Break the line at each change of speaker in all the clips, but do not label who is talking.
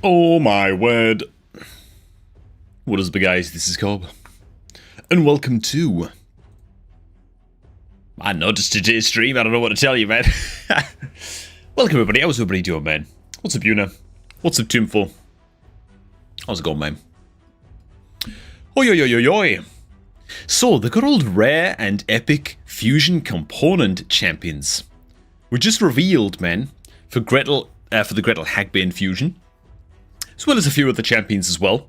Oh my word. What is up, guys? This is Cobb. And welcome to... I don't know, just today's stream. I don't know what to tell you, man. Welcome, everybody. How's everybody doing, man? What's up, Una? What's up, Timful? How's it going, man? Oi, oi, oi, oi, oi. So, the good old rare and epic fusion component champions were just revealed, man, for Gretel, for the Gretel Hagbane fusion, as well as a few other champions as well.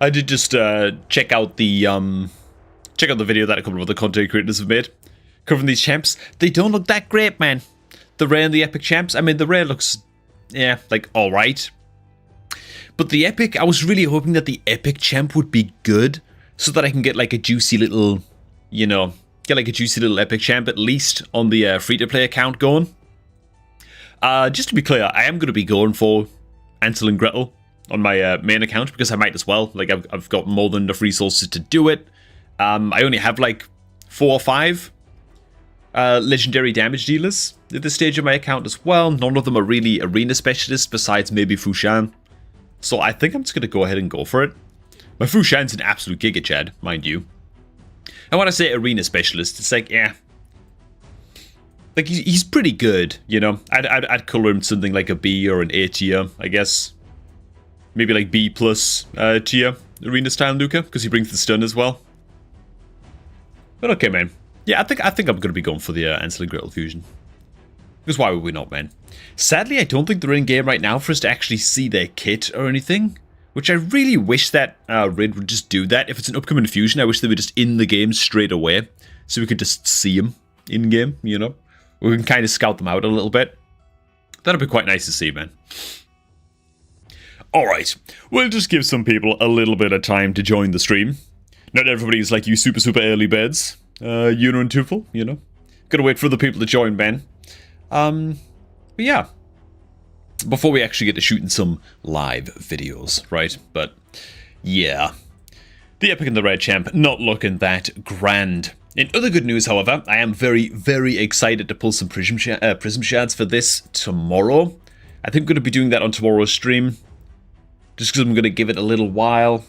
I did just check out the video that a couple of other content creators have made covering these champs. They don't look that great, man. The rare and the epic champs. I mean, the rare looks, yeah, like alright. But the epic, I was really hoping that the epic champ would be good, so that I can get like a juicy little, you know, get like a juicy little epic champ at least on the free-to-play account going. Just to be clear, I am going to be going for Hansel and Gretel on my main account because I might as well. Like I've got more than enough resources to do it. I only have like 4 or 5 legendary damage dealers at this stage of my account as well. None of them are really arena specialists besides maybe Fushan. So I think I'm just going to go ahead and go for it. My Fushan's an absolute giga chad, mind you. And when I say arena specialist, it's like, yeah. Like, he's pretty good, you know. I'd colour him something like a B or an A tier, I guess. Maybe like B plus tier arena style nuker, because he brings the stun as well. But okay, man. Yeah, I think I'm going to be going for the Hansel and Gretel fusion. Because why would we not, man? Sadly, I don't think they're in game right now for us to actually see their kit or anything. Which I really wish that Rid would just do that. If it's an upcoming fusion, I wish they were just in the game straight away. So we could just see them in game, you know? We can kind of scout them out a little bit. That'd be quite nice to see, man. Alright, we'll just give some people a little bit of time to join the stream. Not everybody's like you super early birds. Una and Tufel, you know? Gotta wait for the people to join, man. But yeah. Before we actually get to shooting some live videos, right? But yeah. The Epic and the Red Champ not looking that grand. In other good news, however, I am very excited to pull some Prism Shards for this tomorrow. I think I'm going to be doing that on tomorrow's stream. Just because I'm going to give it a little while.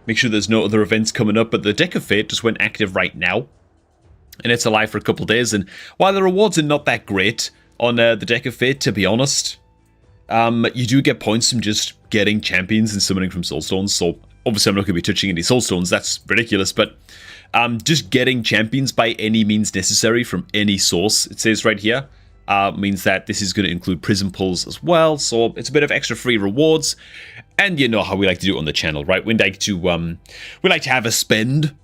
Make sure there's no other events coming up. But the Deck of Fate just went active right now. And it's alive for a couple of days. And while the rewards are not that great on the Deck of Fate, to be honest, you do get points from just getting champions and summoning from soulstones. So obviously I'm not going to be touching any soulstones. That's ridiculous. But just getting champions by any means necessary from any source, it says right here, means that this is going to include prism pulls as well. So it's a bit of extra free rewards. And you know how we like to do it on the channel, right? We like to have a spend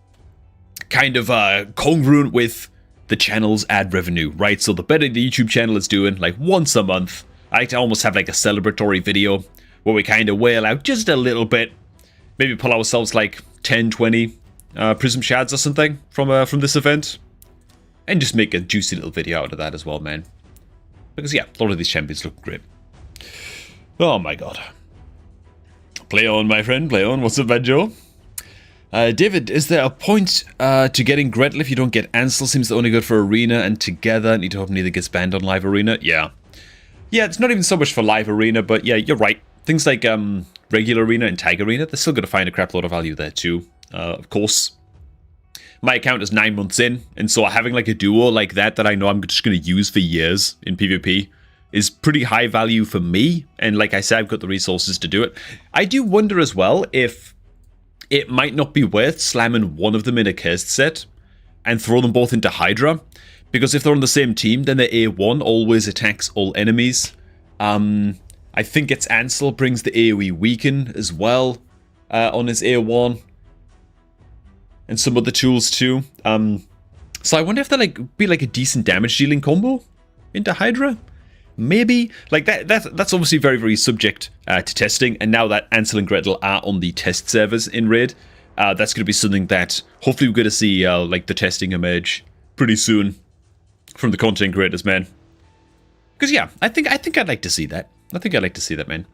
kind of congruent with the channel's ad revenue, right? So the better the YouTube channel is doing, like once a month, I like to almost have like a celebratory video where we kind of whale out just a little bit. Maybe pull ourselves like 10, 20 Prism Shards or something from this event. And just make a juicy little video out of that as well, man. Because yeah, a lot of these champions look great. Oh my god. Play on, my friend, play on. What's up, man, Joe? David, is there a point to getting Gretel if you don't get Ansel? Seems only good for Arena and Together. Need to hope neither gets banned on Live Arena. Yeah. Yeah, it's not even so much for Live Arena, but yeah, you're right. Things like regular Arena and Tag Arena, they're still going to find a crap load of value there too. Of course, my account is 9 months in, and so having like a duo like that I know I'm just going to use for years in PvP is pretty high value for me. And like I said, I've got the resources to do it. I do wonder as well if it might not be worth slamming one of them in a cursed set and throw them both into Hydra. Because if they're on the same team, then their A1 always attacks all enemies. I think it's Ansel brings the AoE weaken as well on his A1. And some other tools too. So I wonder if that be like a decent damage dealing combo into Hydra. Maybe. Like that's obviously very subject to testing. And now that Ansel and Gretel are on the test servers in Raid, that's going to be something that hopefully we're going to see like the testing emerge pretty soon. From the content creators, man. Because yeah, I think I'd like to see that. I think I'd like to see that, man.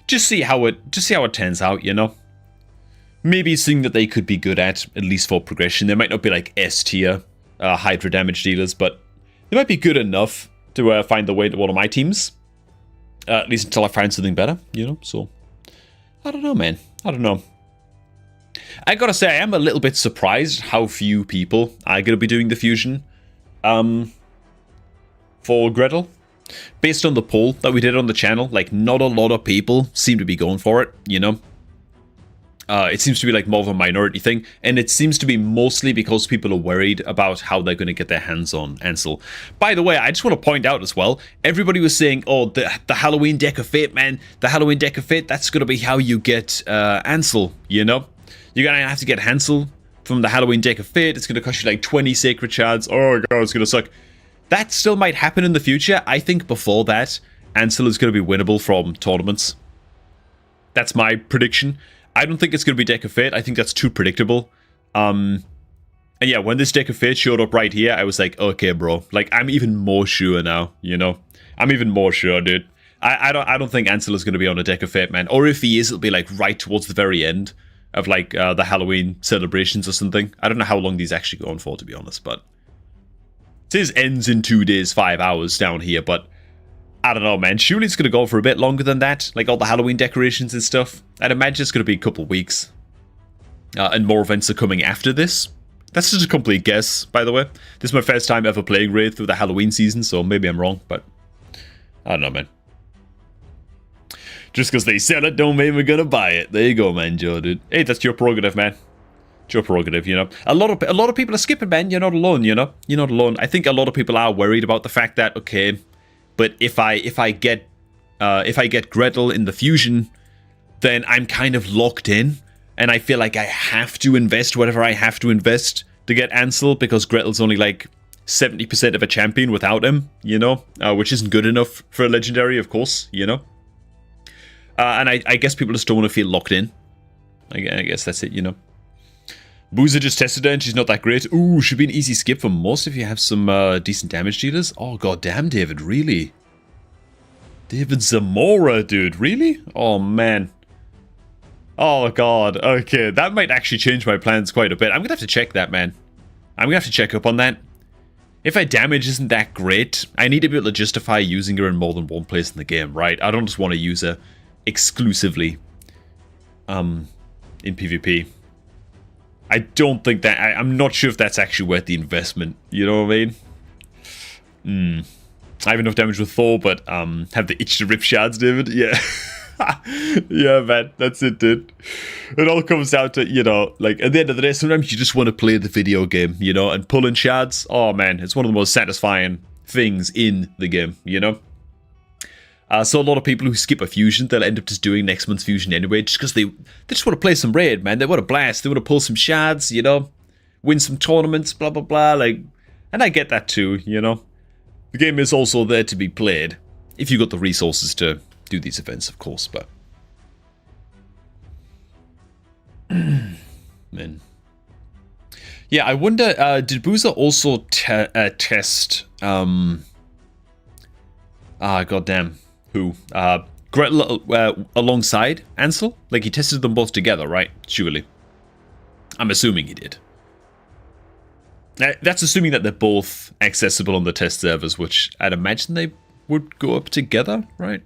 Just see how it turns out, you know. Maybe something that they could be good at least for progression. They might not be like S tier Hydra damage dealers, but they might be good enough to find their way to one of my teams. At least until I find something better, you know? So, I don't know, man. I don't know. I gotta say, I am a little bit surprised how few people are gonna be doing the fusion for Gretel. Based on the poll that we did on the channel, like, not a lot of people seem to be going for it, you know? It seems to be like more of a minority thing, and it seems to be mostly because people are worried about how they're going to get their hands on Ansel. By the way, I just want to point out as well, everybody was saying, oh, the Halloween deck of fate, man, the Halloween deck of fate, that's going to be how you get Ansel, you know? You're going to have to get Hansel from the Halloween deck of fate, it's going to cost you like 20 sacred shards, oh god, it's going to suck. That still might happen in the future. I think before that, Ansel is going to be winnable from tournaments. That's my prediction. I don't think it's going to be Deck of Fate. I think that's too predictable. And yeah, when this Deck of Fate showed up right here, I was like, okay, bro. Like, I'm even more sure now, you know? I'm even more sure, dude. I don't think Ansel is going to be on a Deck of Fate, man. Or if he is, it'll be like right towards the very end of like the Halloween celebrations or something. I don't know how long these actually go on for, to be honest, but it says ends in 2 days, 5 hours down here, but I don't know, man. Surely it's going to go for a bit longer than that. Like all the Halloween decorations and stuff. I'd imagine it's going to be a couple weeks. And more events are coming after this. That's just a complete guess, by the way. This is my first time ever playing Raid through the Halloween season, so maybe I'm wrong, but I don't know, man. Just because they said it don't mean we're going to buy it. There you go, man, Joe, dude. Hey, that's your prerogative, man. It's your prerogative, you know. A lot of people are skipping, man. You're not alone, you know. You're not alone. I think a lot of people are worried about the fact that, okay, but if I get Gretel in the fusion, then I'm kind of locked in, and I feel like I have to invest whatever I have to invest to get Ansel, because Gretel's only like 70% of a champion without him, you know, which isn't good enough for a legendary, of course, you know. And I guess people just don't want to feel locked in. I guess that's it, you know. Boozer just tested her and she's not that great. Ooh, should be an easy skip for most if you have some decent damage dealers. Oh, goddamn, David, really? David Zamora, dude, really? Oh, man. Oh, God. Okay, that might actually change my plans quite a bit. I'm going to have to check that, man. I'm going to have to check up on that. If her damage isn't that great, I need to be able to justify using her in more than one place in the game, right? I don't just want to use her exclusively in PvP. I don't think that... I'm not sure if that's actually worth the investment. You know what I mean? I have enough damage with Thor, but have the itch to rip shards, David? Yeah. Yeah, man. That's it, dude. It all comes down to, you know, like, at the end of the day, sometimes you just want to play the video game, you know, and pulling shards. Oh, man. It's one of the most satisfying things in the game, you know? So a lot of people who skip a fusion, they'll end up just doing next month's fusion anyway, just because they just want to play some Raid, man. They want to blast. They want to pull some shards, you know, win some tournaments, blah, blah, blah. Like, and I get that too, you know. The game is also there to be played, if you got the resources to do these events, of course, but... Man. Yeah, I wonder, did Boozer also test, goddamn. Who? Gretel alongside Ansel? Like, he tested them both together, right? Surely. I'm assuming he did. That's assuming that they're both accessible on the test servers, which I'd imagine they would go up together, right?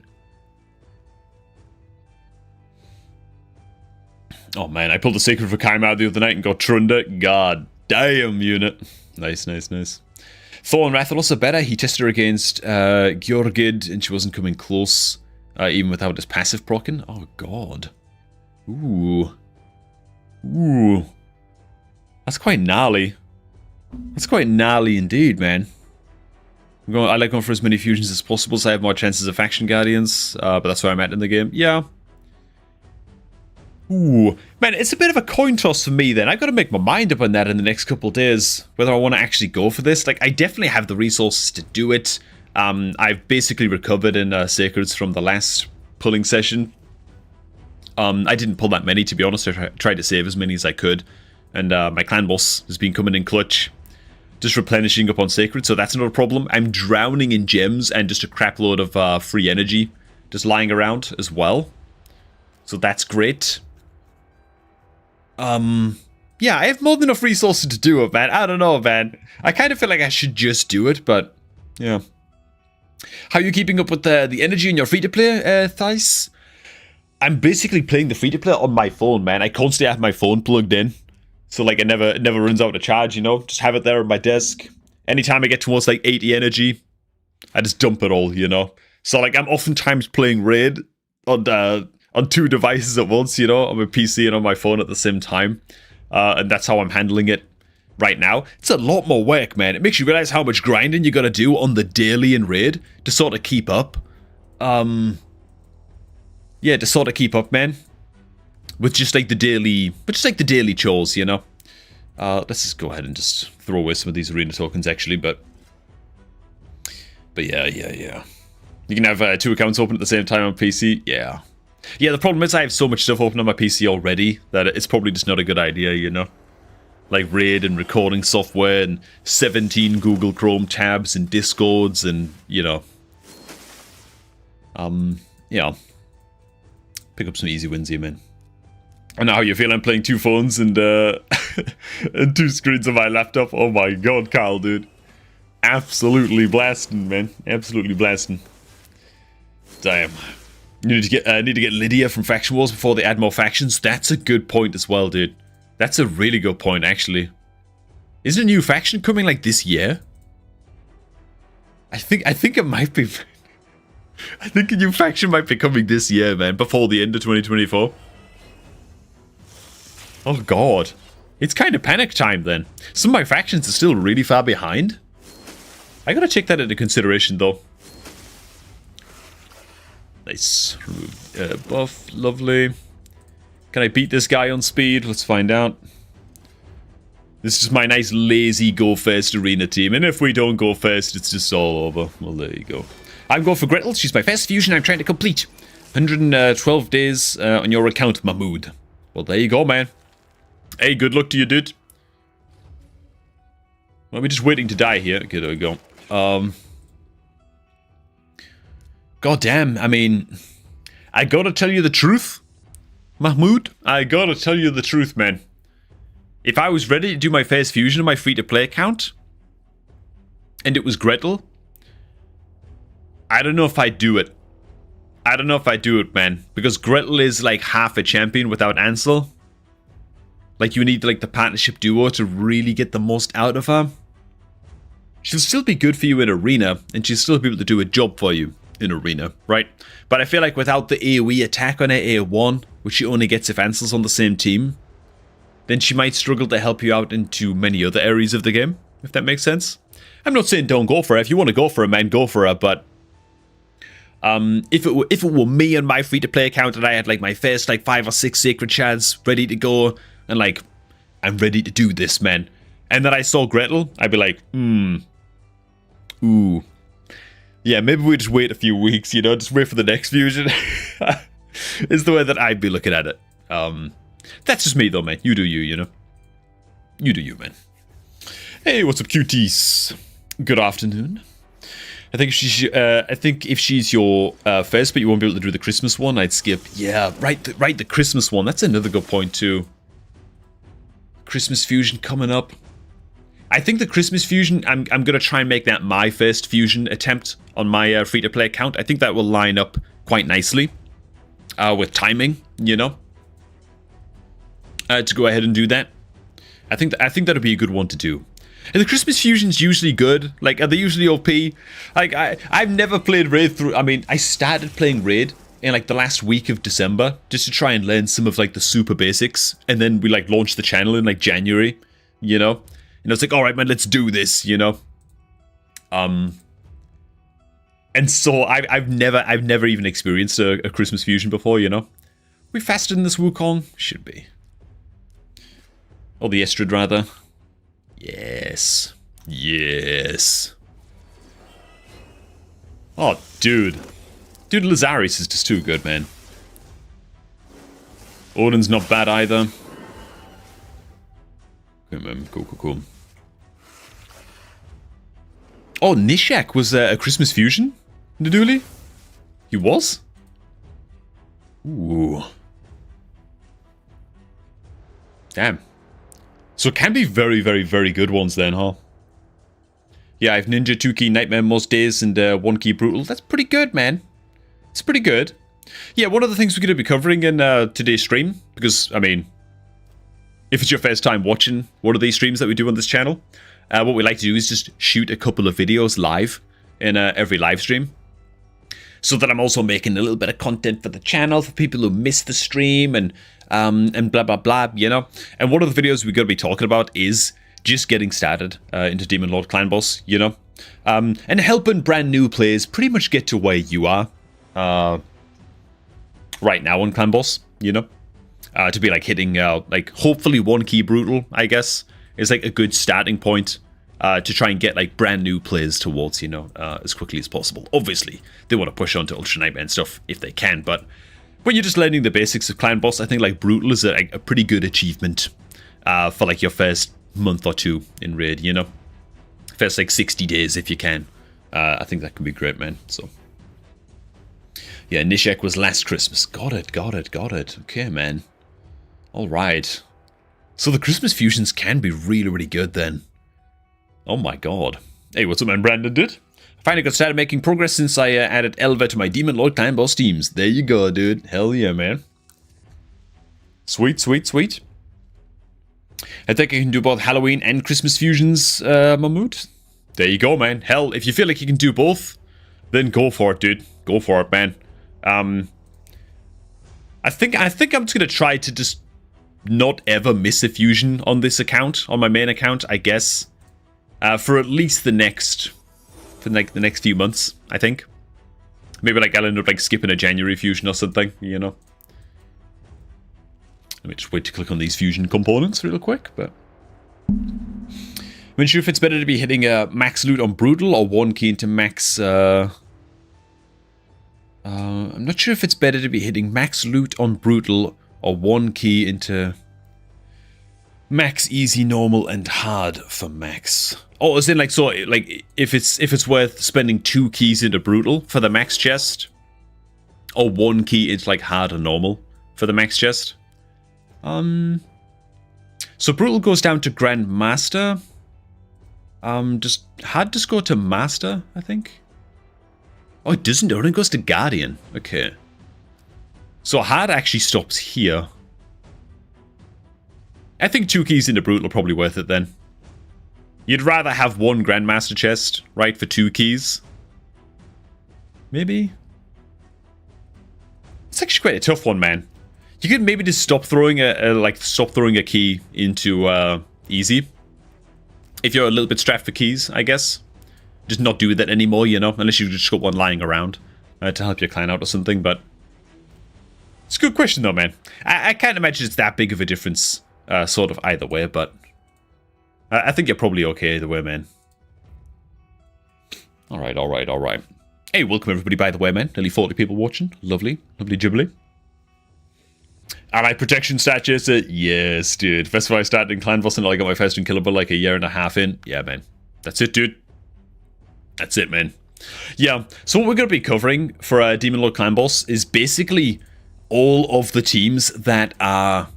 Oh man, I pulled the Sacred for Kaim out the other night and got Trunda. God damn, unit. Nice, nice, nice. Thor and Rathalos are better. He tested her against Gjorgid, and she wasn't coming close, even without his passive proccing. Oh, God. Ooh. Ooh. That's quite gnarly. That's quite gnarly indeed, man. I like going for as many fusions as possible, so I have more chances of Faction Guardians, but that's where I'm at in the game. Yeah. Ooh, man, it's a bit of a coin toss for me then. I've got to make my mind up on that in the next couple of days, whether I want to actually go for this. Like, I definitely have the resources to do it. I've basically recovered in Sacreds from the last pulling session. I didn't pull that many, to be honest. I tried to save as many as I could. And my clan boss has been coming in clutch, just replenishing up on Sacred, so that's not a problem. I'm drowning in gems and just a crap load of free energy just lying around as well. So that's great. Yeah, I have more than enough resources to do it, man. I don't know, man. I kind of feel like I should just do it, but yeah. How are you keeping up with the energy in your free-to-play, Thais? I'm basically playing the free-to-play on my phone, man. I constantly have my phone plugged in. So, like, it never runs out of charge, you know? Just have it there on my desk. Anytime I get towards, like, 80 energy, I just dump it all, you know? So, like, I'm oftentimes playing Raid on 2 devices at once, you know? On my PC and on my phone at the same time. And that's how I'm handling it right now. It's a lot more work, man. It makes you realize how much grinding you gotta do on the daily in Raid to sort of keep up. Yeah, to sort of keep up, man. With just like the daily chores, you know. Let's just go ahead and just throw away some of these arena tokens, actually. But yeah. You can have 2 accounts open at the same time on PC. Yeah. The problem is I have so much stuff open on my PC already that it's probably just not a good idea, you know. Like Raid and recording software and 17 Google Chrome tabs and Discords and, you know. Yeah. Pick up some easy wins here, man. I know how you feel. I'm playing 2 phones and and 2 screens on my laptop. Oh my god, Kyle, dude. Absolutely blasting, man. Absolutely blasting. Damn. You need to get Lydia from Faction Wars before they add more factions. That's a good point as well, dude. That's a really good point, actually. Isn't a new faction coming like this year? I think it might be. I think a new faction might be coming this year, man, before the end of 2024. Oh god. It's kind of panic time then. Some of my factions are still really far behind. I gotta take that into consideration though. Nice. Remove buff. Lovely. Can I beat this guy on speed? Let's find out. This is my nice lazy go first arena team. And if we don't go first, it's just all over. Well, there you go. I'm going for Gretel. She's my first fusion I'm trying to complete. 112 days on your account, Mahmood. Well, there you go, man. Hey, good luck to you, dude. Well, we're just waiting to die here. Okay, there we go. God damn, I mean, I gotta tell you the truth, Mahmood. I gotta tell you the truth, man. If I was ready to do my first fusion on my free-to-play account, and it was Gretel, I don't know if I'd do it. I don't know if I'd do it, man. Because Gretel is like half a champion without Ansel. Like, you need like the partnership duo to really get the most out of her. She'll still be good for you in Arena, and she'll still be able to do a job for you in Arena, right? But I feel like without the AoE attack on her A1, which she only gets if Ansel's on the same team, then she might struggle to help you out into many other areas of the game, if that makes sense. I'm not saying don't go for her. If you want to go for her, man, go for her, but if it were me on my free-to-play account and I had like my first like 5 or 6 sacred shards ready to go, and like, I'm ready to do this, man, and then I saw Gretel, I'd be like, ooh. Yeah, maybe we just wait a few weeks, you know, just wait for the next fusion. Is the way that I'd be looking at it. That's just me though, man. You do you, you know. You do you, man. Hey, what's up, cuties? Good afternoon. I think if she's your first, but you won't be able to do the Christmas one, I'd skip. Yeah, right, the Christmas one. That's another good point too. Christmas fusion coming up. I think the Christmas fusion, I'm gonna try and make that my first fusion attempt on my free-to-play account. I think that will line up quite nicely with timing, you know, to go ahead and do that. I think that'll be a good one to do. And the Christmas fusion's usually good. Like, are they usually OP? Like, I've never played Raid through. I mean, I started playing Raid in like the last week of December just to try and learn some of like the super basics, and then we like launched the channel in like January, you know. And it's like, all right, man, let's do this, you know. And so I've never even experienced a Christmas fusion before, you know. We faster than this Wukong? Should be. Or the Estrid, rather. Yes. Yes. Oh, dude. Dude, Lazaris is just too good, man. Odin's not bad either. Okay, man. Cool. Oh, Nishak was a Christmas fusion? Naduli? He was? Ooh. Damn. So it can be very, very, very good ones then, huh? Yeah, I have Ninja, 2-key, Nightmare most days, and 1-key Brutal. That's pretty good, man. It's pretty good. Yeah, one of the things we're going to be covering in today's stream, because, I mean, if it's your first time watching one of these streams that we do on this channel, what we like to do is just shoot a couple of videos live in every live stream. So that I'm also making a little bit of content for the channel for people who miss the stream and blah, blah, blah, you know. And one of the videos we're going to be talking about is just getting started into Demon Lord Clan Boss, you know. And helping brand new players pretty much get to where you are right now on Clan Boss, you know. To be like hitting like hopefully 1-key Brutal, I guess, is like a good starting point. To try and get like brand new players towards, you know, as quickly as possible. Obviously, they want to push on to Ultra Nightmare and stuff if they can, but when you're just learning the basics of Clan Boss, I think like Brutal is a pretty good achievement for like your first month or two in Raid, you know? First like 60 days if you can. I think that can be great, man, so. Yeah, Nishek was last Christmas. Got it. Okay, man. Alright. So the Christmas fusions can be really, really good then. Oh my god. Hey, what's up, man? Brandon did. I finally got started making progress since I added Elva to my Demon Lord Clan Boss teams. There you go, dude. Hell yeah, man. Sweet. I think I can do both Halloween and Christmas fusions, Mahmood. There you go, man. Hell, if you feel like you can do both, then go for it, dude. Go for it, man. I think I'm just gonna try to just not ever miss a fusion on this account, on my main account, I guess. For at least the next few months, I think. Maybe like I'll end up like skipping a January fusion or something, you know. Let me just wait to click on these fusion components real quick, but I'm not sure if it's better to be hitting a max loot on Brutal or 1-key into max. I'm not sure if it's better to be hitting max loot on Brutal or 1-key into max, easy, normal, and hard for max. Oh, as in like, so like if it's worth spending 2 keys into Brutal for the max chest, or 1 key into like hard or normal for the max chest. So Brutal goes down to Grandmaster. Just hard just go to Master, I think. Oh, it doesn't. It only goes to Guardian. Okay. So hard actually stops here. I think 2 keys into Brutal are probably worth it then. You'd rather have 1 Grandmaster chest, right, for 2 keys? Maybe? It's actually quite a tough one, man. You could maybe just stop throwing a key into easy. If you're a little bit strapped for keys, I guess. Just not do that anymore, you know, unless you've just got one lying around to help your clan out or something, but it's a good question though, man. I can't imagine it's that big of a difference, sort of either way, but I think you're probably okay either way, man. Alright. Hey, welcome everybody, by the way, man. Nearly 40 people watching. Lovely jubbly. Alright, protection statues. Yes, dude. First of all, I started in Clan Boss until I got my first unkillable like a year and a half in. Yeah, man. That's it, dude. That's it, man. Yeah, so what we're going to be covering for Demon Lord Clan Boss is basically all of the teams that are...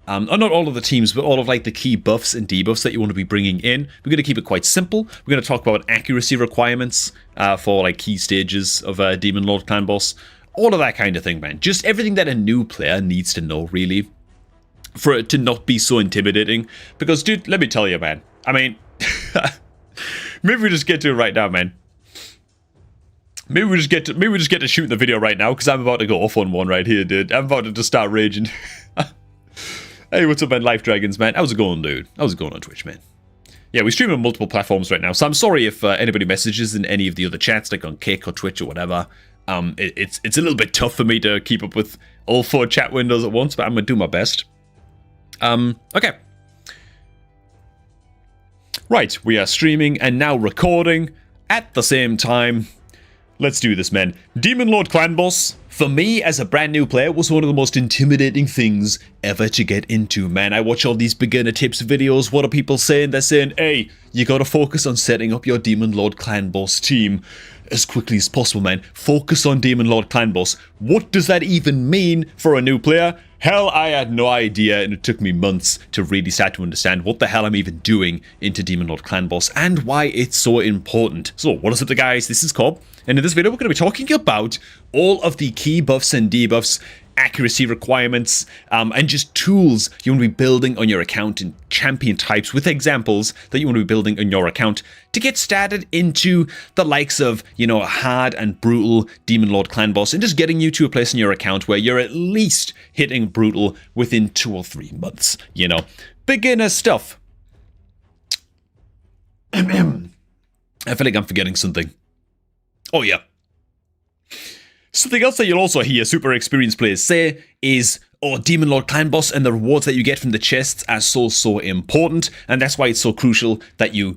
not all of the teams, but all of like the key buffs and debuffs that you want to be bringing in. We're going to keep it quite simple. We're going to talk about accuracy requirements for like key stages of Demon Lord Clan Boss. All of that kind of thing, man. Just everything that a new player needs to know, really. For it to not be so intimidating. Because, dude, let me tell you, man. I mean... maybe we just get to it right now, man. Maybe we just get to shooting the video right now, because I'm about to go off on one right here, dude. I'm about to just start raging. Hey, what's up, man? Life Dragons, man. How's it going, dude? How's it going on Twitch, man? Yeah, we stream on multiple platforms right now, so I'm sorry if anybody messages in any of the other chats, like on Kick or Twitch or whatever. It's a little bit tough for me to keep up with all 4 chat windows at once, but I'm gonna do my best. Okay. Right, we are streaming and now recording at the same time. Let's do this, man. Demon Lord Clan Boss, for me as a brand new player, was one of the most intimidating things ever to get into, man. I watch all these beginner tips videos. What are people saying? They're saying, hey, you gotta focus on setting up your Demon Lord Clan Boss team as quickly as possible, man. Focus on Demon Lord Clan Boss. What does that even mean for a new player? Hell, I had no idea, and it took me months to really start to understand what the hell I'm even doing into Demon Lord Clan Boss and why it's so important. So, what is up, guys? This is Cobb, and in this video, we're going to be talking about all of the key buffs and debuffs, accuracy requirements, and just tools you want to be building on your account and champion types with examples that you want to be building on your account to get started into the likes of, you know, hard and brutal Demon Lord Clan Boss and just getting you to a place in your account where you're at least hitting brutal within 2 or 3 months, you know. Beginner stuff. I feel like I'm forgetting something. Oh yeah. Something else that you'll also hear super experienced players say is, oh, Demon Lord Clan Boss and the rewards that you get from the chests are so important, and that's why it's so crucial that you're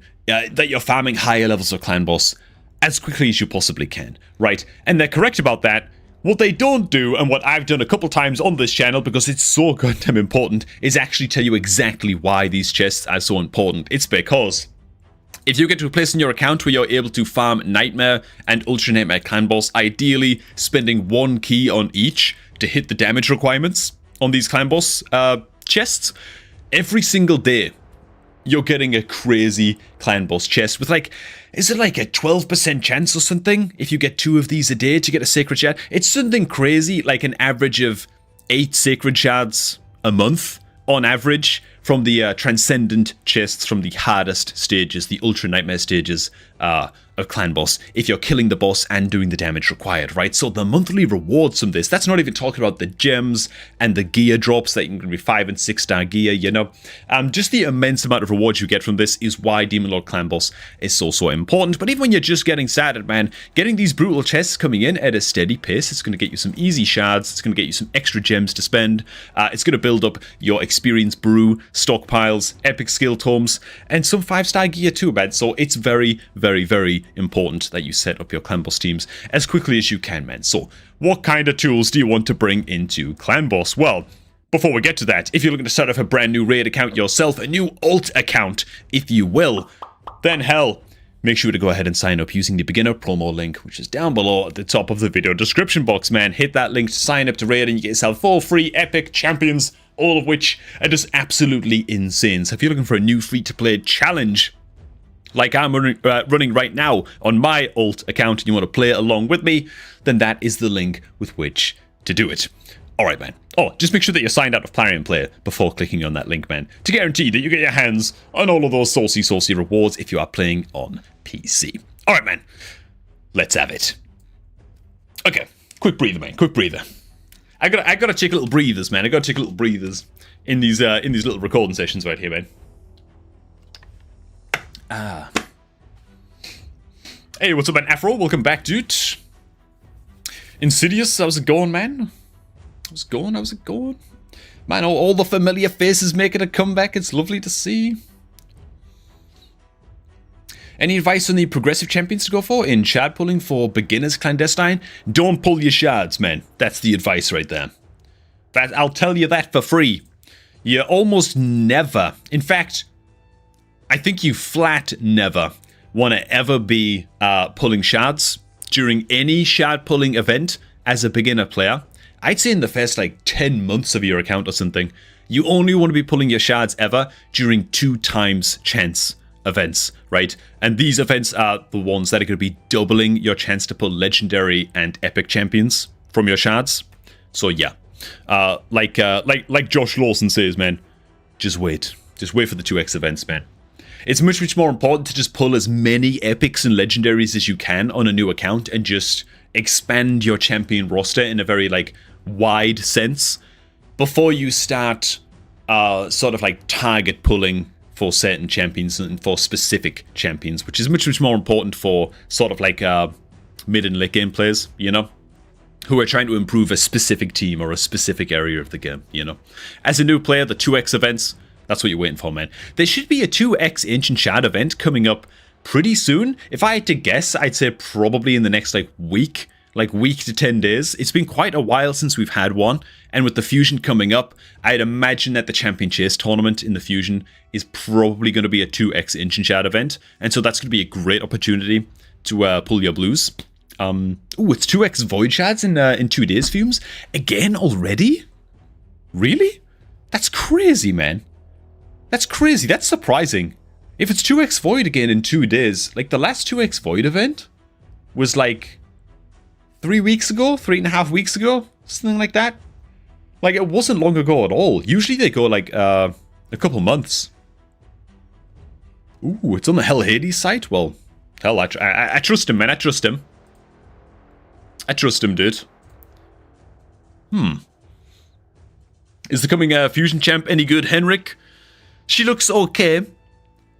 farming higher levels of Clan Boss as quickly as you possibly can, right? And they're correct about that. What they don't do, and what I've done a couple times on this channel because it's so goddamn important, is actually tell you exactly why these chests are so important. It's because if you get to a place in your account where you're able to farm Nightmare and Ultra Nightmare Clan Boss, ideally spending 1 key on each to hit the damage requirements on these Clan Boss chests, every single day you're getting a crazy Clan Boss chest with is it like a 12% chance or something if you get 2 of these a day to get a Sacred Shard? It's something crazy, like an average of 8 Sacred Shards a month on average from the Transcendent chests from the hardest stages, the Ultra Nightmare stages of Clan Boss, if you're killing the boss and doing the damage required, right? So the monthly rewards from this, that's not even talking about the gems and the gear drops that can be 5 and 6 star gear, you know. Just the immense amount of rewards you get from this is why Demon Lord Clan Boss is so important. But even when you're just getting started, man, getting these brutal chests coming in at a steady pace, it's going to get you some easy shards, it's going to get you some extra gems to spend, it's going to build up your experience brew, stockpiles, epic skill tomes, and some 5-star gear too, man. So it's very important that you set up your Clan Boss teams as quickly as you can, man. So what kind of tools do you want to bring into Clan Boss? Well, before we get to that, if you're looking to start off a brand new raid account yourself, a new alt account, if you will, then hell, make sure to go ahead and sign up using the beginner promo link, which is down below at the top of the video description box, man. Hit that link to sign up to raid and you get yourself 4 free epic champions, all of which are just absolutely insane. So if you're looking for a new free-to-play challenge, like I'm running right now on my alt account, and you want to play it along with me, then that is the link with which to do it. Alright, man. Oh, just make sure that you're signed out of Clarion Player before clicking on that link, man, to guarantee that you get your hands on all of those saucy rewards if you are playing on PC. Alright, man. Let's have it. Okay. Quick breather, man. Quick breather. I gotta take little breathers, man. I gotta take little breathers in these little recording sessions right here, man. Hey, what's up, man? Afro? Welcome back, dude. Insidious, how's it going, man? How's it going? Man, all the familiar faces making a comeback. It's lovely to see. Any advice on the progressive champions to go for in shard pulling for beginners clandestine? Don't pull your shards, man. That's the advice right there. I'll tell you that for free. You almost never, in fact, I think you flat never want to ever be pulling shards during any shard pulling event as a beginner player. I'd say in the first 10 months of your account or something, you only want to be pulling your shards ever during 2 times chance events, right? And these events are the ones that are going to be doubling your chance to pull legendary and epic champions from your shards. So yeah, like Josh Lawson says, man, just wait for the 2x events, man. It's much more important to just pull as many epics and legendaries as you can on a new account and just expand your champion roster in a very wide sense before you start target pulling for certain champions and for specific champions, which is much more important for mid and late game players, you know, who are trying to improve a specific team or a specific area of the game, you know. As a new player, the 2x events, that's what you're waiting for, man. There should be a 2x Ancient Shard event coming up pretty soon. If I had to guess, I'd say probably in the next week to 10 days. It's been quite a while since we've had one, and with the Fusion coming up, I'd imagine that the Champion Chase tournament in the Fusion is probably going to be a 2x Ancient Shard event, and so that's going to be a great opportunity to pull your blues. Ooh, it's 2x Void Shards in 2 days, Fumes? Again already? Really? That's crazy, man. That's crazy. That's surprising. If it's 2x Void again in 2 days, like the last 2x Void event was like 3 weeks ago, 3.5 weeks ago, something like that. Like it wasn't long ago at all. Usually they go like a couple months. Ooh, it's on the Hell Hades site? Well, hell, I trust him, man. I trust him. I trust him, dude. Is the coming Fusion Champ any good, Henrik? She looks okay.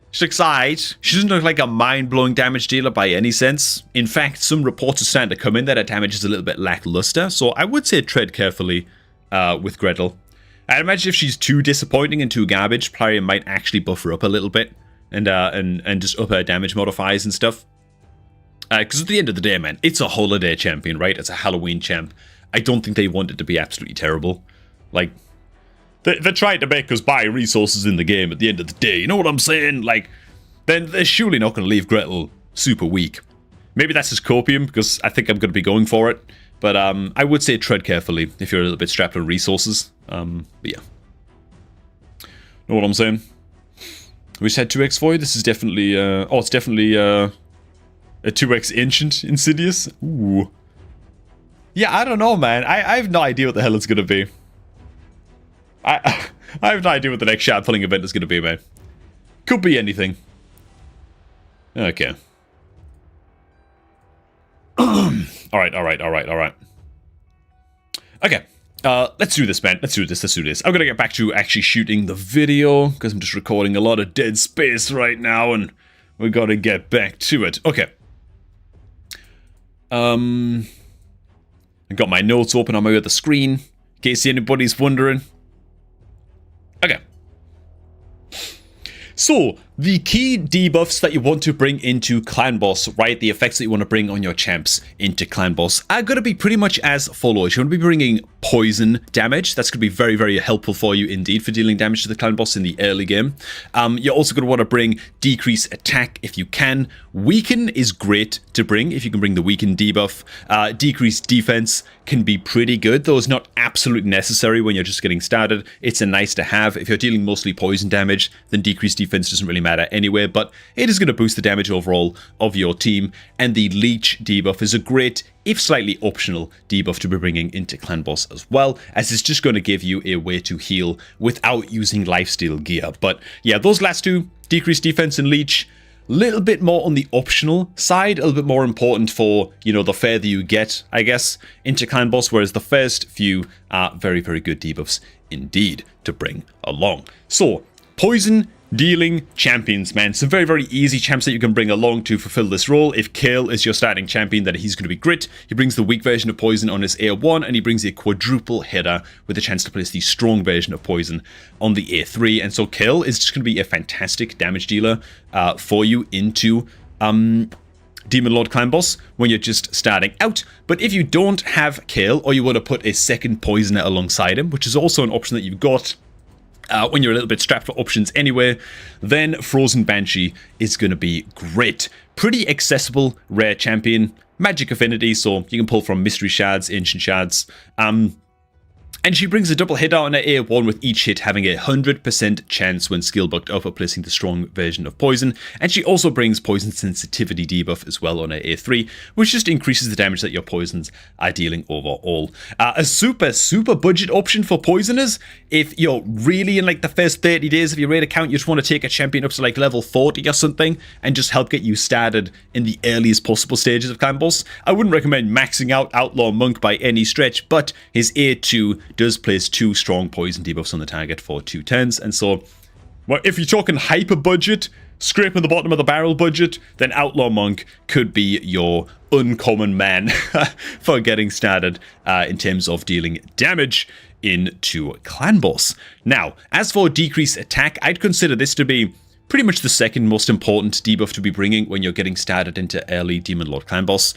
She looks alright. She doesn't look like a mind-blowing damage dealer by any sense. In fact, some reports are starting to come in that her damage is a little bit lackluster, so I would say tread carefully with Gretel. I'd imagine if she's too disappointing and too garbage, Plarium might actually buff her up a little bit and just up her damage modifiers and stuff. Because at the end of the day, man, it's a holiday champion, right? It's a Halloween champ. I don't think they want it to be absolutely terrible. Like, they're trying to make us buy resources in the game at the end of the day. You know what I'm saying? Like, then they're surely not going to leave Gretel super weak. Maybe that's just copium, because I think I'm going to be going for it. But I would say tread carefully if you're a little bit strapped on resources. But yeah. Know what I'm saying? We just had 2x Void. This is definitely... oh, it's definitely a 2x Ancient Insidious. Ooh. Yeah, I don't know, man. I have no idea what the hell it's going to be. I have no idea what the next shard pulling event is going to be, man. Could be anything. Okay. Alright. Okay. Let's do this, man. Let's do this. I'm gonna get back to actually shooting the video, because I'm just recording a lot of dead space right now, and we gotta get back to it. Okay. I got my notes open on my other screen, in case anybody's wondering. Okay. So, the key debuffs that you want to bring into Clan Boss, right? The effects that you want to bring on your champs into Clan Boss are going to be pretty much as follows. You want to be bringing poison damage. That's going to be very, very helpful for you indeed for dealing damage to the Clan Boss in the early game. You're also going to want to bring decrease attack if you can. Weaken is great to bring if you can bring the weaken debuff. Decrease defense can be pretty good, though it's not absolutely necessary when you're just getting started. It's a nice to have. If you're dealing mostly poison damage, then decreased defense doesn't really matter anyway, but it is going to boost the damage overall of your team. And the leech debuff is a great, if slightly optional, debuff to be bringing into Clan Boss as well, as it's just going to give you a way to heal without using lifesteal gear. But yeah, those last two, decreased defense and leech, little bit more on the optional side, a little bit more important for, you know, the further you get, I guess, into Clan Boss, whereas the first few are very, very good debuffs indeed to bring along. So, poison dealing champions, man. Some very, very easy champs that you can bring along to fulfill this role. If Kale is your starting champion, then he's going to be Grit. He brings the weak version of Poison on his A1, and he brings a quadruple header with a chance to place the strong version of Poison on the A3. And so Kale is just going to be a fantastic damage dealer for you into Demon Lord Clan Boss when you're just starting out. But if you don't have Kale, or you want to put a second Poisoner alongside him, which is also an option that you've got when you're a little bit strapped for options anyway, then Frozen Banshee is going to be great. Pretty accessible rare champion, magic affinity, so you can pull from mystery shards, ancient shards. And she brings a double hit out on her A1 with each hit having a 100% chance when skill bucked up of placing the strong version of Poison. And she also brings Poison Sensitivity debuff as well on her A3, which just increases the damage that your poisons are dealing overall. A super, super budget option for poisoners. If you're really in like the first 30 days of your raid account, you just want to take a champion up to like level 40 or something and just help get you started in the earliest possible stages of Clan Boss. I wouldn't recommend maxing out Outlaw Monk by any stretch, but his A2 does place 2 strong poison debuffs on the target for 2 turns, and so, well, if you're talking hyper budget, scraping the bottom of the barrel budget, then Outlaw Monk could be your uncommon man for getting started in terms of dealing damage into Clan Boss. Now, as for decrease attack, I'd consider this to be pretty much the second most important debuff to be bringing when you're getting started into early Demon Lord Clan Boss.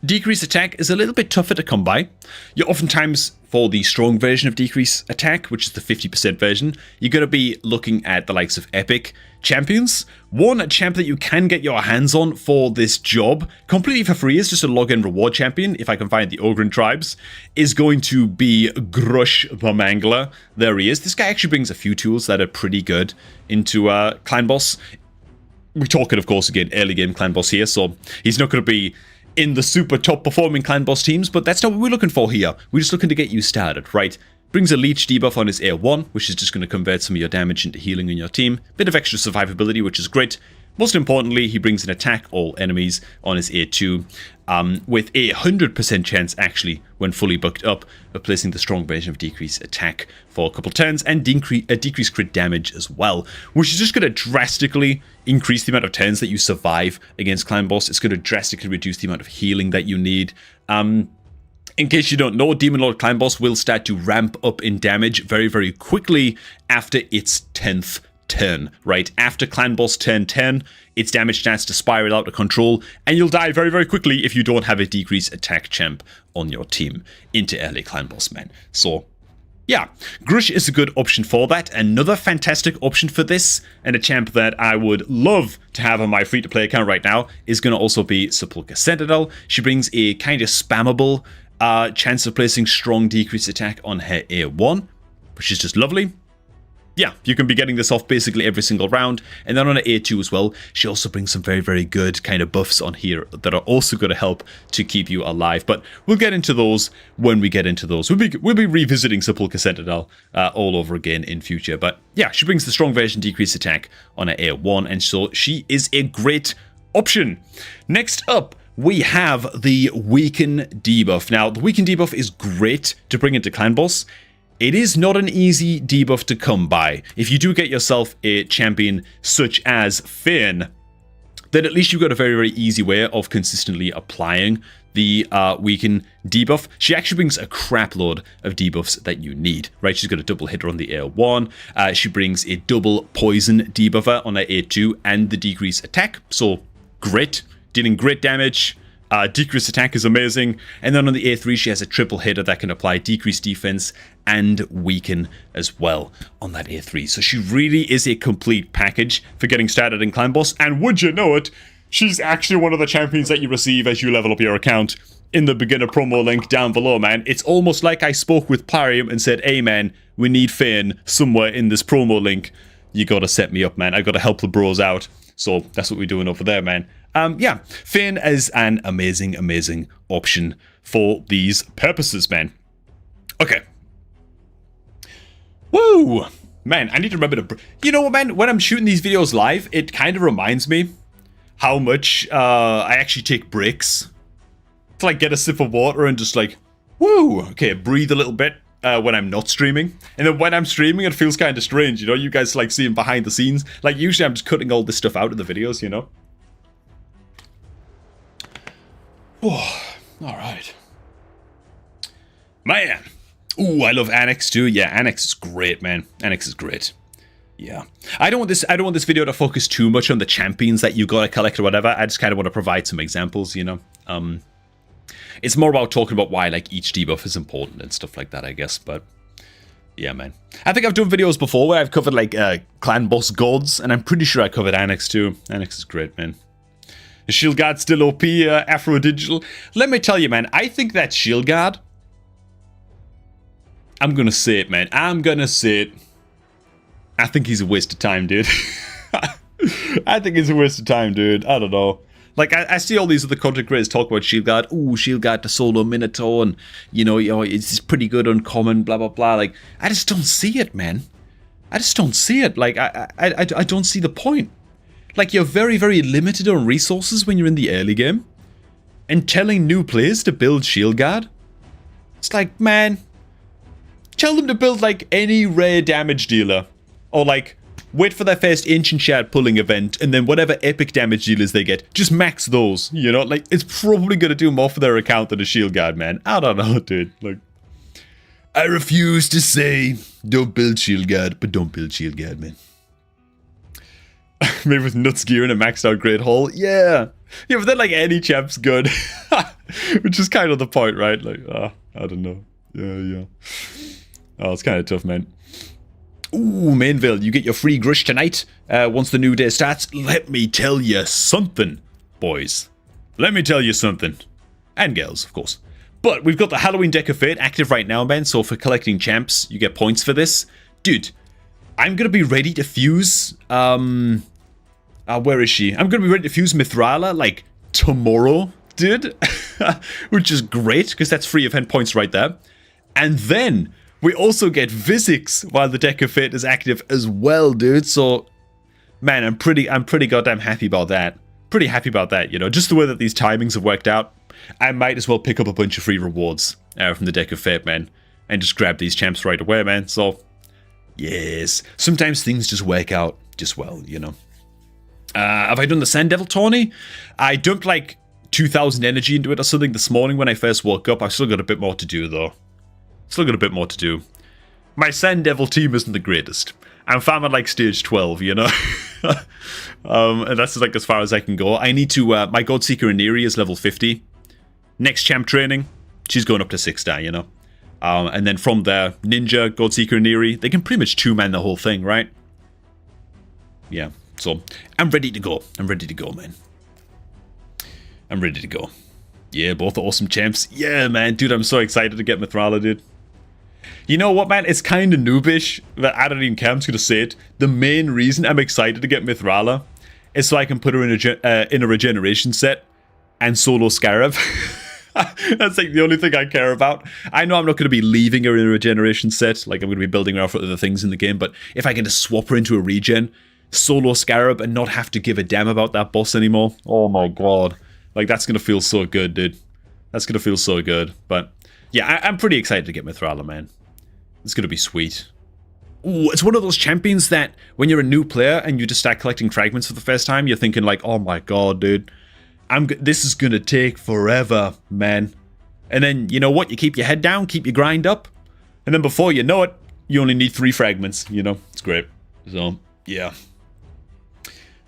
Decrease attack is a little bit tougher to come by. You oftentimes, for the strong version of decrease attack, which is the 50% version, you're going to be looking at the likes of epic champions. One champ that you can get your hands on for this job, completely for free, is just a login reward champion, if I can find the Ogren tribes, is going to be Grush the Mangler. There he is. This guy actually brings a few tools that are pretty good into Clan Boss. We're talking, of course, again, early game Clan Boss here, so he's not going to be in the super top performing Clan Boss teams, but that's not what we're looking for here. We're just looking to get you started, right? Brings a leech debuff on his A1, which is just going to convert some of your damage into healing in your team. Bit of extra survivability, which is great. Most importantly, he brings an attack all enemies on his A2 with a 100% chance, actually, when fully booked up, of placing the strong version of decrease attack for a couple turns and decrease crit damage as well, which is just going to drastically increase the amount of turns that you survive against Clan Boss. It's going to drastically reduce the amount of healing that you need. In case you don't know, Demon Lord Clan Boss will start to ramp up in damage very, very quickly after its 10th turn, right? After Clan Boss turn 10, its damage starts to spiral out of control, and you'll die very, very quickly if you don't have a decrease attack champ on your team into early Clan Boss, man. So, yeah, Grush is a good option for that. Another fantastic option for this, and a champ that I would love to have on my free-to-play account right now, is going to also be Sepulchre Sentinel. She brings a kind of spammable chance of placing strong decrease attack on her A1, which is just lovely. Yeah, you can be getting this off basically every single round. And then on an A2 as well, she also brings some very, very good kind of buffs on here that are also going to help to keep you alive. But we'll get into those when we get into those. We'll be revisiting Sepulchre Sentinel all over again in future. But yeah, she brings the strong version decrease attack on an A1, and so she is a great option. Next up, we have the Weaken debuff. Now, the Weaken debuff is great to bring into Clan Boss. It is not an easy debuff to come by. If you do get yourself a champion such as Finn, then at least you've got a very, very easy way of consistently applying the Weaken debuff. She actually brings a crap load of debuffs that you need, right? She's got a double hitter on the A1. She brings a double poison debuffer on her A2 and the decrease attack. So, great. Dealing great damage. Decrease attack is amazing. And then on the A3, she has a triple hitter that can apply decrease defense and weaken as well on that A3. So she really is a complete package for getting started in Clan Boss. And would you know it, she's actually one of the champions that you receive as you level up your account in the beginner promo link down below, man. It's almost like I spoke with Plarium and said, hey, man, we need Finn somewhere in this promo link. You gotta set me up, man. I gotta help the bros out. So that's what we're doing over there, man. Yeah, Finn is an amazing, amazing option for these purposes, man. Okay. Woo! Man, I need to remember to... You know what, man? When I'm shooting these videos live, it kind of reminds me how much I actually take breaks to, like, get a sip of water and just, like, woo! Okay, breathe a little bit when I'm not streaming. And then when I'm streaming, it feels kind of strange, you know? You guys, like, seeing behind the scenes. Like, usually I'm just cutting all this stuff out of the videos, you know? Oh, alright. Man. Ooh, I love Annex too. Yeah, Annex is great, man. Annex is great. Yeah. I don't want this video to focus too much on the champions that you gotta collect or whatever. I just kind of want to provide some examples, you know? It's more about talking about why, like, each debuff is important and stuff like that, I guess, but... Yeah, man. I think I've done videos before where I've covered, like, Clan Boss gods, and I'm pretty sure I covered Annex too. Annex is great, man. Is Shield Guard still OP, Afro Digital? Let me tell you, man, I think that Shield Guard... I'm gonna say it, man. I'm gonna say it. I think he's a waste of time, dude. I think he's a waste of time, dude. I don't know. Like, I see all these other content creators talk about Shield Guard. Ooh, Shield Guard to solo Minotaur, and, you know, it's pretty good uncommon, blah, blah, blah. Like, I just don't see it, man. I just don't see it. Like, I don't see the point. Like, you're very, very limited on resources when you're in the early game. And telling new players to build Shield Guard? It's like, man... Tell them to build, like, any rare damage dealer. Or, like, wait for their first Ancient Shard pulling event, and then whatever epic damage dealers they get, just max those, you know? Like, it's probably gonna do more for their account than a Shield Guard, man. I don't know, dude. Like, I refuse to say, don't build Shield Guard, but don't build Shield Guard, man. Maybe with Nuts Gear and a maxed out Great Hall? Yeah. Yeah, but then, like, any champ's good. Which is kind of the point, right? Like, I don't know. Yeah. Oh, it's kind of tough, man. Ooh, Mainville, you get your free grush tonight. Once the new day starts, let me tell you something, boys. Let me tell you something. And girls, of course. But we've got the Halloween Deck of Fate active right now, man. So for collecting champs, you get points for this. Dude, I'm going to be ready to fuse... where is she? I'm going to be ready to fuse Mithrala, like, tomorrow, dude. Which is great, because that's free event points right there. And then... we also get Visix while the Deck of Fate is active as well, dude. So, man, I'm pretty goddamn happy about that. Pretty happy about that, you know. Just the way that these timings have worked out, I might as well pick up a bunch of free rewards from the Deck of Fate, man. And just grab these champs right away, man. So, yes. Sometimes things just work out just well, you know. Have I done the Sand Devil tourney? I dumped like 2,000 energy into it or something this morning when I first woke up. I've still got a bit more to do, though. Still got a bit more to do. My Sand Devil team isn't the greatest. I'm farming like stage 12, you know? And that's like as far as I can go. I need to, my Godseeker Aniri is level 50. Next champ training, she's going up to 6-star, you know? And then from there, Ninja, Godseeker Aniri, they can pretty much two-man the whole thing, right? Yeah, so I'm ready to go. I'm ready to go, man. I'm ready to go. Yeah, both awesome champs. Yeah, man, dude, I'm so excited to get Mithrala, dude. You know what, man? It's kind of noobish that I don't even care. I'm just going to say it. The main reason I'm excited to get Mithrala is so I can put her in a regeneration set and solo Scarab. That's like the only thing I care about. I know I'm not going to be leaving her in a regeneration set. Like, I'm going to be building her out for other things in the game. But if I can just swap her into a regen, solo Scarab, and not have to give a damn about that boss anymore. Oh my god. Like, that's going to feel so good, dude. That's going to feel so good. But, yeah, I'm pretty excited to get Mithrala, man. It's going to be sweet. Ooh, it's one of those champions that when you're a new player and you just start collecting fragments for the first time, you're thinking like, oh my god, dude. This is going to take forever, man. And then, you know what? You keep your head down, keep your grind up. And then before you know it, you only need 3 fragments, you know? It's great. So, yeah.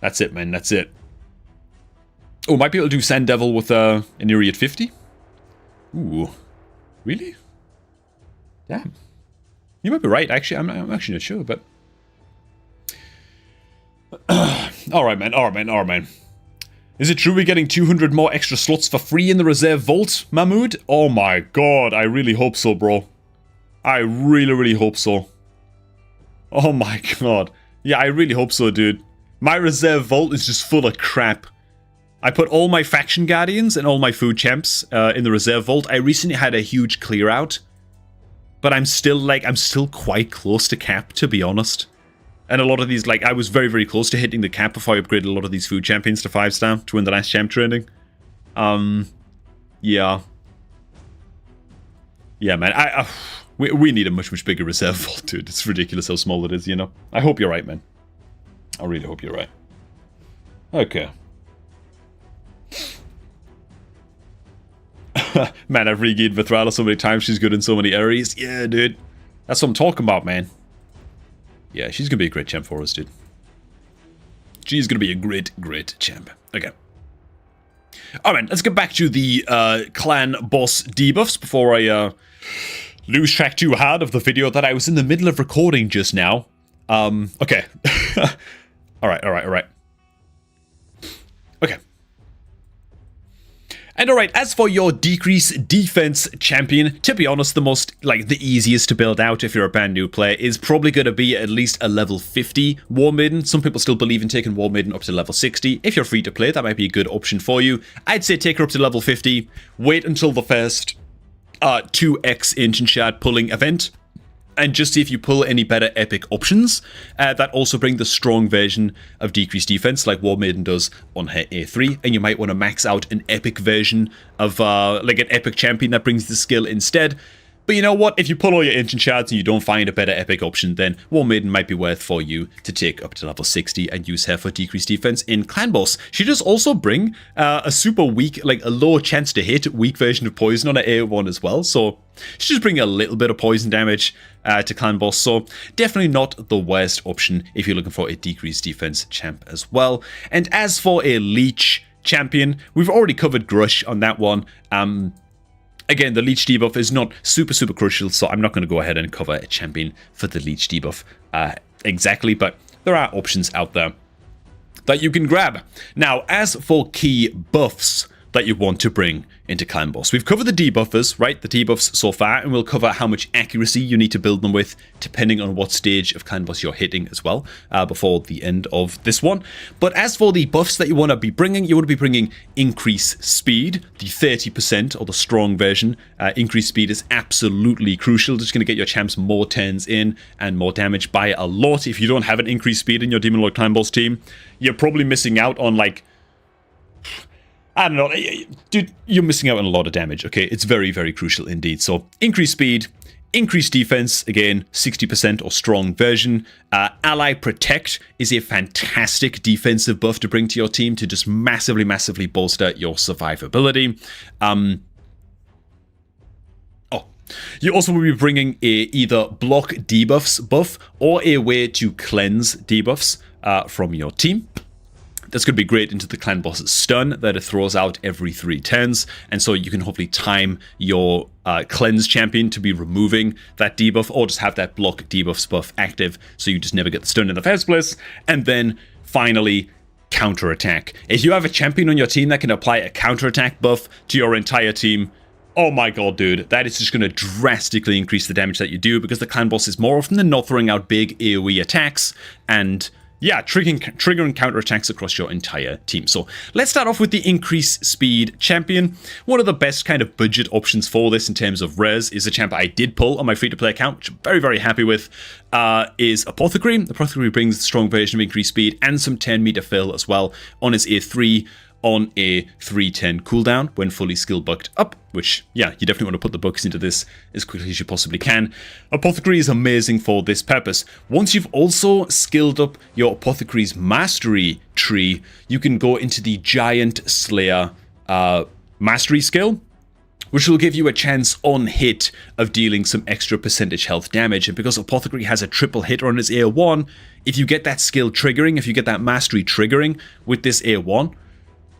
That's it, man. That's it. Oh, might be able to do Sand Devil with Aniri at 50? Ooh. Really? Damn. You might be right, actually. I'm actually not sure, but... Alright, man. Is it true we're getting 200 more extra slots for free in the reserve vault, Mahmood? Oh my god, I really hope so, bro. I really, really hope so. Oh my god. Yeah, I really hope so, dude. My reserve vault is just full of crap. I put all my faction guardians and all my food champs in the reserve vault. I recently had a huge clear out. But I'm still quite close to cap, to be honest. And a lot of these, like, I was very, very close to hitting the cap before I upgraded a lot of these food champions to 5-star to win the last champ training. Yeah. Yeah, man, we need a much, much bigger reserve vault, dude. It's ridiculous how small it is, you know? I hope you're right, man. I really hope you're right. Okay. Man, I've regained Mithrala so many times. She's good in so many areas. Yeah, dude. That's what I'm talking about, man. Yeah, she's going to be a great champ for us, dude. She's going to be a great, great champ. Okay. Alright, let's get back to the clan boss debuffs before I lose track too hard of the video that I was in the middle of recording just now. Okay. Alright. Okay. And alright, as for your decrease defense champion, to be honest, the easiest to build out if you're a brand new player is probably going to be at least a level 50 War Maiden. Some people still believe in taking War Maiden up to level 60. If you're free to play, that might be a good option for you. I'd say take her up to level 50, wait until the first 2x Ancient Shard pulling event, and just see if you pull any better epic options that also bring the strong version of decreased defense like War Maiden does on her A3, and you might want to max out an epic version of like an epic champion that brings the skill instead. But you know what, if you pull all your ancient shards and you don't find a better epic option, then War Maiden might be worth for you to take up to level 60 and use her for decreased defense in Clan Boss. She does also bring a super weak, like a low chance to hit, weak version of poison on her A1 as well, so she does bring a little bit of poison damage to Clan Boss, so definitely not the worst option if you're looking for a decreased defense champ as well. And as for a leech champion, we've already covered Grush on that one. Again, the leech debuff is not super crucial, so I'm not going to go ahead and cover a champion for the leech debuff exactly, but there are options out there that you can grab. Now, as for key buffs that you want to bring into Clan Boss, we've covered the debuffers, right? The debuffs so far, and we'll cover how much accuracy you need to build them with, depending on what stage of Clan Boss you're hitting as well, before the end of this one. But as for the buffs that you want to be bringing, you want to be bringing increase speed, the 30% or the strong version. Increase speed is absolutely crucial. It's going to get your champs more turns in and more damage by a lot. If you don't have an increased speed in your Demon Lord Clan Boss team, you're probably missing out on, like, I don't know, dude, you're missing out on a lot of damage, okay? It's very crucial indeed. So, increased speed, increased defense, again, 60% or strong version. Ally Protect is a fantastic defensive buff to bring to your team to just massively bolster your survivability. You also will be bringing either block debuffs buff or a way to cleanse debuffs from your team. That's going to be great into the Clan Boss's stun that it throws out every 3 turns, and so you can hopefully time your cleanse champion to be removing that debuff, or just have that block debuffs buff active so you just never get the stun in the first place. And then finally, counterattack. If you have a champion on your team that can apply a counterattack buff to your entire team, oh my god, dude, that is just going to drastically increase the damage that you do, because the Clan Boss is more often than not throwing out big AoE attacks and, yeah, triggering counterattacks across your entire team. So let's start off with the increase speed champion. One of the best kind of budget options for this in terms of res is a champ I did pull on my free-to-play account, which I'm very happy with, is Apothecary. Apothecary brings the strong version of increased speed and some 10-meter fill as well on his A3 on a 310 cooldown when fully skill bucked up, which, yeah, you definitely want to put the bucks into this as quickly as you possibly can. Apothecary is amazing for this purpose. Once you've also skilled up your Apothecary's mastery tree, you can go into the Giant Slayer mastery skill, which will give you a chance on hit of dealing some extra percentage health damage. And because Apothecary has a triple hitter on his A1, if you get that skill triggering, if you get that mastery triggering with this A1,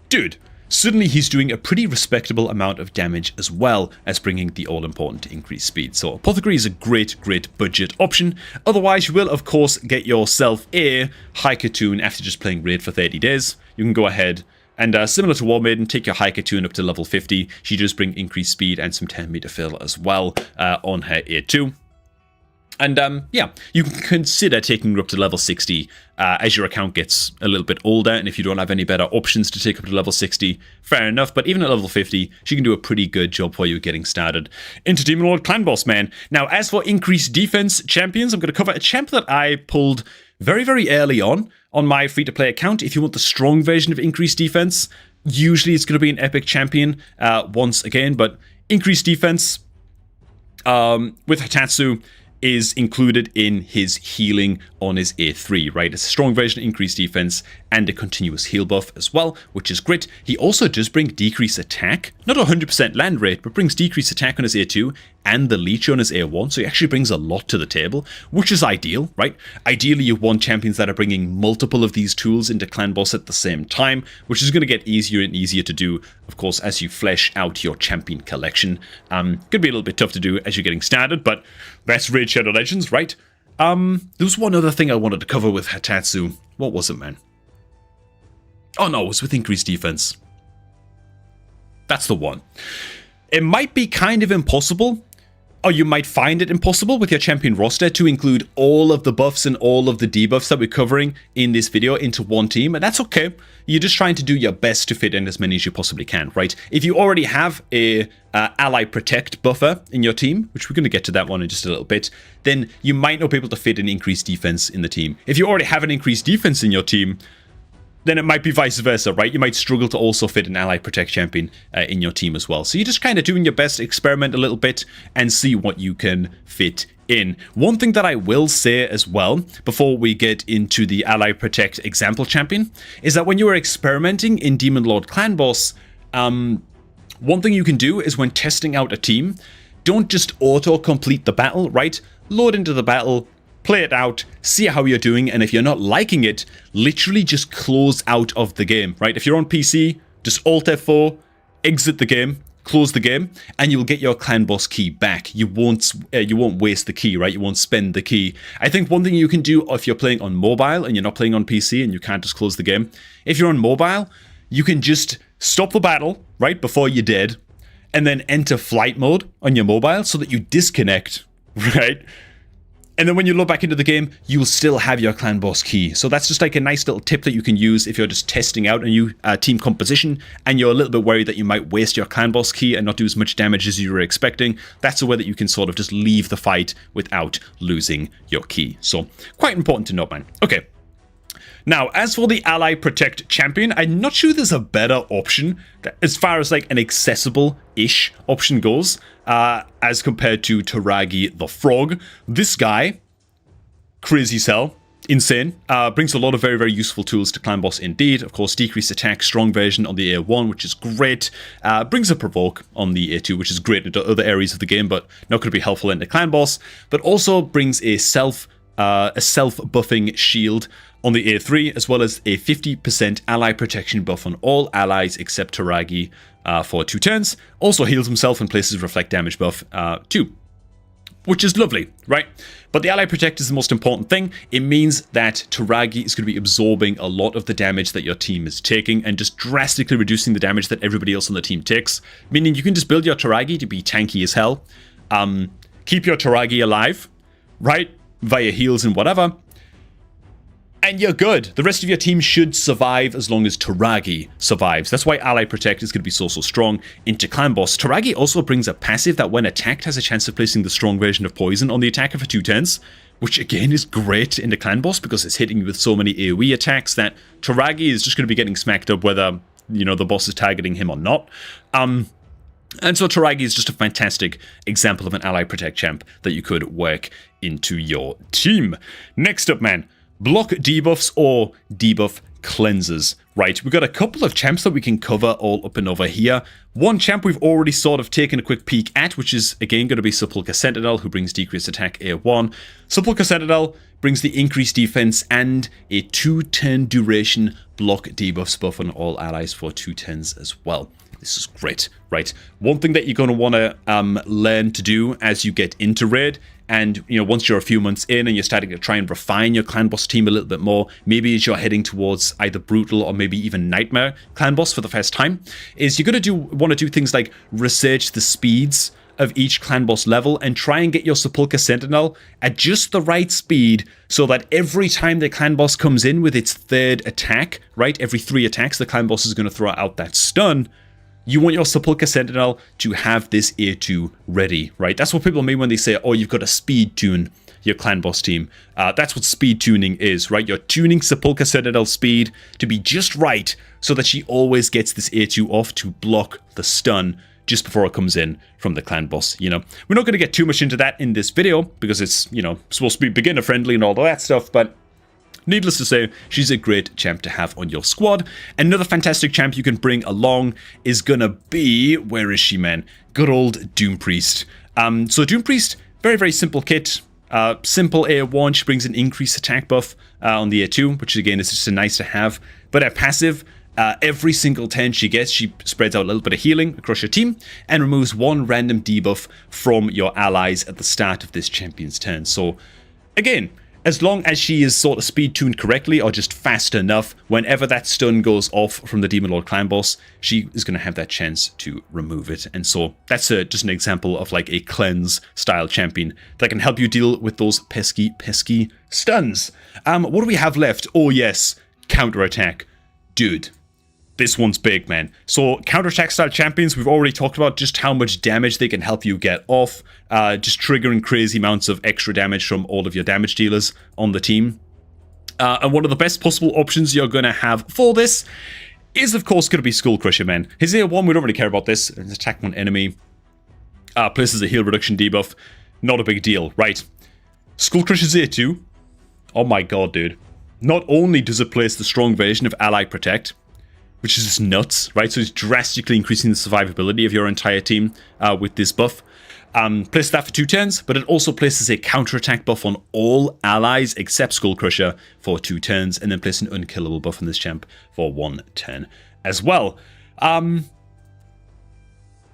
dude, suddenly he's doing a pretty respectable amount of damage as well as bringing the all-important increased speed. So Apothecary is a great budget option. Otherwise, you will, of course, get yourself a High Katoon after just playing Raid for 30 days. You can go ahead and, similar to War Maiden, take your High Katoon up to level 50. She does bring increased speed and some 10-meter fill as well on her A2. And, yeah, you can consider taking her up to level 60 as your account gets a little bit older, and if you don't have any better options to take up to level 60, fair enough, but even at level 50, she can do a pretty good job for you getting started into Demon Lord Clan Boss, man. Now, as for increased defense champions, I'm going to cover a champ that I pulled very early on my free-to-play account. If you want the strong version of increased defense, usually it's going to be an epic champion once again, but increased defense with Hitatsu is included in his healing on his A3, right? It's a strong version of increased defense and a continuous heal buff as well, which is great. He also does bring decreased attack, not 100% land rate, but brings decreased attack on his A2 and the leech on his A1, so he actually brings a lot to the table, which is ideal, right? Ideally, you want champions that are bringing multiple of these tools into Clan Boss at the same time, which is going to get easier and easier to do, of course, as you flesh out your champion collection. Could be a little bit tough to do as you're getting started, but that's Raid Shadow Legends, right? There was one other thing I wanted to cover with Hitatsu. What was it, man? Oh no, it was with increased defense. That's the one. It might be kind of impossible, or you might find it impossible with your champion roster to include all of the buffs and all of the debuffs that we're covering in this video into one team, and that's okay. You're just trying to do your best to fit in as many as you possibly can, right? If you already have a ally protect buffer in your team, which we're going to get to that one in just a little bit, then you might not be able to fit an increased defense in the team. If you already have an increased defense in your team, then it might be vice versa, right? You might struggle to also fit an ally protect champion in your team as well. So you're just kind of doing your best to experiment a little bit and see what you can fit in. One thing that I will say as well, before we get into the ally protect example champion, is that when you are experimenting in Demon Lord Clan Boss, one thing you can do is when testing out a team, don't just auto-complete the battle, right? Load into the battle, play it out, see how you're doing, and if you're not liking it, literally just close out of the game, right? If you're on PC, Just Alt F4, exit the game, close the game, and you'll get your clan boss key back. You won't waste the key, right? You won't spend the key. I think one thing you can do if you're playing on mobile and you're not playing on PC and you can't just close the game, if you're on mobile, you can just stop the battle right before you're dead, and then enter flight mode on your mobile so that you disconnect, right? And then when you log back into the game, you will still have your clan boss key. So that's just like a nice little tip that you can use if you're just testing out a new team composition and you're a little bit worried that you might waste your clan boss key and not do as much damage as you were expecting. That's a way that you can sort of just leave the fight without losing your key. So quite important to note, man. Okay. Now, as for the Ally Protect champion, I'm not sure there's a better option as far as like an accessible-ish option goes, as compared to Taragi the Frog. This guy, crazy cell, insane, brings a lot of very, very useful tools to Clan Boss indeed. Of course, decreased attack, strong version on the A1, which is great. Brings a provoke on the A2, which is great into other areas of the game, but not going to be helpful into Clan Boss. But also brings a self-buffing shield on the A3, as well as a 50% ally protection buff on all allies except Taragi for 2 turns. Also heals himself and places reflect damage buff too, which is lovely, right? But the ally protect is the most important thing. It means that Taragi is going to be absorbing a lot of the damage that your team is taking and just drastically reducing the damage that everybody else on the team takes, meaning you can just build your Taragi to be tanky as hell, keep your Taragi alive, right, via heals and whatever, and you're good. The rest of your team should survive as long as Taragi survives. That's why Ally Protect is going to be so strong into Clan Boss. Taragi also brings a passive that when attacked has a chance of placing the strong version of poison on the attacker for 2 turns, which again is great into Clan Boss because it's hitting you with so many AoE attacks that Taragi is just going to be getting smacked up whether, you know, the boss is targeting him or not. And so Taragi is just a fantastic example of an Ally Protect champ that you could work into your team. Next up, man. Block debuffs or debuff cleansers, right? We've got a couple of champs that we can cover all up and over here. One champ we've already sort of taken a quick peek at, which is again going to be Sepulchre Sentinel, who brings decreased attack A1. Sepulchre Sentinel brings the increased defense and a 2-turn duration block debuffs buff on all allies for 2 turns as well. This is great, right? One thing that you're going to want to learn to do as you get into raid, and you know, once you're a few months in and you're starting to try and refine your clan boss team a little bit more, maybe as you're heading towards either brutal or maybe even nightmare clan boss for the first time, is you're going to want to do things like research the speeds of each clan boss level and try and get your Sepulchre Sentinel at just the right speed so that every time the clan boss comes in with its 3rd attack, right, every 3 attacks the clan boss is going to throw out that stun. You want your Sepulchre Sentinel to have this A2 ready, right? That's what people mean when they say, oh, you've got to speed tune your clan boss team. That's what speed tuning is, right? You're tuning Sepulchre Sentinel speed to be just right so that she always gets this A2 off to block the stun just before it comes in from the clan boss, you know. We're not going to get too much into that in this video because it's, you know, supposed to be beginner friendly and all that stuff, but needless to say, she's a great champ to have on your squad. Another fantastic champ you can bring along is gonna be, where is she, man? Good old Doom Priest. So Doom Priest, very, very simple kit. Simple A1, she brings an increased attack buff on the A2, which again is just a nice to have. But her passive, every single turn she gets, she spreads out a little bit of healing across your team and removes 1 random debuff from your allies at the start of this champion's turn. So again, as long as she is sort of speed tuned correctly or just fast enough, whenever that stun goes off from the Demon Lord clan boss, she is going to have that chance to remove it. And so that's just an example of like a cleanse style champion that can help you deal with those pesky stuns. What do we have left? Oh yes, counterattack. Dude, this one's big, man. So counterattack style champions, we've already talked about just how much damage they can help you get off, just triggering crazy amounts of extra damage from all of your damage dealers on the team. And one of the best possible options you're going to have for this is, of course, going to be Skull Crusher, man. His A1, we don't really care about this. It's attack one enemy. Places a heal reduction debuff. Not a big deal, right? Skull Crusher's A2. Oh my god, dude. Not only does it place the strong version of Ally Protect, which is just nuts, right? So it's drastically increasing the survivability of your entire team with this buff. Places that for 2 turns, but it also places a counterattack buff on all allies except Skull Crusher for 2 turns, and then places an unkillable buff on this champ for 1 turn as well.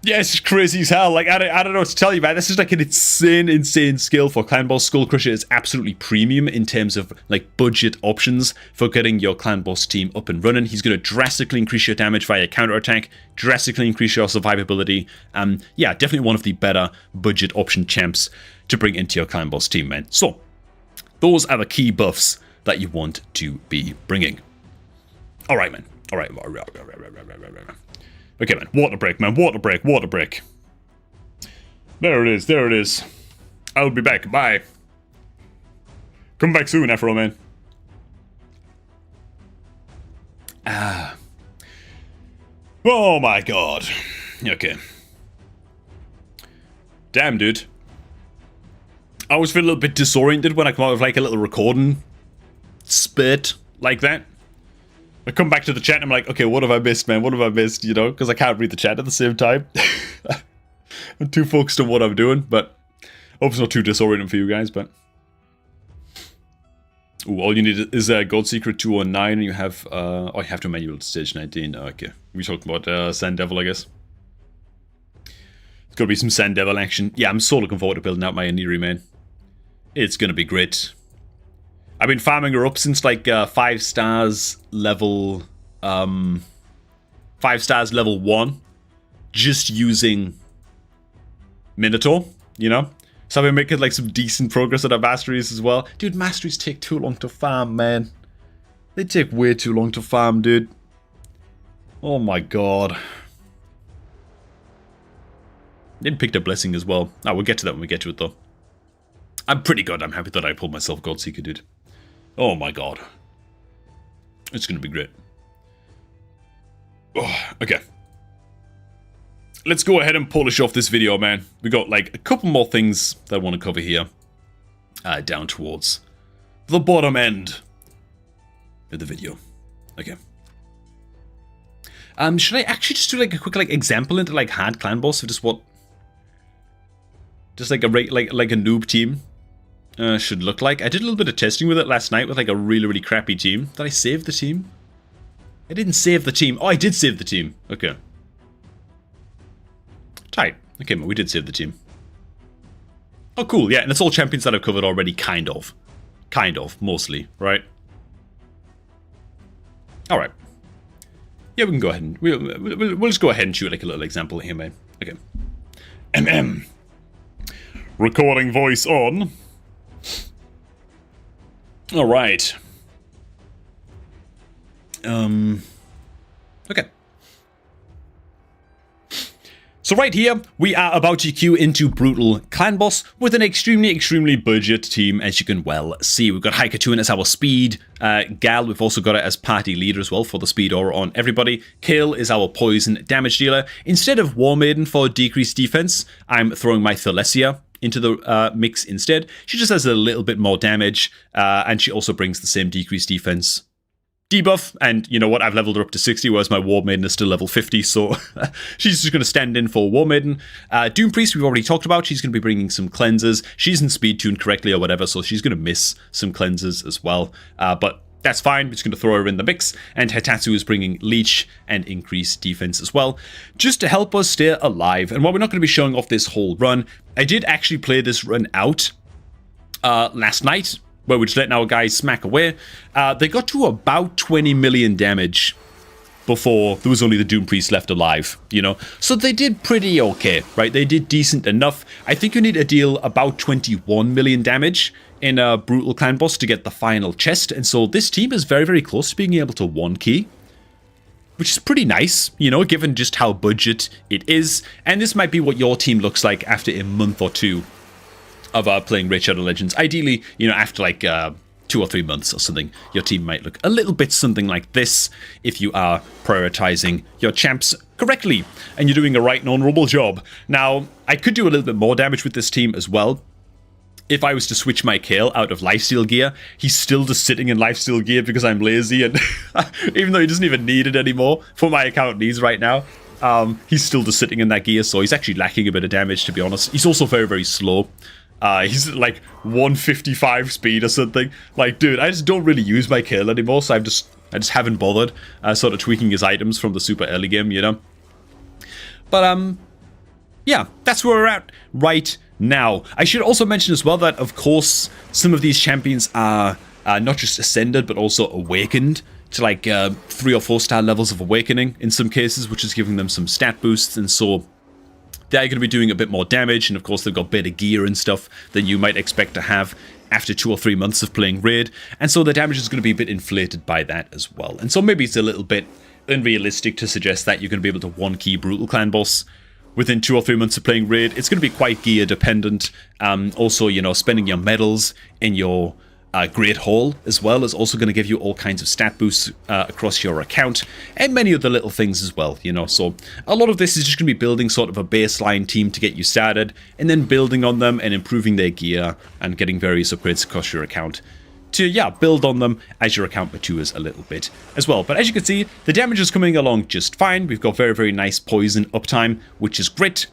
Yeah, it's just crazy as hell. Like, I don't know what to tell you, man. This is like an insane skill for Clan Boss. Skull Crusher is absolutely premium in terms of, like, budget options for getting your Clan Boss team up and running. He's going to drastically increase your damage via counterattack, drastically increase your survivability. Yeah, definitely one of the better budget option champs to bring into your Clan Boss team, man. So, those are the key buffs that you want to be bringing. Alright, man. Alright. Okay, man. Water break, man. Water break. Water break. There it is. There it is. I'll be back. Bye. Come back soon, Afro, man. Oh, my God. Okay. Damn, dude. I always feel a little bit disoriented when I come out with, like, a little recording spit like that. I come back to the chat and I'm like, okay, what have I missed, man? What have I missed, you know? Because I can't read the chat at the same time. I'm too focused on what I'm doing, but I hope it's not too disorienting for you guys, but... Ooh, all you need is a Gold Secret 209 and you have, oh, you have to manual to stage 19. Okay, we talking about Sand Devil, I guess. It's gonna be some Sand Devil action. Yeah, I'm so looking forward to building out my Aniri, man. It's gonna be great. I've been farming her up since like 5 stars level 5 stars level 1, just using Minotaur, you know? So I've been making like some decent progress at our masteries as well. Dude, masteries take too long to farm, man. They take way too long to farm, dude. Oh my god. Then picked a blessing as well. Oh, we'll get to that when we get to it though. I'm pretty goddamn happy that I pulled myself Godseeker, dude. Oh my god. It's gonna be great. Oh, okay. Let's go ahead and polish off this video, man. We got like a couple more things that I want to cover here. Down towards the bottom end of the video. Okay. Should I actually just do like a quick like example into like hard clan boss of just what? Just like a like a noob team should look like. I did a little bit of testing with it last night with like a really crappy team. Did I save the team? I didn't save the team. Oh, I did save the team. Okay. Tight. Okay, man, we did save the team. Oh, cool. Yeah, and it's all champions that I've covered already, kind of. Kind of, mostly, right? Alright. Yeah, we can go ahead and... We'll just go ahead and shoot like a little example here, man. Okay. Recording voice on. Alright. Okay. So right here, we are about to queue into Brutal Clan Boss with an extremely budget team, as you can well see. We've got Haikatun as our speed gal. We've also got it as party leader as well for the speed aura on everybody. Kale is our poison damage dealer. Instead of War Maiden for decreased defense, I'm throwing my Thalesia into the mix instead. She just has a little bit more damage, and she also brings the same decreased defense debuff, and you know what, I've leveled her up to 60, whereas my War Maiden is still level 50, so she's just going to stand in for War Maiden. Doom Priest, we've already talked about. She's going to be bringing some cleansers. She's in speed tuned correctly or whatever, so she's going to miss some cleansers as well, but that's fine. We're just going to throw her in the mix, and Hitatsu is bringing Leech and increased defense as well, just to help us stay alive. And while we're not going to be showing off this whole run, I did actually play this run out last night, where we're just letting our guys smack away. They got to about 20 million damage before there was only the Doom Priest left alive, you know? So they did pretty okay, right? They did decent enough. I think you need to deal about 21 million damage in a Brutal Clan Boss to get the final chest, and so this team is very close to being able to 1-key, which is pretty nice, you know, given just how budget it is. And this might be what your team looks like after a month or two of playing Raid Shadow Legends. Ideally, you know, after like 2 or 3 months or something, your team might look a little bit something like this if you are prioritizing your champs correctly and you're doing a right and honorable job. Now, I could do a little bit more damage with this team as well. If I was to switch my Kale out of lifesteal gear, he's still just sitting in lifesteal gear because I'm lazy, and even though he doesn't even need it anymore for my account needs right now, he's still just sitting in that gear, so he's actually lacking a bit of damage, to be honest. He's also very slow. He's at like 155 speed or something. Like, dude, I just don't really use my Kale anymore, so I just haven't bothered sort of tweaking his items from the super early game, you know. But, yeah, that's where we're at right now. I should also mention as well that, of course, some of these champions are not just ascended, but also awakened to like 3 or 4 star levels of awakening in some cases, which is giving them some stat boosts, and so they're going to be doing a bit more damage, and of course they've got better gear and stuff than you might expect to have after 2 or 3 months of playing Raid, and so the damage is going to be a bit inflated by that as well. And so maybe it's a little bit unrealistic to suggest that you're going to be able to one-key Brutal Clan Boss within 2 or 3 months of playing Raid. It's going to be quite gear dependent. Also, you know, spending your medals in your Great Hall as well is also going to give you all kinds of stat boosts across your account, and many other little things as well, you know. So a lot of this is just going to be building sort of a baseline team to get you started, and then building on them and improving their gear and getting various upgrades across your account to, yeah, build on them as your account matures a little bit as well. But as you can see, the damage is coming along just fine. We've got very, very nice poison uptime, which is great.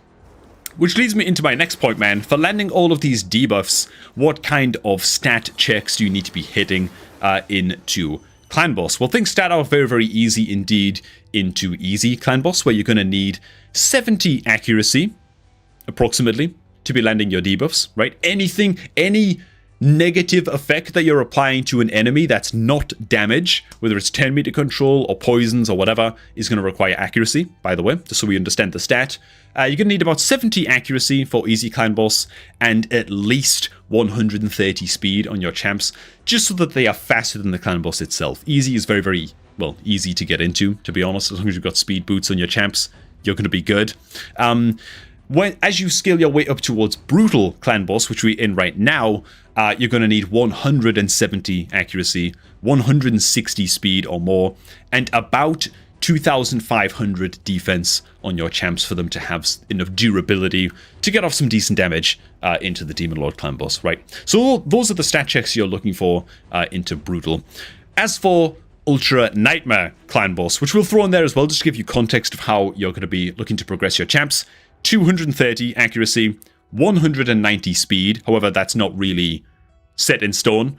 Which leads me into my next point, man. For landing all of these debuffs, what kind of stat checks do you need to be hitting into Clan Boss? Well, things start out very, very easy indeed into easy Clan Boss, where you're going to need 70 accuracy, approximately, to be landing your debuffs, right? Any negative effect that you're applying to an enemy that's not damage, whether it's 10 meter control or poisons or whatever, is going to require accuracy, by the way, just so we understand the stat. You're going to need about 70 accuracy for easy Clan Boss and at least 130 speed on your champs, just so that they are faster than the Clan Boss itself. Easy is very, very, well, easy to get into, to be honest. As long as you've got speed boots on your champs, you're going to be good. As you scale your way up towards Brutal Clan Boss, which we're in right now, you're going to need 170 accuracy, 160 speed or more, and about 2,500 defense on your champs for them to have enough durability to get off some decent damage into the Demon Lord Clan Boss, right? So those are the stat checks you're looking for into Brutal. As for Ultra Nightmare Clan Boss, which we'll throw in there as well, just to give you context of how you're going to be looking to progress your champs, 230 accuracy, 190 speed. However, that's not really set in stone,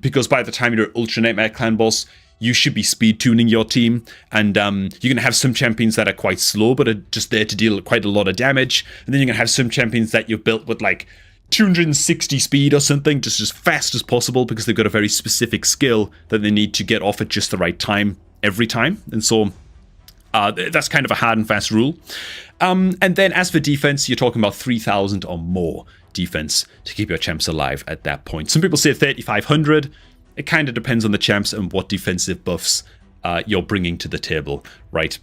because by the time you're Ultra Nightmare Clan Boss, you should be speed tuning your team, and you're going to have some champions that are quite slow but are just there to deal quite a lot of damage, and then you're going to have some champions that you've built with like 260 speed or something, just as fast as possible, because they've got a very specific skill that they need to get off at just the right time every time, and so that's kind of a hard and fast rule. And then as for defense, you're talking about 3,000 or more defense to keep your champs alive at that point. Some people say 3,500. It kind of depends on the champs and what defensive buffs you're bringing to the table, right?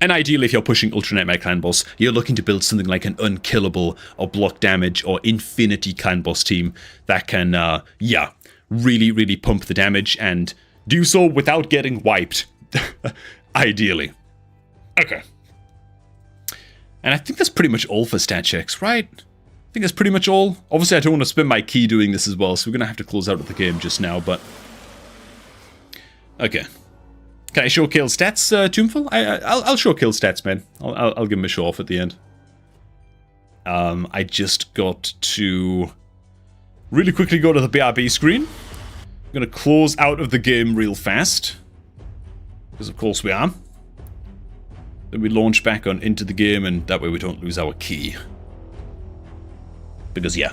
And ideally, if you're pushing Ultra Nightmare Clan Boss, you're looking to build something like an unkillable or block damage or infinity Clan Boss team that can, yeah, really, really pump the damage and do so without getting wiped, ideally. Okay. And I think that's pretty much all for stat checks, right? I think that's pretty much all. Obviously, I don't want to spend my key doing this as well, so we're going to have to close out of the game just now, but... Okay. Can I show kill stats, Tombful? I'll show kill stats, man. I'll give him a show off at the end. I just got to really quickly go to the BRB screen. I'm going to close out of the game real fast. Because of course we are. Then we launch back on into the game, and that way we don't lose our key. Because, yeah.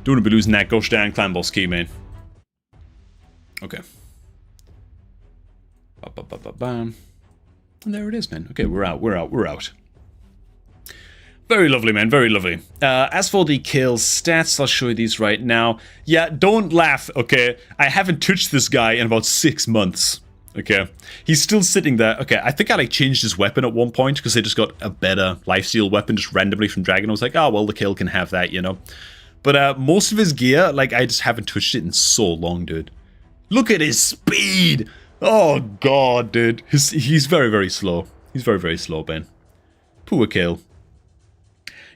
Don't want to be losing that gosh darn Clan Boss key, man. Okay. And there it is, man. Okay, we're out. Very lovely, man, very lovely. As for the kill stats, I'll show you these right now. Yeah, don't laugh, okay? I haven't touched this guy in about 6 months. Okay, he's still sitting there. Okay, I think I like changed his weapon at one point because I just got a better lifesteal weapon just randomly from Dragon. I was like, oh, well, the kill can have that, you know. But most of his gear, like, I just haven't touched it in so long, dude. Look at his speed! Oh, God, dude. He's very, very slow. He's very, very slow, Ben. Poor kill.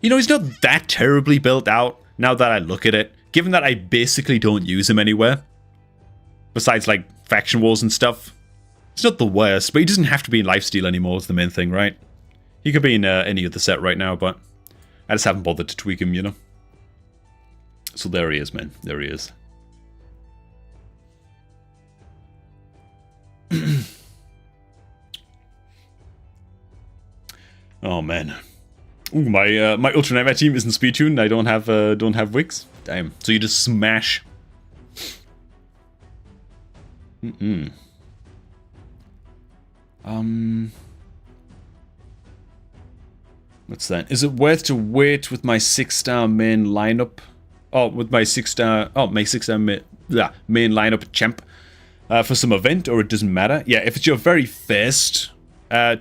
You know, he's not that terribly built out now that I look at it, given that I basically don't use him anywhere. Besides, like, faction wars and stuff. It's not the worst, but he doesn't have to be in lifesteal anymore is the main thing, right? He could be in any other set right now, but I just haven't bothered to tweak him, you know? So there he is, man. There he is. Oh man. Ooh, my Ultra Nightmare team isn't speed tuned. I don't have wicks. Damn. So you just smash. What's that? Is it worth to wait with my 6-star main lineup? Oh, with my 6-star. Oh, my 6-star main lineup champ for some event, or it doesn't matter. Yeah, if it's your very first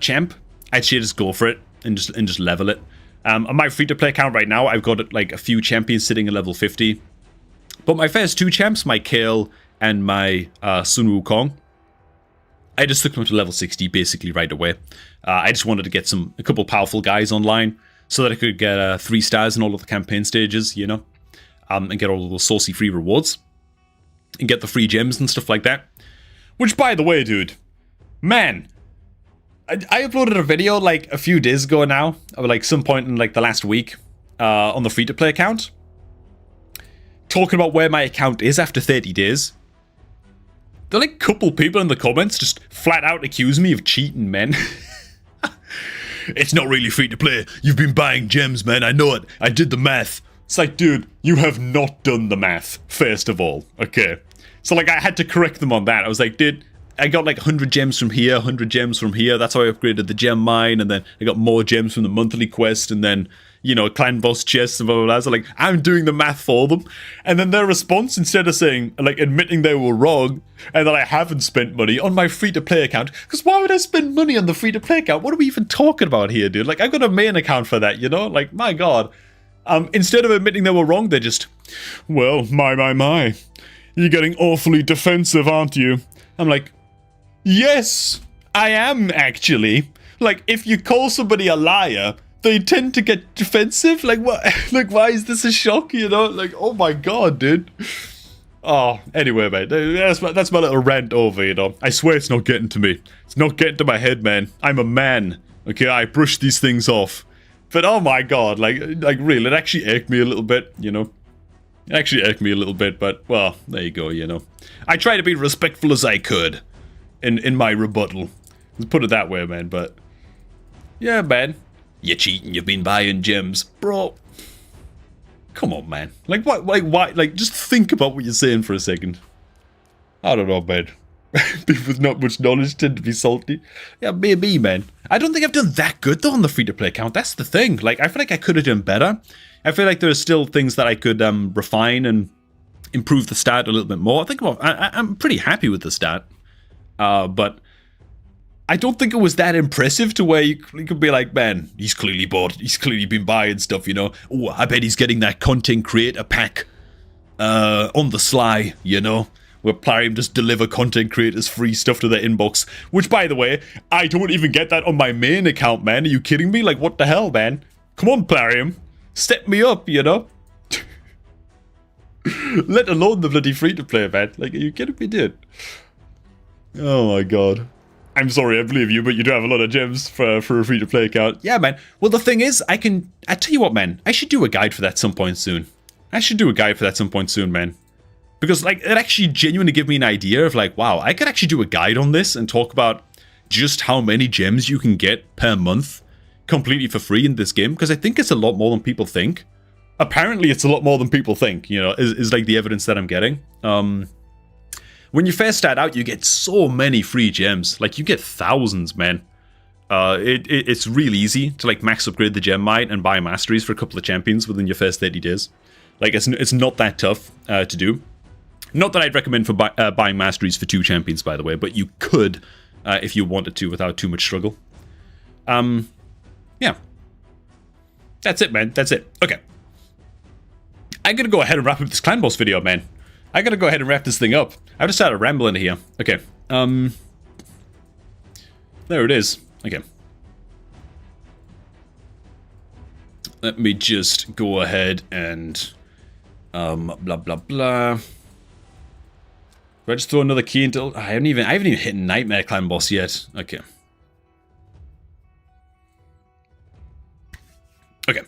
champ, I'd say just go for it and just level it. On my free-to-play account right now, I've got like a few champions sitting at level 50. But my first 2 champs, my Kale and my Sun Wukong, I just took them to level 60 basically right away. I just wanted to get a couple powerful guys online so that I could get 3 stars in all of the campaign stages, you know, and get all of those saucy free rewards and get the free gems and stuff like that. Which, by the way, dude, man, I uploaded a video like a few days ago now, or like some point in like the last week, on the free-to-play account, talking about where my account is after 30 days. There are like a couple people in the comments just flat out accuse me of cheating, man. It's not really free-to-play. You've been buying gems, man. I know it. I did the math. It's like, dude, you have not done the math, first of all. Okay. So like I had to correct them on that. I was like, dude, I got like 100 gems from here, 100 gems from here. That's how I upgraded the gem mine, and then I got more gems from the monthly quest, and then, you know, clan boss chests and blah, blah, blah. So like, I'm doing the math for them. And then their response, instead of saying, like, admitting they were wrong, and that I haven't spent money on my free-to-play account, because why would I spend money on the free-to-play account? What are we even talking about here, dude? Like, I've got a main account for that, you know? Like, my god. Instead of admitting they were wrong, they just, well, my. You're getting awfully defensive, aren't you? I'm like, yes, I am, actually. Like, if you call somebody a liar, they tend to get defensive. Like, what? Like, why is this a shock, you know? Like, oh my god, dude. Oh, anyway, mate, that's my little rant over, you know? I swear it's not getting to me. It's not getting to my head, man. I'm a man, okay? I brush these things off. But, oh my god, like really, it actually irked me a little bit, you know? It actually irked me a little bit, but, well, there you go, you know? I try to be respectful as I could in my rebuttal. Let's put it that way, man, but... yeah, man. You're cheating, you've been buying gems. Bro. Come on, man. Like, what? Like, why? Like, just think about what you're saying for a second. I don't know, man. People with not much knowledge tend to be salty. Yeah, maybe, man. I don't think I've done that good, though, on the free-to-play account. That's the thing. Like, I feel like I could have done better. I feel like there are still things that I could refine and improve the stat a little bit more. I think, well, I'm pretty happy with the stat. But I don't think it was that impressive to where you could be like, man, he's clearly been buying stuff, you know. Oh, I bet he's getting that content creator pack on the sly, you know, where Plarium just deliver content creators free stuff to their inbox. Which, by the way, I don't even get that on my main account, man. Are you kidding me? Like, what the hell, man? Come on, Plarium. Step me up, you know? Let alone the bloody free-to-play, man. Like, are you kidding me, dude? Oh my god. I'm sorry, I believe you, but you do have a lot of gems for a free-to-play account. Yeah, man. Well, the thing is, I tell you what, man. I should do a guide for that some point soon. Man. Because, like, it actually genuinely give me an idea of, like, wow, I could actually do a guide on this and talk about just how many gems you can get per month completely for free in this game, because I think it's a lot more than people think. Apparently, it's a lot more than people think, you know, is like the evidence that I'm getting. When you first start out, you get so many free gems. Like, you get thousands, man. It's real easy to, like, max upgrade the gem mine and buy masteries for a couple of champions within your first 30 days. Like, it's not that tough to do. Not that I'd recommend for buying masteries for 2 champions, by the way, but you could if you wanted to without too much struggle. Yeah. That's it, man. That's it. Okay. I'm gonna go ahead and wrap up this clan boss video, man. I gotta go ahead and wrap this thing up. I've just started rambling here. Okay. There it is. Okay. Let me just go ahead and blah blah blah. Do I just throw another key into? I haven't even hit Nightmare Clan boss yet. Okay. Okay.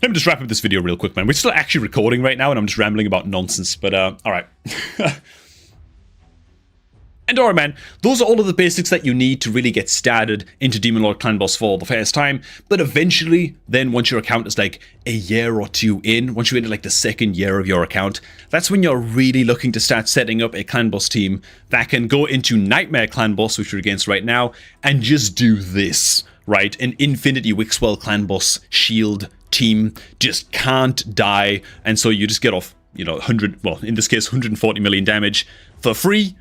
Let me just wrap up this video real quick, man. We're still actually recording right now, and I'm just rambling about nonsense, but, alright. And alright man, those are all of the basics that you need to really get started into Demon Lord Clan Boss for the first time, but eventually, then once your account is like a year or two in, once you're into like the second year of your account, that's when you're really looking to start setting up a Clan Boss team that can go into Nightmare Clan Boss, which we're against right now, and just do this, right? An Infinity Wixwell Clan Boss shield team just can't die, and so you just get off, you know, 100, well, in this case, 140 million damage for free.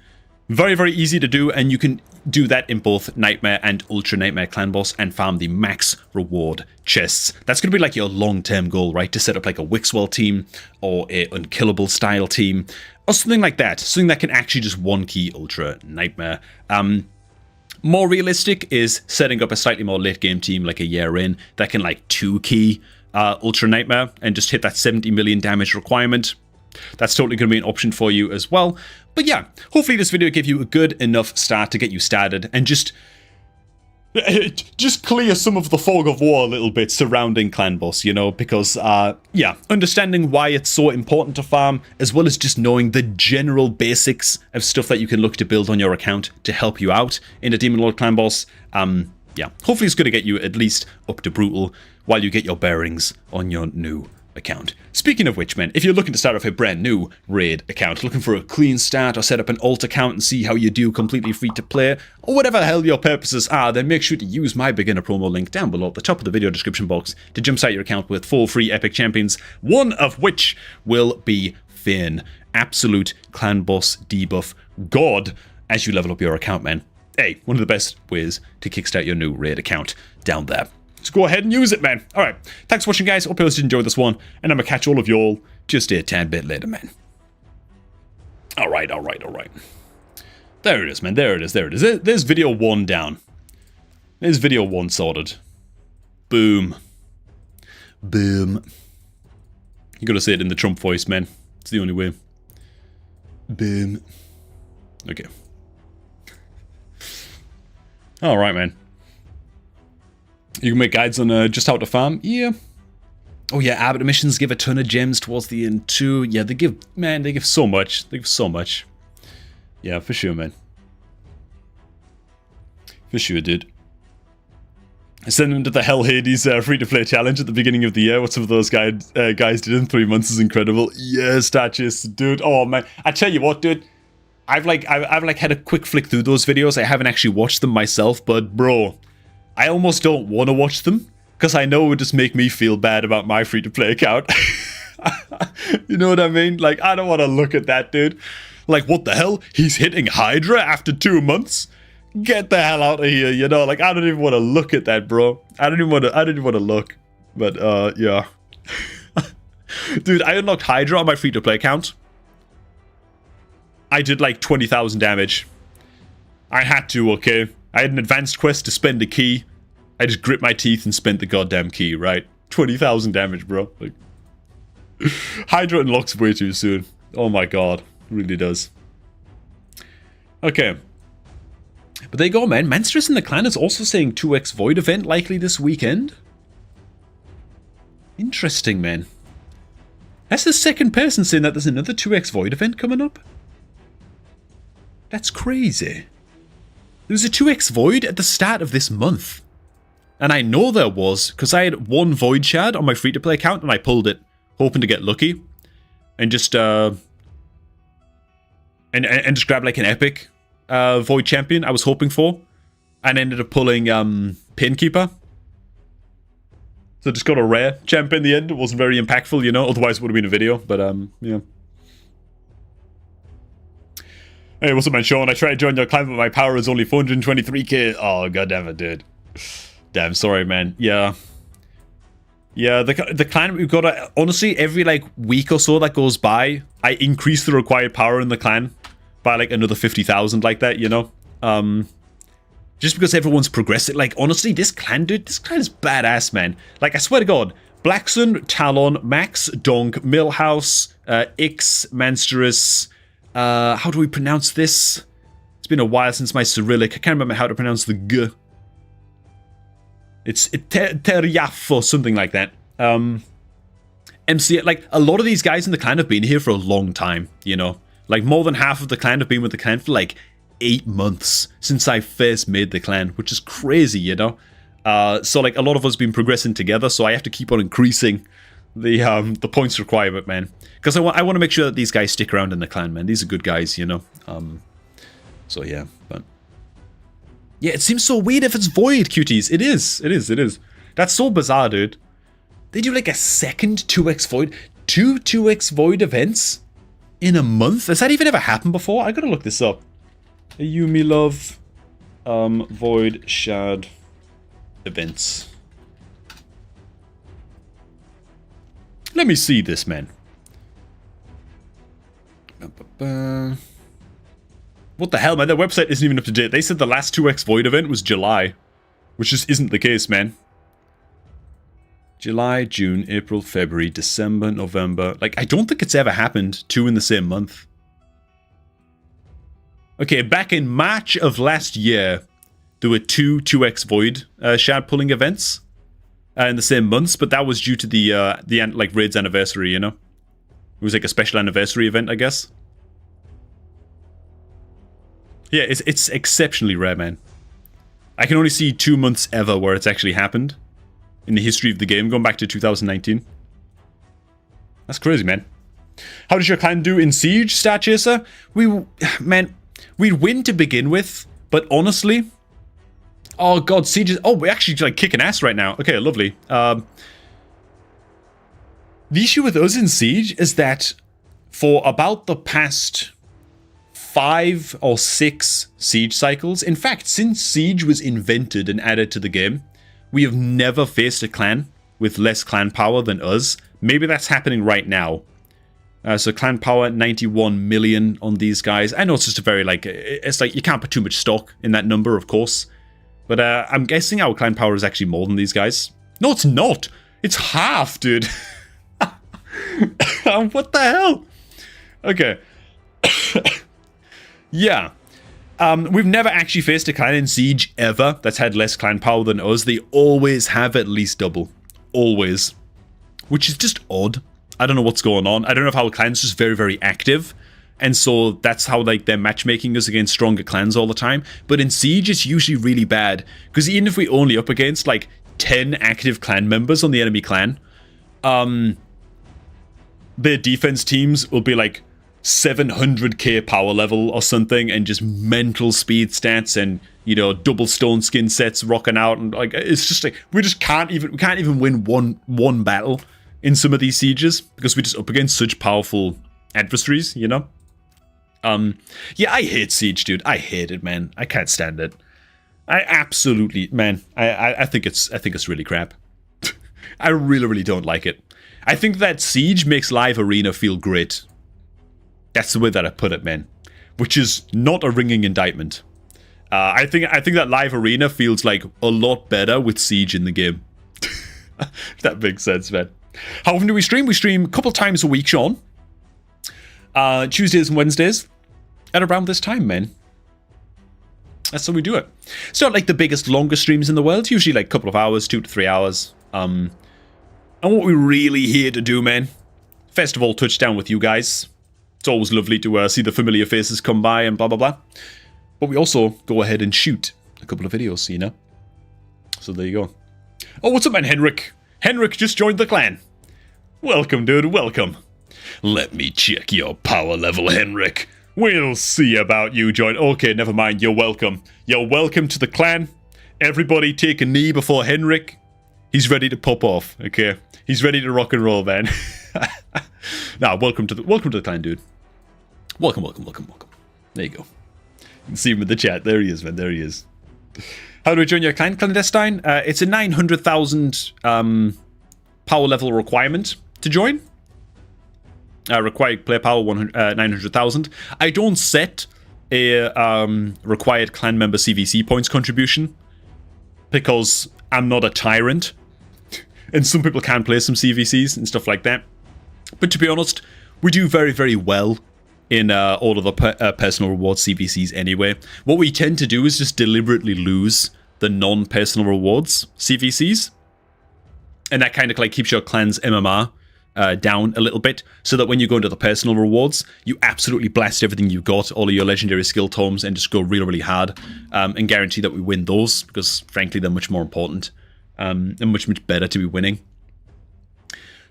Very, very easy to do, and you can do that in both Nightmare and Ultra Nightmare Clan Boss and farm the max reward chests. That's going to be like your long-term goal, right? To set up like a Wixwell team or a Unkillable style team or something like that. Something that can actually just one-key Ultra Nightmare. More realistic is setting up a slightly more late-game team like a year in that can like two-key Ultra Nightmare and just hit that 70 million damage requirement. That's totally going to be an option for you as well. But yeah, hopefully this video gave you a good enough start to get you started and just clear some of the fog of war a little bit surrounding Clan Boss, you know, because, yeah, understanding why it's so important to farm, as well as just knowing the general basics of stuff that you can look to build on your account to help you out in a Demon Lord Clan Boss, yeah, hopefully it's going to get you at least up to Brutal while you get your bearings on your new account. Speaking of which, man, if you're looking to start off a brand new raid account, looking for a clean start or set up an alt account and see how you do completely free to play, or whatever the hell your purposes are, then make sure to use my beginner promo link down below at the top of the video description box to jumpstart your account with 4 free epic champions, one of which will be Finn, absolute Clan Boss debuff god as you level up your account, man. Hey, one of the best ways to kickstart your new raid account down there. So go ahead and use it, man. Alright, thanks for watching, guys. Hope you guys did enjoy this one, and I'm gonna catch all of y'all just a tad bit later, man. Alright. There it is, man. There it is. There's video 1 down. There's video 1 sorted. Boom. Boom. You gotta say it in the Trump voice, man. It's the only way. Boom. Okay. Alright, man. You can make guides on just how to farm. Yeah. Oh yeah, Abbott missions give a ton of gems towards the end too. Yeah, they give so much. They give so much. Yeah, for sure, man. For sure, dude. I sent them to the Hell Hades free-to-play challenge at the beginning of the year. What some of those guys did in 3 months is incredible. Yes, Tatchis, dude. Oh man, I tell you what, dude. I've had a quick flick through those videos. I haven't actually watched them myself, but bro, I almost don't want to watch them, because I know it would just make me feel bad about my free-to-play account. You know what I mean? Like, I don't want to look at that, dude. Like, what the hell? He's hitting Hydra after 2 months? Get the hell out of here, you know? Like, I don't even want to look at that, bro. I don't even want to look. But, yeah. Dude, I unlocked Hydra on my free-to-play account. I did, like, 20,000 damage. I had to, okay? I had an advanced quest to spend a key. I just grit my teeth and spent the goddamn key, right? 20,000 damage, bro. Like, Hydra unlocks way too soon. Oh my god. It really does. Okay. But there you go, man. Manstress in the clan is also saying 2x Void event likely this weekend. Interesting, man. That's the second person saying that there's another 2x Void event coming up. That's crazy. There was a 2x Void at the start of this month. And I know there was, because I had 1 Void Shard on my free-to-play account, and I pulled it, hoping to get lucky. And just, and just grab, like, an epic Void Champion I was hoping for. And ended up pulling, Pinkeeper. So just got a rare champ in the end. It wasn't very impactful, you know, otherwise it would have been a video, but, yeah. Hey, what's up, man, Sean? I tried to join your clan, but my power is only 423k. Oh, goddamn it, dude. Damn, sorry, man. Yeah. Yeah, the clan, we've got to... Honestly, every, like, week or so that goes by, I increase the required power in the clan by, like, another 50,000 like that, you know? Just because everyone's progressing. Like, honestly, this clan, dude, this clan is badass, man. Like, I swear to God, Blacksun, Talon, Max, Donk, Millhouse, Ix, Manstress... how do we pronounce this? It's been a while since my Cyrillic. I can't remember how to pronounce the G. It's Teriaf or something like that. MC, like, a lot of these guys in the clan have been here for a long time, you know? Like, more than half of the clan have been with the clan for, like, 8 months since I first made the clan, which is crazy, you know? So like a lot of us been progressing together, so I have to keep on increasing the points requirement, man. Because I want to make sure that these guys stick around in the clan, man. These are good guys, you know? So yeah, but... Yeah, it seems so weird if it's void, cuties. It is. That's so bizarre, dude. They do like a second 2x void. 2x void events in a month? Has that even ever happened before? I gotta look this up. Yumi Love void shard events. Let me see this, man. What the hell, man? Their website isn't even up to date. They said the last 2x void event was July, which just isn't the case, man. July, June, April, February, December, November. Like, I don't think it's ever happened 2 in the same month. Okay, back in March of last year, there were 2x void shard pulling events in the same months, but that was due to the like raid's anniversary, you know? It was like a special anniversary event, I guess. Yeah, it's exceptionally rare, man. I can only see 2 months ever where it's actually happened in the history of the game, going back to 2019. That's crazy, man. How does your clan do in Siege, Star Chaser? Man, we'd win to begin with, but honestly... Oh god, Siege is... Oh, we're actually like kicking ass right now. Okay, lovely. The issue with us in Siege is that for about the past 5 or 6 Siege cycles, in fact, since Siege was invented and added to the game, we have never faced a clan with less clan power than us. Maybe that's happening right now. So clan power, 91 million on these guys. I know it's just a very, like, it's like you can't put too much stock in that number, of course. But I'm guessing our clan power is actually more than these guys. No, it's not. It's half, dude. What the hell? Okay. Yeah. We've never actually faced a clan in Siege ever that's had less clan power than us. They always have at least double. Always. Which is just odd. I don't know what's going on. I don't know if our clan's just very, very active. And so that's how like their matchmaking is against stronger clans all the time. But in Siege, it's usually really bad. Because even if we only up against like 10 active clan members on the enemy clan, their defense teams will be like 700k power level or something, and just mental speed stats, and you know, double stone skin sets rocking out, and like it's just like we can't even win one battle in some of these sieges because we're just up against such powerful adversaries, you know. Yeah, I hate Siege, dude. I hate it, man. I can't stand it. I absolutely, man. I think it's really crap. I really don't like it. I think that Siege makes Live Arena feel great. That's the way that I put it, man. Which is not a ringing indictment. I think that Live Arena feels like a lot better with Siege in the game. If that makes sense, man. How often do we stream? We stream a couple times a week, Sean. Tuesdays and Wednesdays. At around this time, man. That's how we do it. It's not like the biggest, longest streams in the world. It's usually like a couple of hours, 2 to 3 hours. And what we're really here to do, man. First of all, touch down with you guys. It's always lovely to see the familiar faces come by and blah, blah, blah. But we also go ahead and shoot a couple of videos, you know? So there you go. Oh, what's up, man, Henrik? Henrik just joined the clan. Welcome, dude, welcome. Let me check your power level, Henrik. We'll see about you join. Okay, never mind, you're welcome. You're welcome to the clan. Everybody take a knee before Henrik. He's ready to pop off, okay? He's ready to rock and roll, man. Nah, welcome to the clan, dude. Welcome. There you go. You can see him in the chat. There he is, man. There he is. How do I join your clan, Clandestine? It's a 900,000 power level requirement to join. Required player power 900,000. I don't set a required clan member CVC points contribution because I'm not a tyrant. And some people can play some CVCs and stuff like that. But to be honest, we do very, very well in all of the personal reward CVCs anyway. What we tend to do is just deliberately lose the non-personal rewards CVCs. And that kind of like keeps your clan's MMR down a little bit, so that when you go into the personal rewards, you absolutely blast everything you got, all of your legendary skill tomes, and just go really, really hard, and guarantee that we win those, because frankly they're much more important, and much, much better to be winning.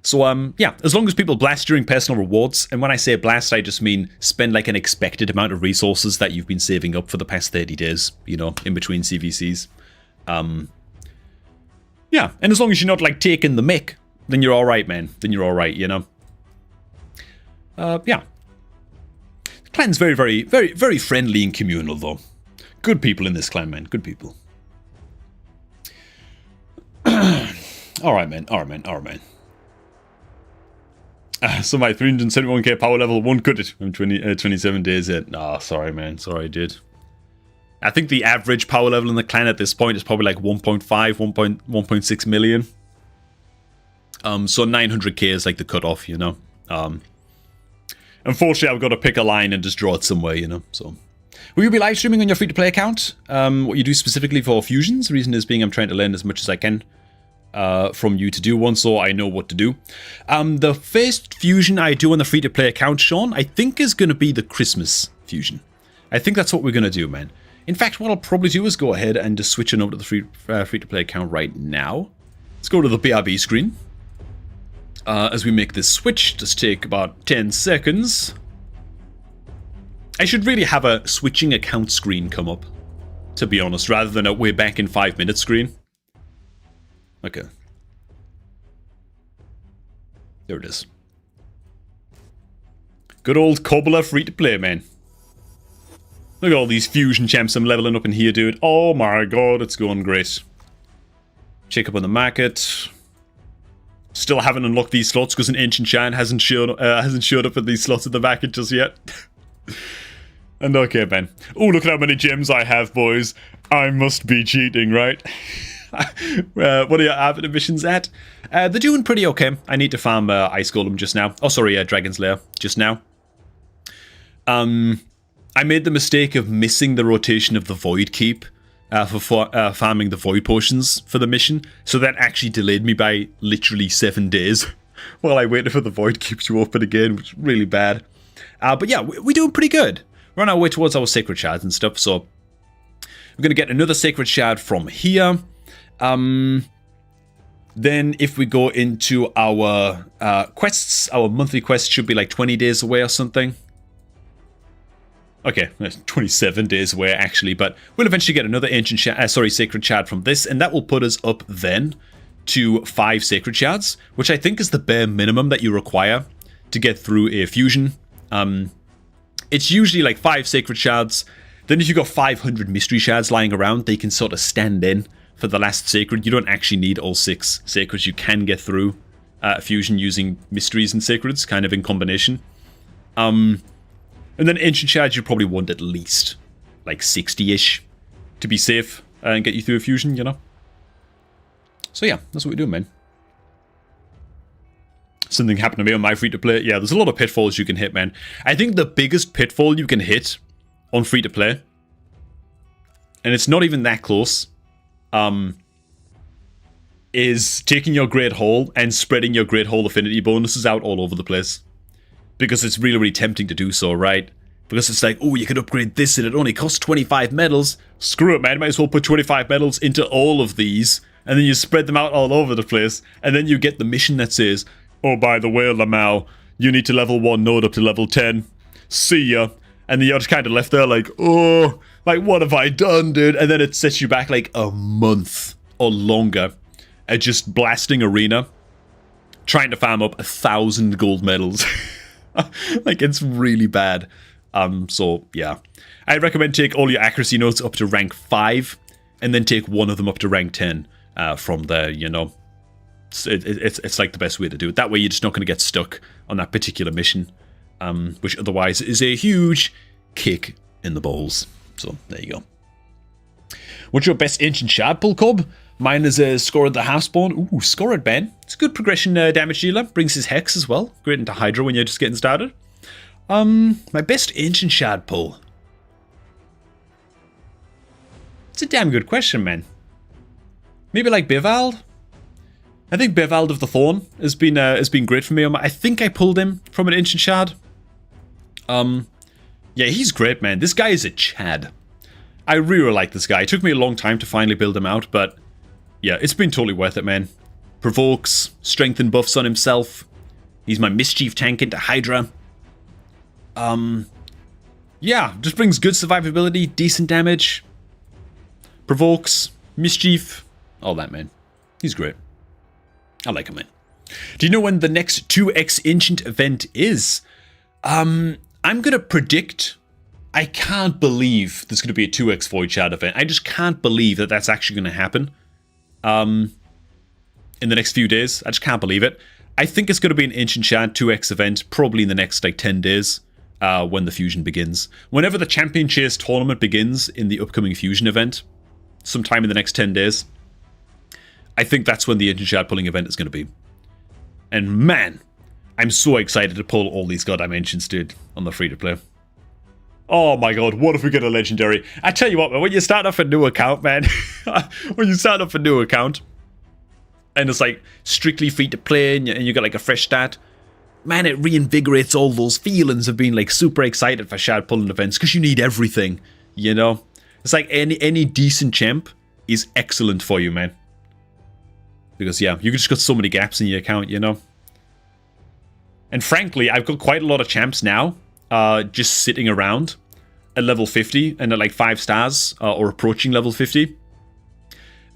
So, yeah, as long as people blast during personal rewards, and when I say blast, I just mean spend like an expected amount of resources that you've been saving up for the past 30 days, you know, in between CVCs. Yeah, and as long as you're not like taking the mick, then you're alright, man. Then you're alright, you know? Yeah. The clan's very, very, very, very friendly and communal, though. Good people in this clan, man. Good people. Alright, man. Alright, man. Alright, man. So my 371k power level won't cut it. I'm 27 days in. Oh, sorry, man. Sorry, dude. I think the average power level in the clan at this point is probably like 1.5, 1.6 million. So 900k is like the cutoff, you know. Unfortunately, I've got to pick a line and just draw it somewhere, you know. So, will you be live streaming on your free-to-play account? What you do specifically for fusions? The reason is being I'm trying to learn as much as I can from you to do one, so I know what to do. The first fusion I do on the free-to-play account, Sean, I think is going to be the Christmas fusion. I think that's what we're going to do, man. In fact, what I'll probably do is go ahead and just switch it over to the free-to-play account right now. Let's go to the BRB screen. As we make this switch, just take about 10 seconds. I should really have a switching account screen come up, to be honest, rather than a we're back in 5-minute screen. Okay. There it is. Good old Cobbler free-to-play, man. Look at all these fusion champs I'm leveling up in here, dude. Oh my god, it's going great. Check up on the market. Still haven't unlocked these slots because an Ancient Shine hasn't showed up at these slots at the market just yet. And okay, man. Oh, look at how many gems I have, boys. I must be cheating, right? What are your Avid missions at? They're doing pretty okay. I need to farm Ice Golem just now. Oh, sorry, Dragon's Lair just now. I made the mistake of missing the rotation of the Void Keep for farming the Void Potions for the mission, so that actually delayed me by literally 7 days while I waited for the Void Keep to open again, which is really bad. But yeah, we're doing pretty good. We're on our way towards our Sacred Shards and stuff, so we're going to get another Sacred Shard from here. Then if we go into our quests, our monthly quest should be like 20 days away or something. Okay, 27 days away actually, but we'll eventually get another Sacred Shard from this, and that will put us up then to 5 Sacred Shards, which I think is the bare minimum that you require to get through a fusion. It's usually like 5 Sacred Shards, then if you've got 500 Mystery Shards lying around, they can sort of stand in for the last Sacred. You don't actually need all 6 Sacreds, you can get through fusion using Mysteries and Sacreds, kind of in combination. And then Ancient Shards, you probably want at least like 60-ish to be safe and get you through a fusion, you know? So yeah, that's what we do, man. Something happened to me on my free-to-play. Yeah, there's a lot of pitfalls you can hit, man. I think the biggest pitfall you can hit on free-to-play, and it's not even that close, is taking your Great Hall and spreading your Great Hall affinity bonuses out all over the place. Because it's really, really tempting to do so, right? Because it's like, oh, you could upgrade this and it only costs 25 medals. Screw it, man. Might as well put 25 medals into all of these. And then you spread them out all over the place. And then you get the mission that says, oh, by the way, Lamau, you need to level 1 node up to level 10. See ya. And then you're just kind of left there like, oh, like, what have I done, dude? And then it sets you back like a month or longer at just blasting Arena, trying to farm up 1,000 gold medals. Like, it's really bad. So, yeah. I recommend take all your accuracy notes up to rank 5, and then take one of them up to rank 10 from there, you know. It's like the best way to do it. That way you're just not going to get stuck on that particular mission, which otherwise is a huge kick in the balls. So, there you go. What's your best Ancient Shard pull, Cobb? Mine is Scored the Half-Spawn. Ooh, Scored Ben. It's a good progression damage dealer. Brings his Hex as well. Great into Hydra when you're just getting started. My best Ancient Shard pull. It's a damn good question, man. Maybe like Bivald? I think Bevald of the Thorn has been great for me. I think I pulled him from an Ancient Shard. Yeah, he's great, man. This guy is a Chad. I really like this guy. It took me a long time to finally build him out, but yeah, it's been totally worth it, man. Provokes, strength and buffs on himself. He's my Mischief tank into Hydra. Yeah, just brings good survivability, decent damage. Provokes, Mischief, all that, man. He's great. I like him, man. Do you know when the next 2x Ancient event is? I'm gonna predict... I can't believe there's going to be a 2x Void Shard event. I just can't believe that that's actually going to happen in the next few days. I just can't believe it. I think it's going to be an Ancient Shard 2x event probably in the next like 10 days when the Fusion begins. Whenever the Champion Chase tournament begins in the upcoming Fusion event, sometime in the next 10 days, I think that's when the Ancient Shard pulling event is going to be. And man, I'm so excited to pull all these goddamn Ancients, dude, on the free-to-play. Oh my god, what if we get a legendary? I tell you what, man, when you start off a new account, man, when you start off a new account, and it's like strictly free to play, and you got like a fresh start, man, it reinvigorates all those feelings of being like super excited for shard pulling events, because you need everything, you know? It's like any decent champ is excellent for you, man. Because yeah, you just got so many gaps in your account, you know? And frankly, I've got quite a lot of champs now, just sitting around at level 50 and at like 5 stars or approaching level 50.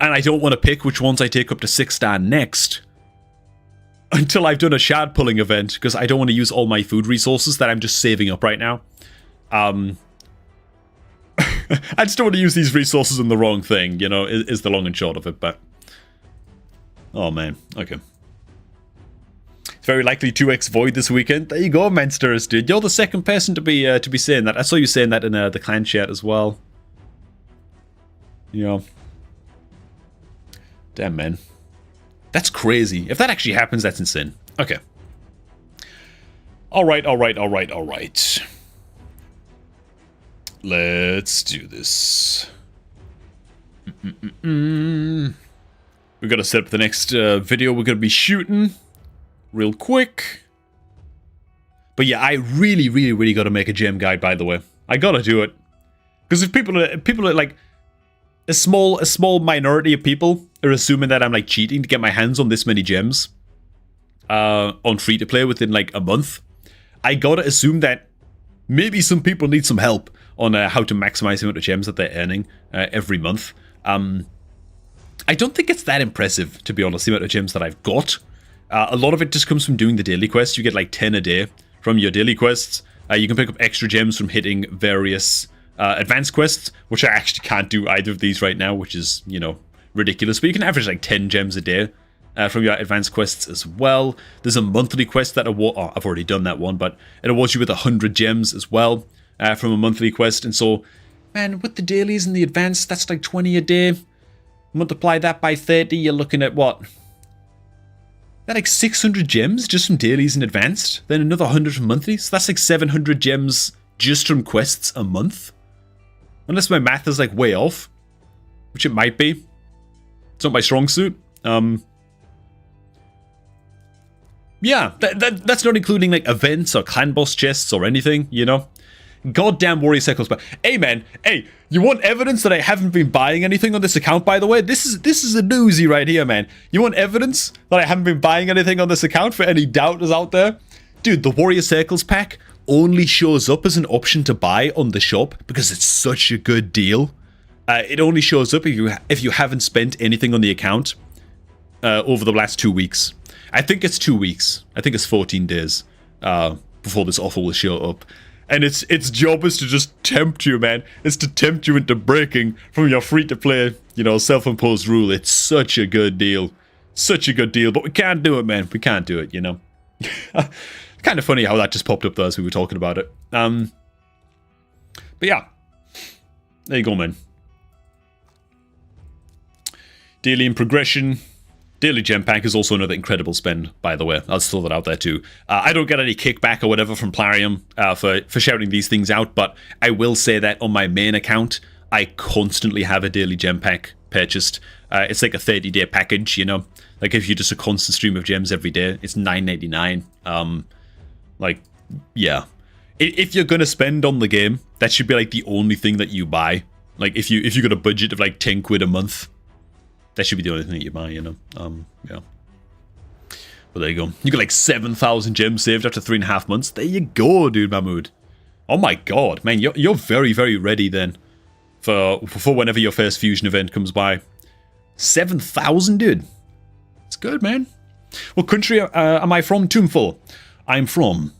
And I don't want to pick which ones I take up to 6 star next until I've done a shard pulling event, because I don't want to use all my food resources that I'm just saving up right now. I just don't want to use these resources on the wrong thing, you know, is the long and short of it, but... Oh man, okay. It's very likely 2x Void this weekend. There you go, Mensters, dude. You're the second person to be saying that. I saw you saying that in the clan chat as well. You know. Damn, man. That's crazy. If that actually happens, that's insane. Okay. Alright. Let's do this. We've got to set up the next video we're going to be shooting real quick. But yeah, I really got to make a gem guide, by the way. I got to do it. Because if people are like... A small minority of people are assuming that I'm like cheating to get my hands on this many gems on free-to-play within like a month. I gotta assume that maybe some people need some help on how to maximize the amount of gems that they're earning every month. I don't think it's that impressive, to be honest, the amount of gems that I've got. A lot of it just comes from doing the daily quests. You get like 10 a day from your daily quests. You can pick up extra gems from hitting various advanced quests, which I actually can't do either of these right now, which is, you know, ridiculous. But you can average like 10 gems a day from your advanced quests as well. There's a monthly quest that I've already done that one, but it awards you with 100 gems as well from a monthly quest. And so, man, with the dailies and the advanced, that's like 20 a day. Multiply that by 30, you're looking at what? That like 600 gems just from dailies and advanced, then another 100 from monthly. So that's like 700 gems just from quests a month. Unless my math is like way off, which it might be. It's not my strong suit. Yeah, that's not including like events or clan boss chests or anything, you know? Goddamn Warrior Circles. But hey man, hey, you want evidence that I haven't been buying anything on this account, by the way? This is a doozy right here, man. You want evidence that I haven't been buying anything on this account for any doubters out there? Dude, the Warrior Circles pack only shows up as an option to buy on the shop because it's such a good deal. It only shows up if you haven't spent anything on the account over the last 2 weeks. I think it's 2 weeks. I think it's 14 days before this offer will show up. And its job is to just tempt you, man. It's to tempt you into breaking from your free-to-play, you know, self-imposed rule. It's such a good deal. Such a good deal. But we can't do it, man. We can't do it, you know. Kind of funny how that just popped up though as we were talking about it. But yeah. There you go, man. Daily in progression. Daily gem pack is also another incredible spend, by the way. I'll just throw that out there too. I don't get any kickback or whatever from Plarium for shouting these things out, but I will say that on my main account, I constantly have a daily gem pack purchased. It's like a 30-day package, you know? Like, if you just a constant stream of gems every day, it's $9.99. Like, yeah. If you're gonna spend on the game, that should be, like, the only thing that you buy. Like, if you got a budget of, like, 10 quid a month, that should be the only thing that you buy, you know? Yeah. But there you go. You got, like, 7,000 gems saved after 3.5 months. There you go, dude, Mahmood. Oh my god, man, you're very, very ready then for whenever your first fusion event comes by. 7,000, dude. It's good, man. What country am I from, Toomful? I'm from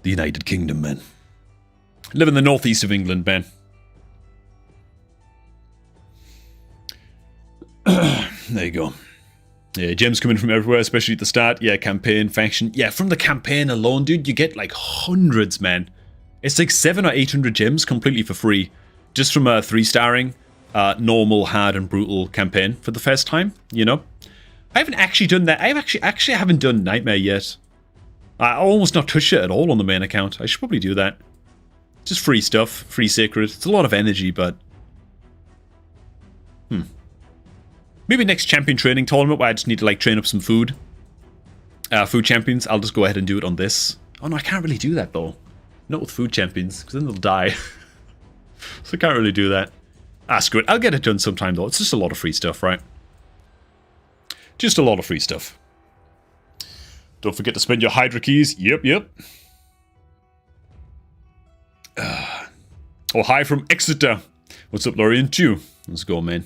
the United Kingdom, man. Live in the northeast of England, man. There you go. Yeah, gems coming from everywhere, especially at the start. Yeah, campaign, faction. Yeah, from the campaign alone, dude, you get like hundreds, man. It's like 700 or 800 gems completely for free. Just from a 3-starring, normal, hard, and brutal campaign for the first time, you know? I haven't actually done that. I actually haven't done Nightmare yet. I almost not touched it at all on the main account. I should probably do that. Just free stuff, free sacred. It's a lot of energy, but... Maybe next champion training tournament where I just need to like train up some food. Food champions, I'll just go ahead and do it on this. Oh no, I can't really do that though. Not with food champions, because then they'll die. So I can't really do that. Screw it. I'll get it done sometime though. It's just a lot of free stuff, right? Just a lot of free stuff. Don't forget to spend your Hydra keys. Yep. Oh, hi from Exeter. What's up, Lorian? 2. Let's go, man.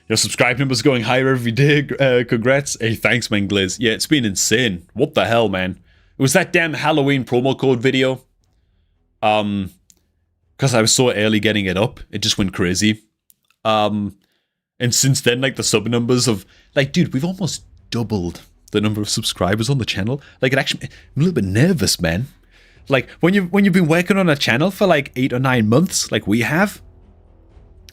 Your subscribe number's going higher every day. Congrats. Hey, thanks, man, Gliz. Yeah, it's been insane. What the hell, man? It was that damn Halloween promo code video. Because I was so early getting it up. It just went crazy. And since then, like, the sub numbers of... Like, dude, we've almost doubled the number of subscribers on the channel. Like, it actually... I'm a little bit nervous, man. Like, when you've been working on a channel for, like, 8 or 9 months, like we have...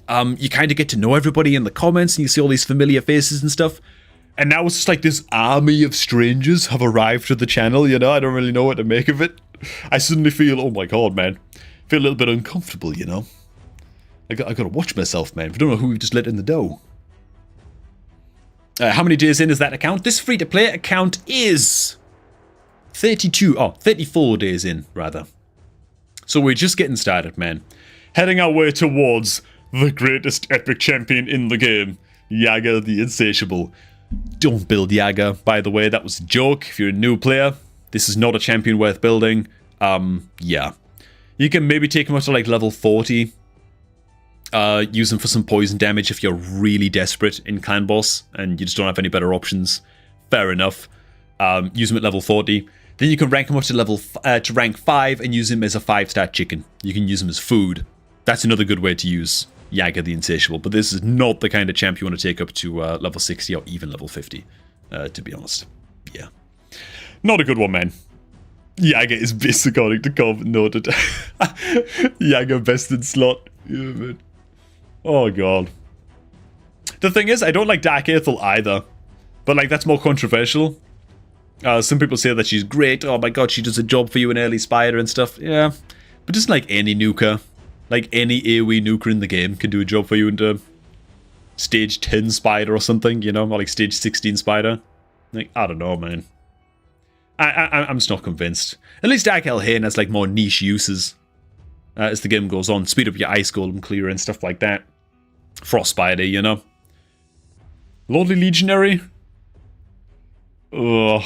you kind of get to know everybody in the comments, and you see all these familiar faces and stuff. And now it's just like this army of strangers have arrived to the channel, you know? I don't really know what to make of it. I suddenly feel, oh my god, man. I feel a little bit uncomfortable, you know? I gotta watch myself, man. I don't know who we've just let in the dough. How many days in is that account? This free-to-play account is 34 days in, rather. So we're just getting started, man. Heading our way towards... the greatest epic champion in the game, Yaga the Insatiable. Don't build Yaga, by the way, that was a joke. If you're a new player, this is not a champion worth building. Yeah. You can maybe take him up to like level 40. Use him for some poison damage if you're really desperate in Clan Boss and you just don't have any better options. Fair enough. Use him at level 40. Then you can rank him up to rank 5 and use him as a 5-star chicken. You can use him as food. That's another good way to use Yaga the Insatiable, but this is not the kind of champ you want to take up to level 60 or even level 50, to be honest. Yeah. Not a good one, man. Yaga is best according to comment noted. Yaga best in slot. Yeah, man. Oh, god. The thing is, I don't like Dark Aethel either, but like that's more controversial. Some people say that she's great. Oh my god, she does a job for you in early Spider and stuff. Yeah, but just like any nuker. Like any AoE nuker in the game can do a job for you into stage 10 spider or something, you know, or like stage 16 spider. Like, I don't know, man. I'm just not convinced. At least Dark Elhain has like more niche uses as the game goes on. Speed up your Ice Golem clear and stuff like that. Frost Spider, you know. Lordly Legionary? Ugh.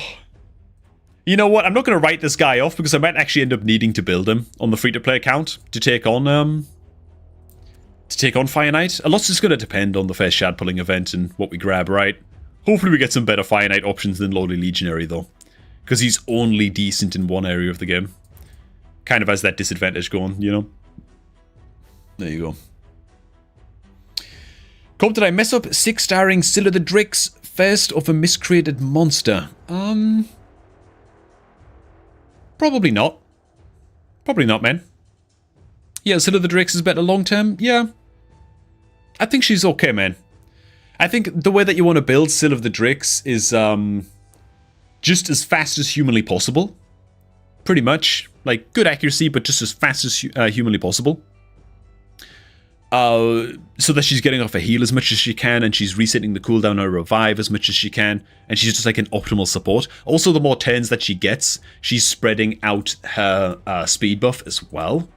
You know what? I'm not going to write this guy off because I might actually end up needing to build him on the free-to-play account to take on Fire Knight. A lot's just going to depend on the first shard pulling event and what we grab, right? Hopefully we get some better Fire Knight options than Lordly Legionary, though. Because he's only decent in one area of the game. Kind of has that disadvantage going, you know? There you go. Cobb, did I mess up 6-starring Scylla the Drix first of a miscreated monster? Probably not. Probably not, man. Yeah, Scylla the Drix is better long term. Yeah. I think she's okay, man. I think the way that you want to build Scylla the Drix is just as fast as humanly possible. Pretty much. Like, good accuracy, but just as fast as humanly possible. so that she's getting off a heal as much as she can, and she's resetting the cooldown on her revive as much as she can, and she's just like an optimal support. Also, the more turns that she gets, she's spreading out her speed buff as well.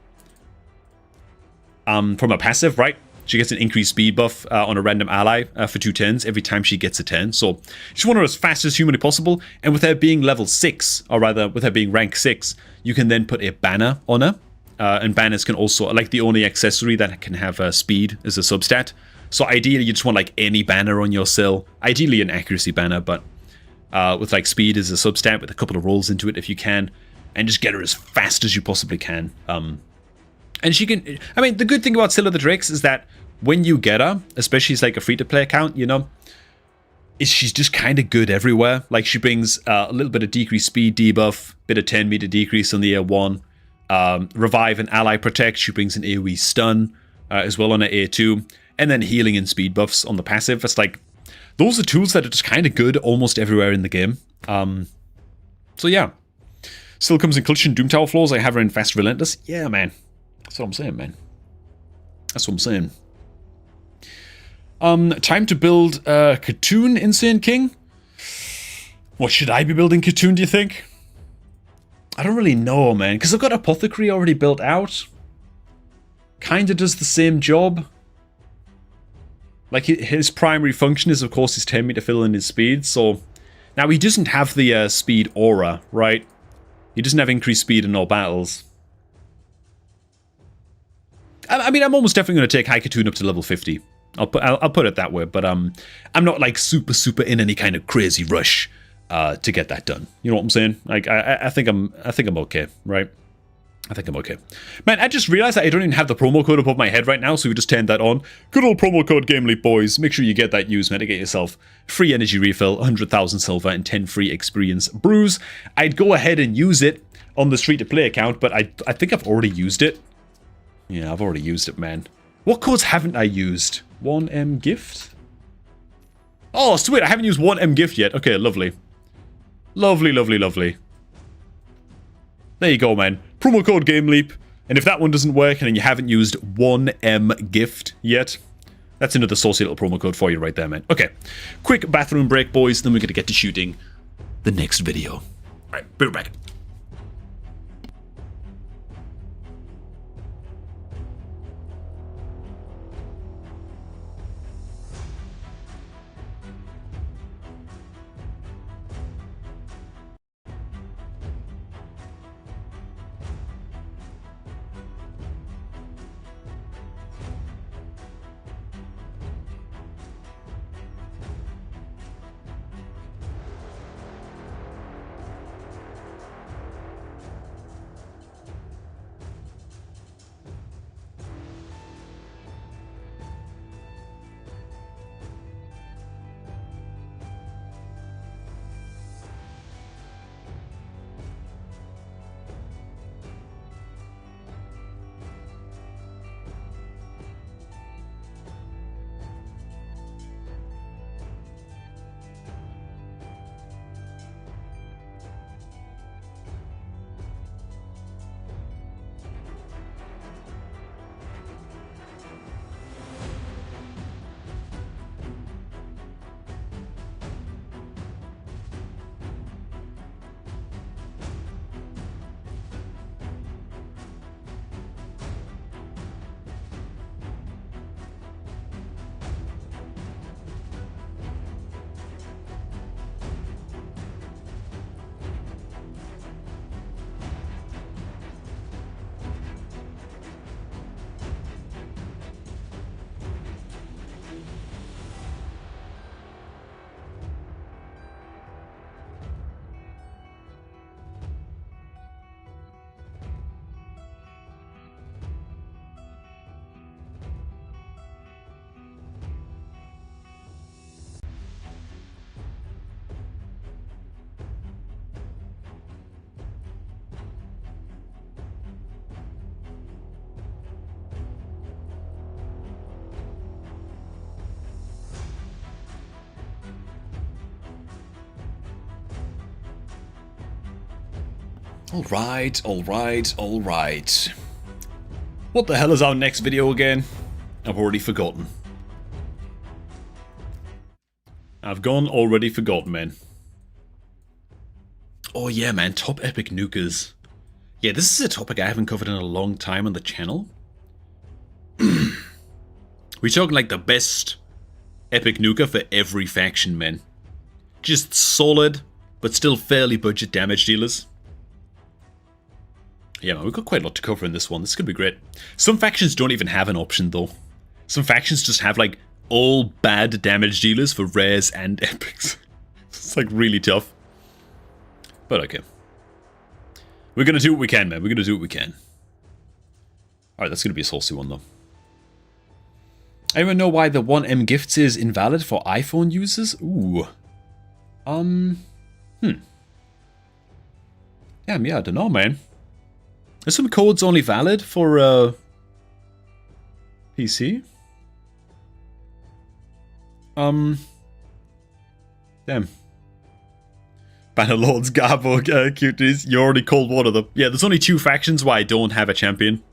From a passive, right? She gets an increased speed buff on a random ally for 2 turns every time she gets a turn. So she's want her as fast as humanly possible, and with her being level 6, or rather with her being rank 6, you can then put a banner on her. And banners can also, like the only accessory that can have speed is a substat. So ideally you just want like any banner on your sill. Ideally an accuracy banner, but with like speed as a substat with a couple of rolls into it if you can. And just get her as fast as you possibly can. And she can, I mean, the good thing about Scylla the Drakes is that when you get her, especially as like a free-to-play account, you know, is she's just kind of good everywhere. Like she brings a little bit of decreased speed debuff, bit of 10 meter decrease on the A1. Revive and ally protect, she brings an AoE stun as well on her A2, and then healing and speed buffs on the passive. It's like, those are tools that are just kind of good almost everywhere in the game. So yeah. Still comes in Clutch and Doom Tower flaws. I have her in Fast Relentless. Yeah, man. That's what I'm saying, man. That's what I'm saying. Time to build Katoon, Insane King. What should I be building Katoon, do you think? I don't really know, man, because I've got Apothecary already built out. Kinda does the same job. Like, his primary function is, of course, his 10 meter fill and his speed, so... Now, he doesn't have the speed aura, right? He doesn't have increased speed in all battles. I mean, I'm almost definitely going to take Haikatoon up to level 50. I'll put it that way, but I'm not, like, super in any kind of crazy rush. To get that done. You know what I'm saying? Like, I think I'm okay, right? I think I'm okay. Man, I just realized that I don't even have the promo code above my head right now, so we just turned that on. Good old promo code GameLeap, boys. Make sure you get that used, man, to get yourself free energy refill, 100,000 silver, and 10 free experience brews. I'd go ahead and use it on the free-to-play account, but I think I've already used it. Yeah, I've already used it, man. What codes haven't I used? 1M gift? Oh, sweet, I haven't used 1M gift yet. Okay, lovely. Lovely, lovely, lovely. There you go, man. Promo code GameLeap. And if that one doesn't work and you haven't used 1M gift yet, that's another saucy little promo code for you right there, man. Okay. Quick bathroom break, boys. Then we're going to get to shooting the next video. All right, be right back. Alright. What the hell is our next video again? I've already forgotten. I've gone already forgotten, man. Oh yeah, man, top epic nukers. Yeah, this is a topic I haven't covered in a long time on the channel. We're talking like the best epic nuker for every faction, man. Just solid, but still fairly budget damage dealers. Yeah, man, we've got quite a lot to cover in this one. This could be great. Some factions don't even have an option, though. Some factions just have, like, all bad damage dealers for rares and epics. It's, like, really tough. But okay. We're gonna do what we can, man. We're gonna do what we can. Alright, that's gonna be a saucy one, though. Anyone know why the 1M gifts is invalid for iPhone users? Ooh. Yeah, I don't know, man. Are some codes only valid for, PC? Damn. Bannerlords, Garbo, cuties, you already called one of them. Yeah, there's only 2 factions where I don't have a champion.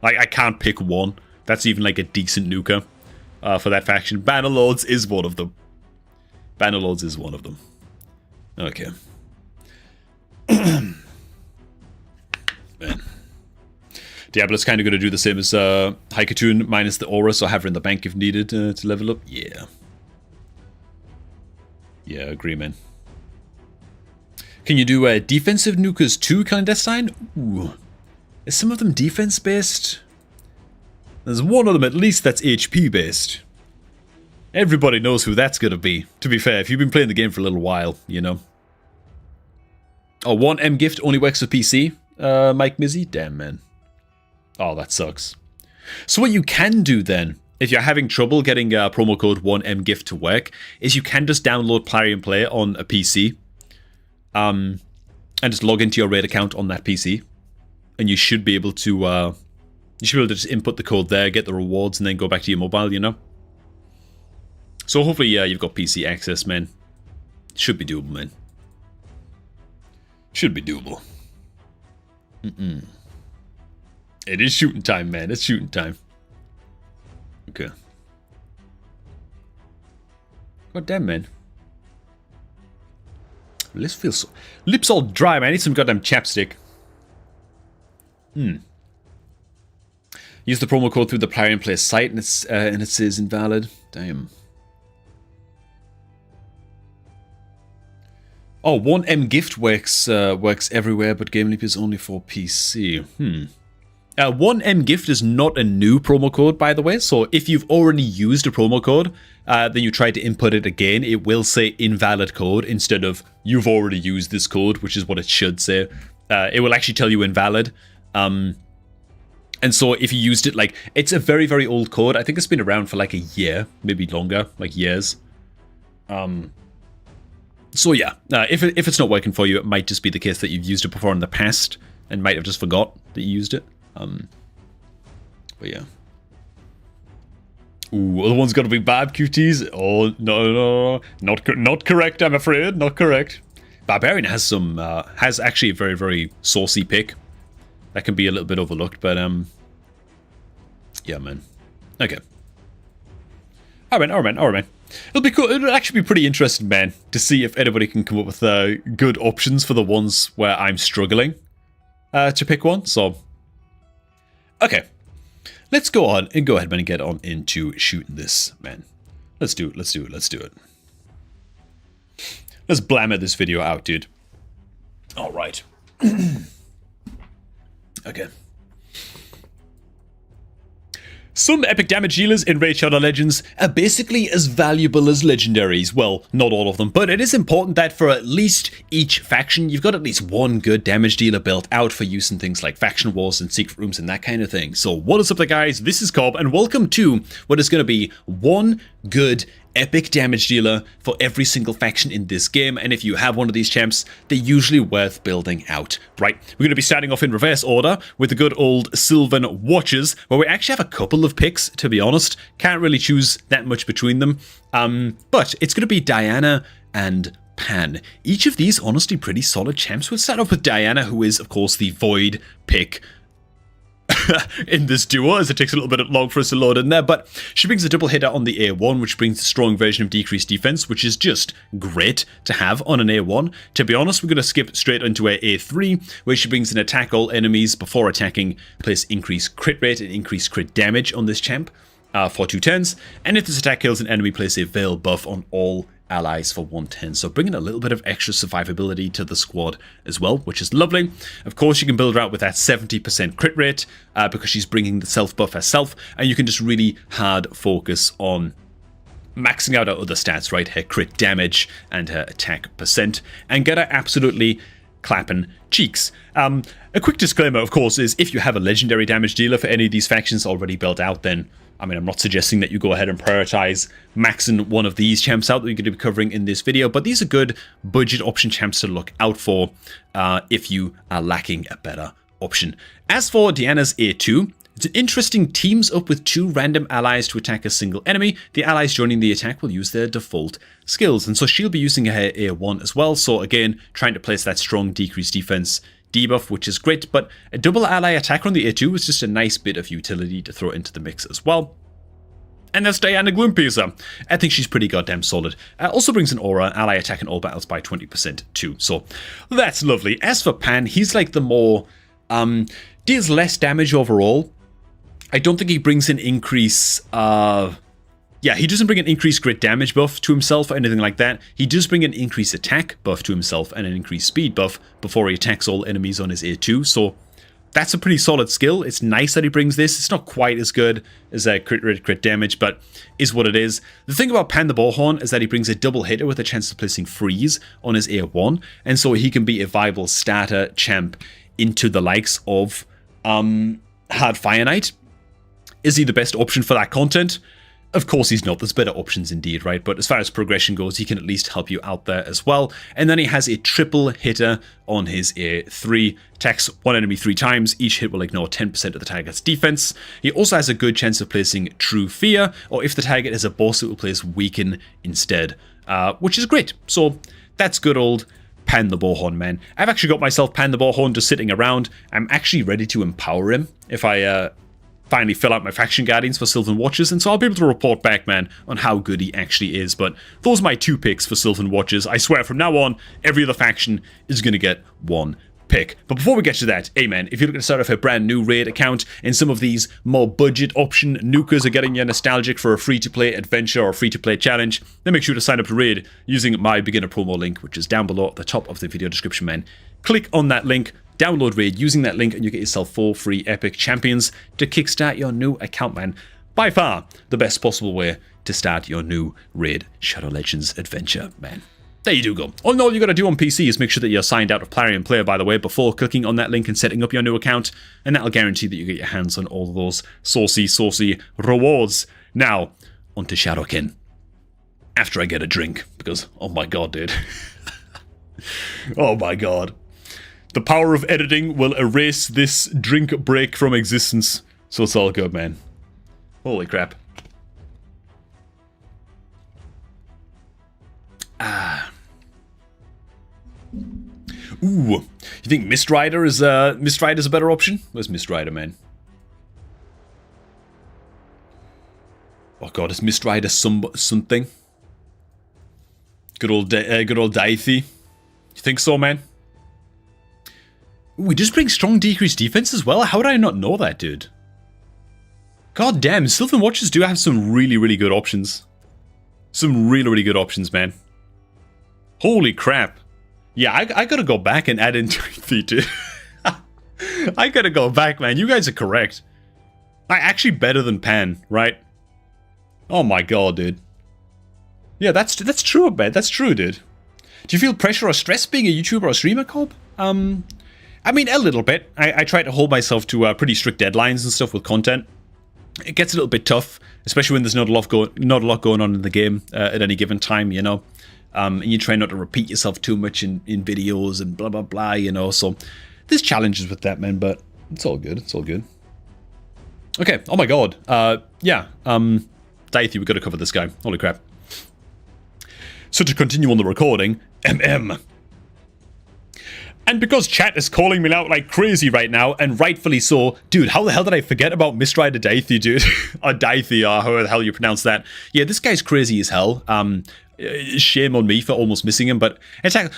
Like, I can't pick one. That's even, like, a decent nuker for that faction. Bannerlords is one of them. Bannerlords is one of them. Okay. Man. Diablo's kind of going to do the same as Haikatoon minus the aura, so have her in the bank if needed to level up. Yeah. Yeah, agree, man. Can you do defensive nukers too, clandestine? Ooh. Is some of them defense-based? There's one of them at least that's HP-based. Everybody knows who that's going to be. To be fair, if you've been playing the game for a little while, you know. Oh, 1M gift only works for PC? Mike Mizzy? Damn, man. Oh, that sucks. So what you can do then, if you're having trouble getting promo code 1M gift to work, is you can just download Plarium Play on a PC. And just log into your Raid account on that PC. And you should be able to just input the code there, get the rewards, and then go back to your mobile, you know? So hopefully, yeah, you've got PC access, man. Should be doable, man. Should be doable. It is shooting time, man. It's shooting time. Okay. God damn, man. Lips feel so... Lips all dry, man. I need some goddamn chapstick. Use the promo code through the Plarium Play site and it says invalid. Damn. Oh, 1M gift works everywhere, but Game Leap is only for PC. 1M gift is not a new promo code, by the way. So if you've already used a promo code, then you try to input it again, it will say invalid code instead of you've already used this code, which is what it should say. It will actually tell you invalid. And so if you used it, like, it's a very, very old code. I think it's been around for like a year, maybe longer, like years. So yeah, if it's not working for you, it might just be the case that you've used it before in the past and might have just forgot that you used it. But yeah. Ooh, other one's got to be bad QTs. Oh no, not correct. I'm afraid, not correct. Barbarian has some has actually a very, very saucy pick that can be a little bit overlooked, but yeah, man. Okay. All right, man. It'll be cool. It'll actually be pretty interesting, man, to see if anybody can come up with good options for the ones where I'm struggling to pick one. So, okay, let's go ahead, man, and get on into shooting this, man. Let's do it. Let's blammer this video out, dude. All right. Okay. Some epic damage dealers in Raid Shadow Legends are basically as valuable as legendaries. Well, not all of them, but it is important that for at least each faction, you've got at least one good damage dealer built out for use in things like faction wars and secret rooms and that kind of thing. So what is up there, guys? This is Cobb, and welcome to what is going to be one good epic damage dealer for every single faction in this game. And if you have one of these champs, they're usually worth building out, right? We're going to be starting off in reverse order with the good old Sylvan Watchers, where we actually have a couple of picks, to be honest. Can't really choose that much between them. But it's going to be Diana and Pan. Each of these, honestly, pretty solid champs. We'll start off with Diana, who is, of course, the Void pick. in this duo, as it takes a little bit long for us to load in there, but she brings a double hitter on the A1, which brings a strong version of decreased defense, which is just great to have on an A1. To be honest, we're going to skip straight into a A3, where she brings an attack all enemies before attacking, place increased crit rate and increased crit damage on this champ for 2 turns, and if this attack kills an enemy, place a veil buff on all allies for 1 turn. So bringing a little bit of extra survivability to the squad as well, which is lovely. Of course, you can build her out with that 70% crit rate because she's bringing the self buff herself, and you can just really hard focus on maxing out her other stats, right? Her crit damage and her attack percent, and get her absolutely clapping cheeks. A quick disclaimer, of course, is if you have a legendary damage dealer for any of these factions already built out, then I mean, I'm not suggesting that you go ahead and prioritize maxing one of these champs out that we're going to be covering in this video, but these are good budget option champs to look out for if you are lacking a better option. As for Diana's A2, it's interesting, teams up with 2 random allies to attack a single enemy. The allies joining the attack will use their default skills, and so she'll be using her A1 as well, so again, trying to place that strong decreased defense debuff, which is great, but a double ally attacker on the A2 was just a nice bit of utility to throw into the mix as well. And that's Diana Gloompiercer. I think she's pretty goddamn solid. Also brings an aura, ally attack in all battles by 20% too, so that's lovely. As for Pan, he's like the more, deals less damage overall. I don't think he brings an increase, yeah, he doesn't bring an increased crit damage buff to himself or anything like that. He does bring an increased attack buff to himself and an increased speed buff before he attacks all enemies on his A2, so that's a pretty solid skill. It's nice that he brings this. It's not quite as good as a crit damage, but is what it is. The thing about Pan the Bullhorn is that he brings a double hitter with a chance of placing freeze on his A1, and so he can be a viable starter champ into the likes of Hard Fire Knight. Is he the best option for that content? Of course he's not, there's better options indeed, right? But as far as progression goes, he can at least help you out there as well. And then he has a triple hitter on his A3. Attacks one enemy 3 times, each hit will ignore 10% of the target's defense. He also has a good chance of placing True Fear, or if the target is a boss, it will place Weaken instead, which is great. So that's good old Pan the Bullhorn, man. I've actually got myself Pan the Bullhorn just sitting around. I'm actually ready to empower him if I finally fill out my faction guardians for Sylvan Watchers, and so I'll be able to report back, man, on how good he actually is. But those are my 2 picks for Sylvan Watchers. I swear from now on, every other faction is going to get 1 pick. But before we get to that, hey man, if you're looking to start off a brand new raid account and some of these more budget option nukers are getting you nostalgic for a free-to-play adventure or free-to-play challenge, then make sure to sign up to raid using my beginner promo link, which is down below at the top of the video description, man. Click on that link, download raid using that link, and you get yourself 4 free epic champions to kickstart your new account, man. By far the best possible way to start your new raid Shadow Legends adventure, man. There you do go. All you gotta do on PC is make sure that you're signed out of Plarium Player, by the way, before clicking on that link and setting up your new account, and that'll guarantee that you get your hands on all of those saucy rewards. Now, onto Shadowkin. After I get a drink, because, oh my god, dude. Oh my god. The power of editing will erase this drink break from existence, so it's all good, man. Holy crap. Ooh, you think Mistrider is a better option? Where's Mistrider, man? Oh god, is Mistrider something? Good old Daithy. You think so, man? Ooh, he just brings strong decreased defense as well? How would I not know that, dude? God damn, Sylvan Watchers do have some really good options. Some really good options, man. Holy crap. Yeah, I gotta go back and add in Daithy, dude. I gotta go back, man. You guys are correct. Actually better than Pan, right? Oh my god, dude. Yeah, that's true, man. That's true, dude. Do you feel pressure or stress being a YouTuber or streamer, Cobb? I mean, a little bit. I try to hold myself to pretty strict deadlines and stuff with content. It gets a little bit tough, especially when there's not a lot going on in the game at any given time, you know. And you try not to repeat yourself too much in videos and blah, blah, blah, you know. So there's challenges with that, man, but it's all good. It's all good. Okay, oh my god. Yeah, Daithy, we got to cover this guy. Holy crap. So to continue on the recording, And because chat is calling me out like crazy right now, and rightfully so, dude, how the hell did I forget about Mistrider Daithy, dude? Or Daithy, or however the hell you pronounce that. Yeah, this guy's crazy as hell. Shame on me for almost missing him, but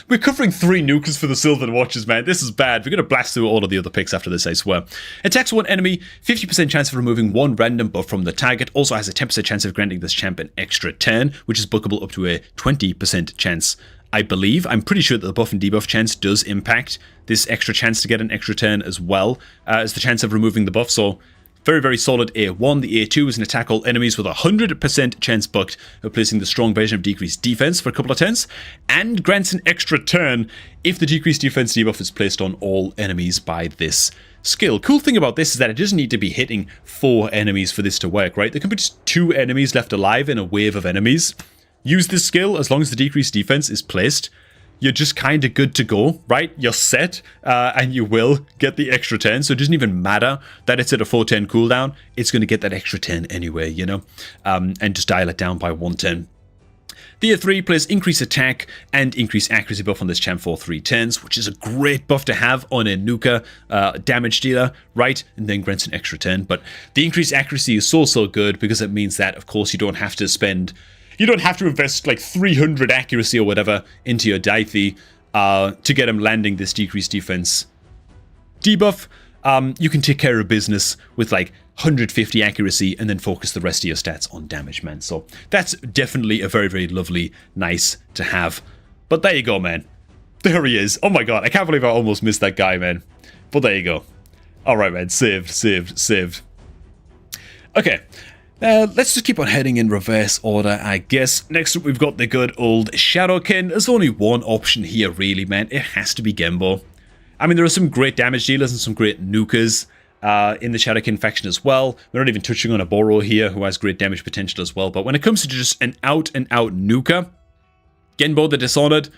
we're covering 3 nukers for the Sylvan Watchers, man. This is bad. We're going to blast through all of the other picks after this, I swear. Attacks one enemy, 50% chance of removing 1 random buff from the target. Also has a 10% chance of granting this champ an extra turn, which is bookable up to a 20% chance. I believe, I'm pretty sure that the buff and debuff chance does impact this extra chance to get an extra turn as well as the chance of removing the buff, so very, very solid A1. The A2 is an attack all enemies with a 100% chance booked of placing the strong version of decreased defense for a couple of turns, and grants an extra turn if the decreased defense debuff is placed on all enemies by this skill. Cool thing about this is that it doesn't need to be hitting 4 enemies for this to work, right? There can be just 2 enemies left alive in a wave of enemies. Use this skill as long as the decreased defense is placed. You're just kind of good to go, right? You're set, and you will get the extra 10, so it doesn't even matter that it's at a 4-10 cooldown. It's going to get that extra 10 anyway, you know? And just dial it down by 1 turn. The A3 plays increased attack and increased accuracy buff on this champ for 3 turns, which is a great buff to have on a nuker damage dealer, right? And then grants an extra 10. But the increased accuracy is so good because it means that, of course, you don't have to invest like 300 accuracy or whatever into your Daithy to get him landing this decreased defense debuff. You can take care of business with like 150 accuracy and then focus the rest of your stats on damage, man. So that's definitely a very, very lovely, nice to have. But there you go, man. There he is. Oh my god, I can't believe I almost missed that guy, man. But there you go. Alright, man. Saved. Okay. Let's just keep on heading in reverse order, I guess. Next up, we've got the good old Shadowkin. There's only one option here, really, man. It has to be Genbo. I mean, there are some great damage dealers and some great nukers in the Shadowkin faction as well. We're not even touching on a Boro here, who has great damage potential as well. But when it comes to just an out-and-out nuker, Genbo the Dishonored,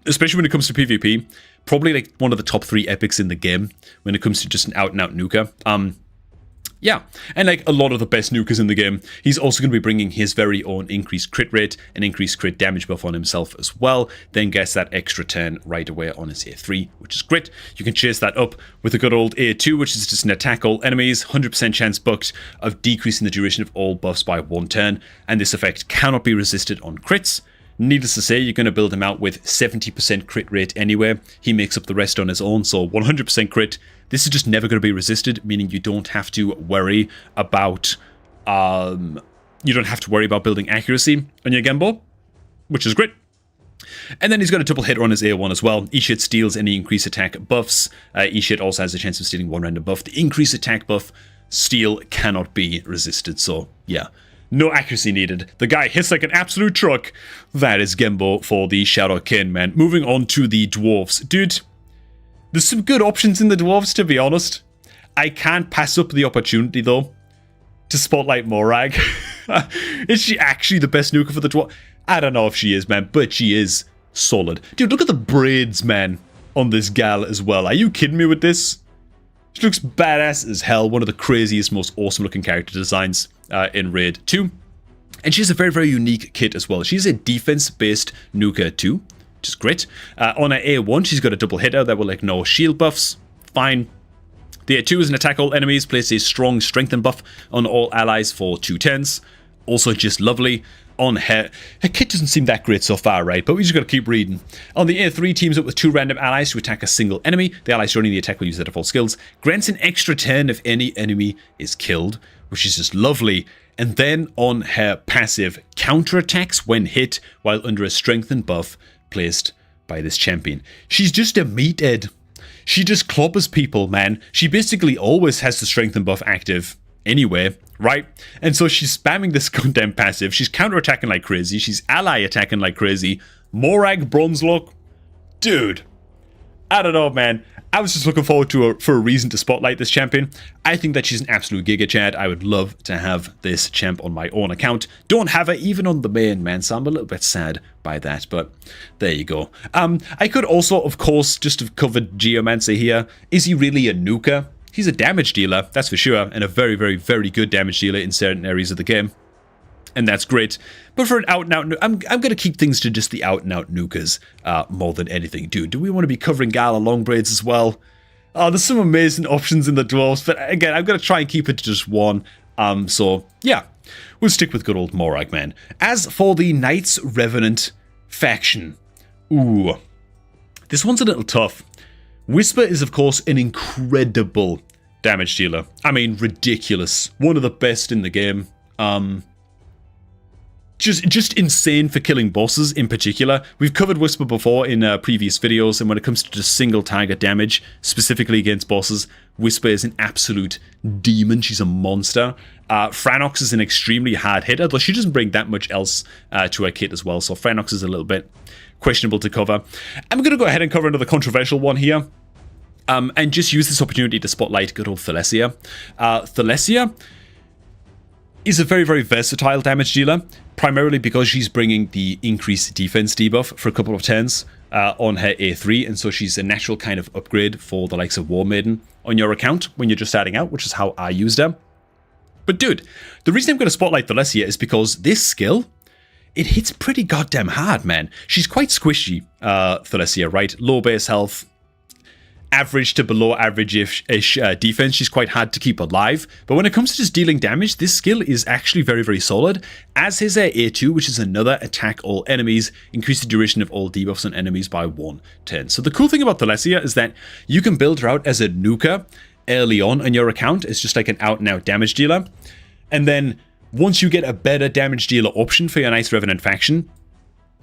especially when it comes to PvP, probably like one of the top 3 epics in the game when it comes to just an out-and-out nuker. Yeah, and like a lot of the best nukers in the game, he's also going to be bringing his very own increased crit rate and increased crit damage buff on himself as well, then gets that extra turn right away on his A3, which is great. You can chase that up with a good old A2, which is just an attack all enemies, 100% chance booked of decreasing the duration of all buffs by 1 turn, and this effect cannot be resisted on crits. Needless to say, you're going to build him out with 70% crit rate anyway. He makes up the rest on his own, so 100% crit. This is just never going to be resisted, meaning you don't have to worry about building accuracy on your Genbo, which is great. And then he's got a double hitter on his A1 as well. Each hit steals any increased attack buffs. Each hit also has a chance of stealing 1 random buff. The increased attack buff steal cannot be resisted, so yeah. No accuracy needed. The guy hits like an absolute truck. That is Genbo for the Shadowkin, man. Moving on to the dwarves. Dude, there's some good options in the dwarves, to be honest. I can't pass up the opportunity, though, to spotlight Morag. Is she actually the best nuker for the dwarf? I don't know if she is, man, but she is solid. Dude, look at the braids, man, on this gal as well. Are you kidding me with this? She looks badass as hell. One of the craziest, most awesome looking character designs in Raid 2. And she has a very, very unique kit as well. She's a defense-based nuker too, which is great. On her A1, she's got a double hitter that will ignore shield buffs. Fine. The A2 is an attack all enemies, places a strong strengthen buff on all allies for 2 turns. Also just lovely. On her kit doesn't seem that great so far, right? But we just gotta keep reading. On the A3, teams up with 2 random allies to attack a single enemy. The allies joining the attack will use their default skills. Grants an extra turn if any enemy is killed, which is just lovely. And then on her passive, counterattacks when hit while under a strengthened buff placed by this champion. She's just a meathead. She just clobbers people, man. She basically always has the strengthen buff active anyway, right? And so she's spamming this goddamn passive. She's counterattacking like crazy. She's ally attacking like crazy. Morag Bronzelock. Dude. I don't know, man. I was just looking forward to for a reason to spotlight this champion. I think that she's an absolute giga chad. I would love to have this champ on my own account. Don't have her even on the main, man, so I'm a little bit sad by that, but there you go. I could also, of course, just have covered Geomancer here. Is he really a nuker? He's a damage dealer, that's for sure, and a very, very, very good damage dealer in certain areas of the game. and that's great. But for an out-and-out, I'm going to keep things to just the out-and-out nukers more than anything. Dude, do we want to be covering Gala long braids as well? Oh, there's some amazing options in the dwarves, but again, I'm going to try and keep it to just one. So, yeah, we'll stick with good old Morag, man. As for the Knights Revenant faction, ooh, this one's a little tough. Whisper is, of course, an incredible damage dealer. I mean, ridiculous. One of the best in the game. Just insane for killing bosses in particular. We've covered Whisper before in previous videos, and when it comes to just single target damage, specifically against bosses, Whisper is an absolute demon. She's a monster. Franox is an extremely hard hitter, though she doesn't bring that much else to her kit as well, so Franox is a little bit questionable to cover. I'm going to go ahead and cover another controversial one here, and just use this opportunity to spotlight good old Thalesia. Thalesia is a very, very versatile damage dealer, primarily because she's bringing the increased defense debuff for a couple of turns on her A3, and so she's a natural kind of upgrade for the likes of War Maiden on your account when you're just starting out, which is how I used her. But dude, the reason I'm going to spotlight Thalesia is because this skill, it hits pretty goddamn hard, man. She's quite squishy, Thalesia, right? Low base health, average to below average-ish defense. She's quite hard to keep alive, but when it comes to just dealing damage, this skill is actually very, very solid, as is her A2, which is another attack all enemies, increase the duration of all debuffs on enemies by 1 turn. So the cool thing about Thalesia is that you can build her out as a nuker early on your account. It's just like an out-and-out damage dealer, and then once you get a better damage dealer option for your Knights Revenant faction,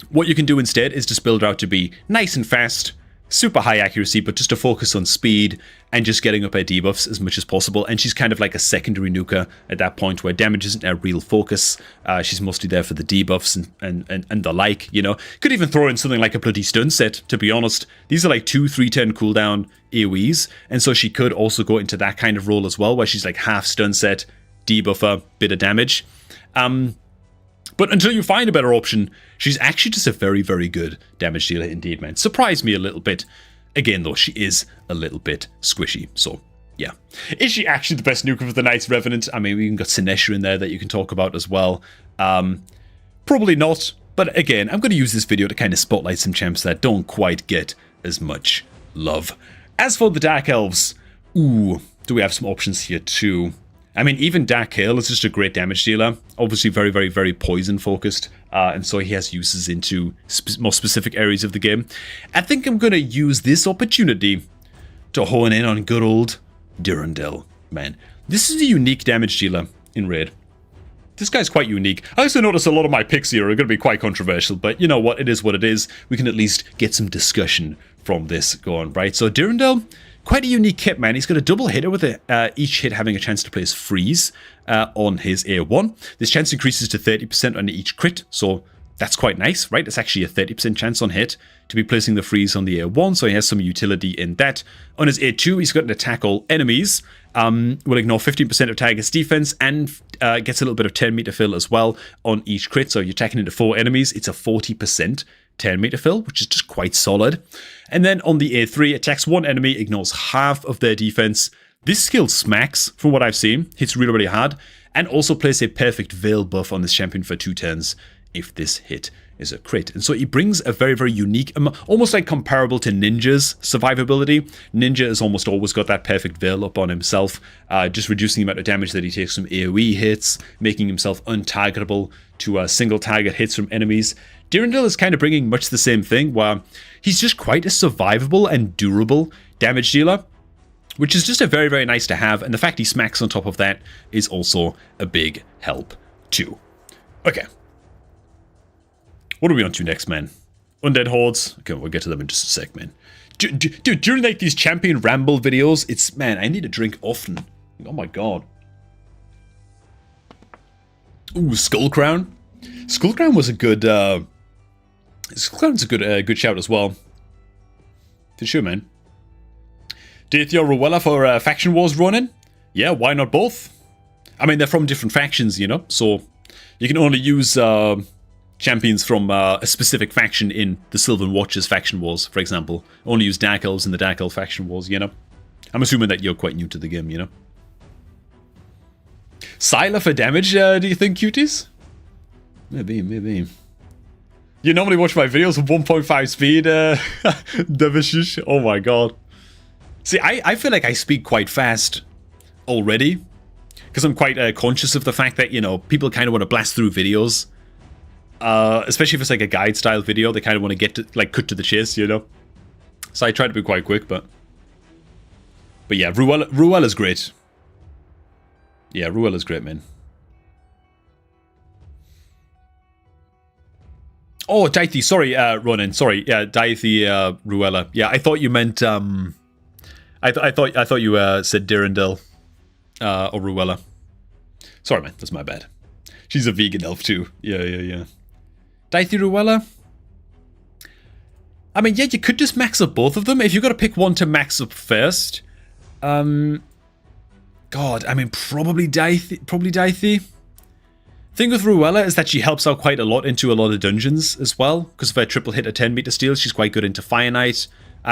what you can do instead is just build her out to be nice and fast, super high accuracy, but just to focus on speed and just getting up her debuffs as much as possible. And she's kind of like a secondary nuker at that point, where damage isn't her real focus. She's mostly there for the debuffs and the like, you know. Could even throw in something like a bloody stun set, to be honest. These are like 2-3 turn cooldown AoEs, and so she could also go into that kind of role as well, where she's like half stun set, debuffer, bit of damage. But until you find a better option, she's actually just a very, very good damage dealer indeed, man. Surprised me a little bit. Again, though, she is a little bit squishy, so yeah. Is she actually the best nuker for the Knights Revenant? I mean, we even got Sinesha in there that you can talk about as well. Probably not, but again, I'm going to use this video to kind of spotlight some champs that don't quite get as much love. As for the Dark Elves, ooh, do we have some options here too? I mean, even Dark Hail is just a great damage dealer. Obviously very, very, very poison focused. And so he has uses into more specific areas of the game. I think I'm going to use this opportunity to hone in on good old Durandal, man. This is a unique damage dealer in Raid. This guy's quite unique. I also notice a lot of my picks here are going to be quite controversial, but you know what? It is what it is. We can at least get some discussion from this going, right? So Durandal, quite a unique kit, man. He's got a double hitter with each hit having a chance to place freeze on his A1. This chance increases to 30% on each crit, so that's quite nice, right? It's actually a 30% chance on hit to be placing the freeze on the A1, so he has some utility in that. On his A2, he's got an attack all enemies, will ignore 15% of target's defense, and gets a little bit of 10 meter fill as well on each crit. So you're attacking into 4 enemies, it's a 40% 10 meter fill, which is just quite solid. And then on the A3, attacks 1 enemy, ignores half of their defense. This skill smacks, from what I've seen, hits really, really hard, and also plays a perfect veil buff on this champion for 2 turns if this hit is a crit. And so he brings a very, very unique, almost like comparable to Ninja's survivability. Ninja has almost always got that perfect veil up on himself, just reducing the amount of damage that he takes from AoE hits, making himself untargetable to single target hits from enemies. Durandal is kind of bringing much the same thing, where he's just quite a survivable and durable damage dealer, which is just a very, very nice to have, and the fact he smacks on top of that is also a big help too. Okay. What are we on to next, man? Undead Hordes? Okay, we'll get to them in just a sec, man. Dude, during like these champion ramble videos, it's, man, I need to drink often. Oh my god. Ooh, Skullcrown. Skullcrown was a good, Skullcrown's a good shout as well. For sure, man. Did your Ruella for Faction Wars running? Yeah, why not both? I mean, they're from different factions, you know, so you can only use champions from a specific faction in the Sylvan Watchers Faction Wars, for example. Only use Dark Elves in the Dark Elf Faction Wars, you know. I'm assuming that you're quite new to the game, you know. Sylar for damage, do you think, cuties? Maybe. You normally watch my videos with 1.5 speed, Devishish. Oh my god. See, I feel like I speak quite fast already. Because I'm quite conscious of the fact that, you know, people kind of want to blast through videos. Especially if it's like a guide style video, they kind of want to get to, like, cut to the chase, you know? So I try to be quite quick, but yeah, Ruella's great. Yeah, Ruella's great, man. Oh, Daithy, sorry, Ronan, sorry, yeah, Daithy, Ruella. Yeah, I thought you meant, I thought you said Dirindel, or Ruella. Sorry, man, that's my bad. She's a vegan elf too. Yeah. Daithy, Ruella. I mean, yeah, you could just max up both of them. If you've got to pick one to max up first, God, I mean, probably Daithy. Thing with Ruella is that she helps out quite a lot into a lot of dungeons as well, because of her triple hit of 10 meter steal. She's quite good into Fire Knight.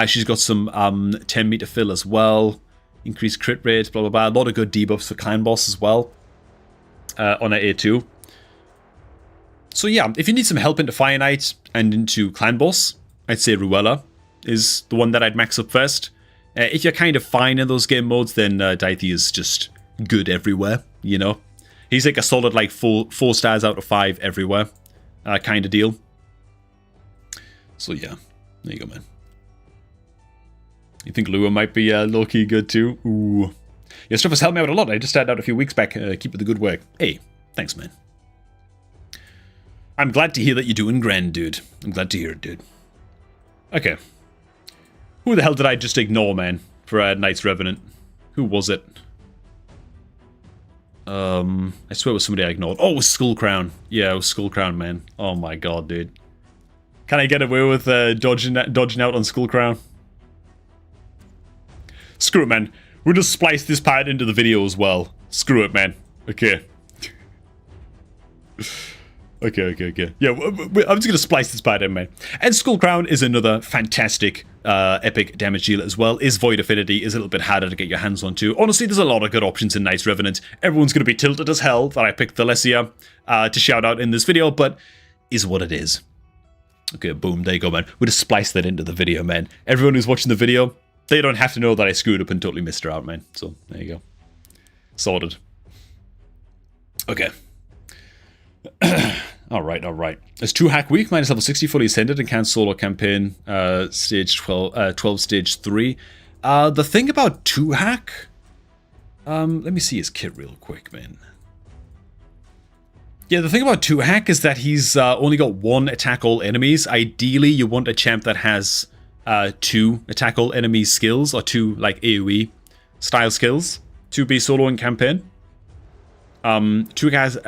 She's got some 10 meter fill as well, increased crit rate, blah blah blah. A lot of good debuffs for clan boss as well on her A2. So yeah, if you need some help into Fire Knight and into clan boss, I'd say Ruella is the one that I'd max up first. If you're kind of fine in those game modes, then Daithy is just good everywhere, you know? He's like a solid like 4 stars out of 5 everywhere kind of deal. So yeah, there you go, man. You think Lua might be low-key good too? Ooh. Your stuff has helped me out a lot. I just started out a few weeks back. Keep up the good work. Hey, thanks, man. I'm glad to hear that you're doing grand, dude. I'm glad to hear it, dude. Okay. Who the hell did I just ignore, man, for Knight's Revenant? Who was it? I swear it was somebody I ignored. Oh, it was Skullcrown. Yeah, it was Skullcrown, man. Oh my god, dude. Can I get away with dodging out on Skullcrown? Screw it, man. We'll just splice this part into the video as well. Screw it, man. Okay. Okay. Yeah, I'm just gonna splice this part in, man. And Skullcrown is another fantastic epic damage dealer as well. Is Void Affinity, is a little bit harder to get your hands on too. Honestly, there's a lot of good options in Knight's Revenant. Everyone's gonna be tilted as hell that I picked Thalesia to shout out in this video, but is what it is. Okay, boom, there you go, man. We'll just splice that into the video, man. Everyone who's watching the video, they don't have to know that I screwed up and totally missed her out, man. So, there you go. Sorted. Okay. Alright. It's 2 hack week, minus level 60, fully ascended, and can solo campaign, stage 12 stage 3. The thing about 2 hack... let me see his kit real quick, man. Yeah, the thing about 2 hack is that he's only got 1 attack all enemies. Ideally, you want a champ that has 2 attack all enemies skills, or 2, like, AoE style skills, to be solo in campaign. 2 guys...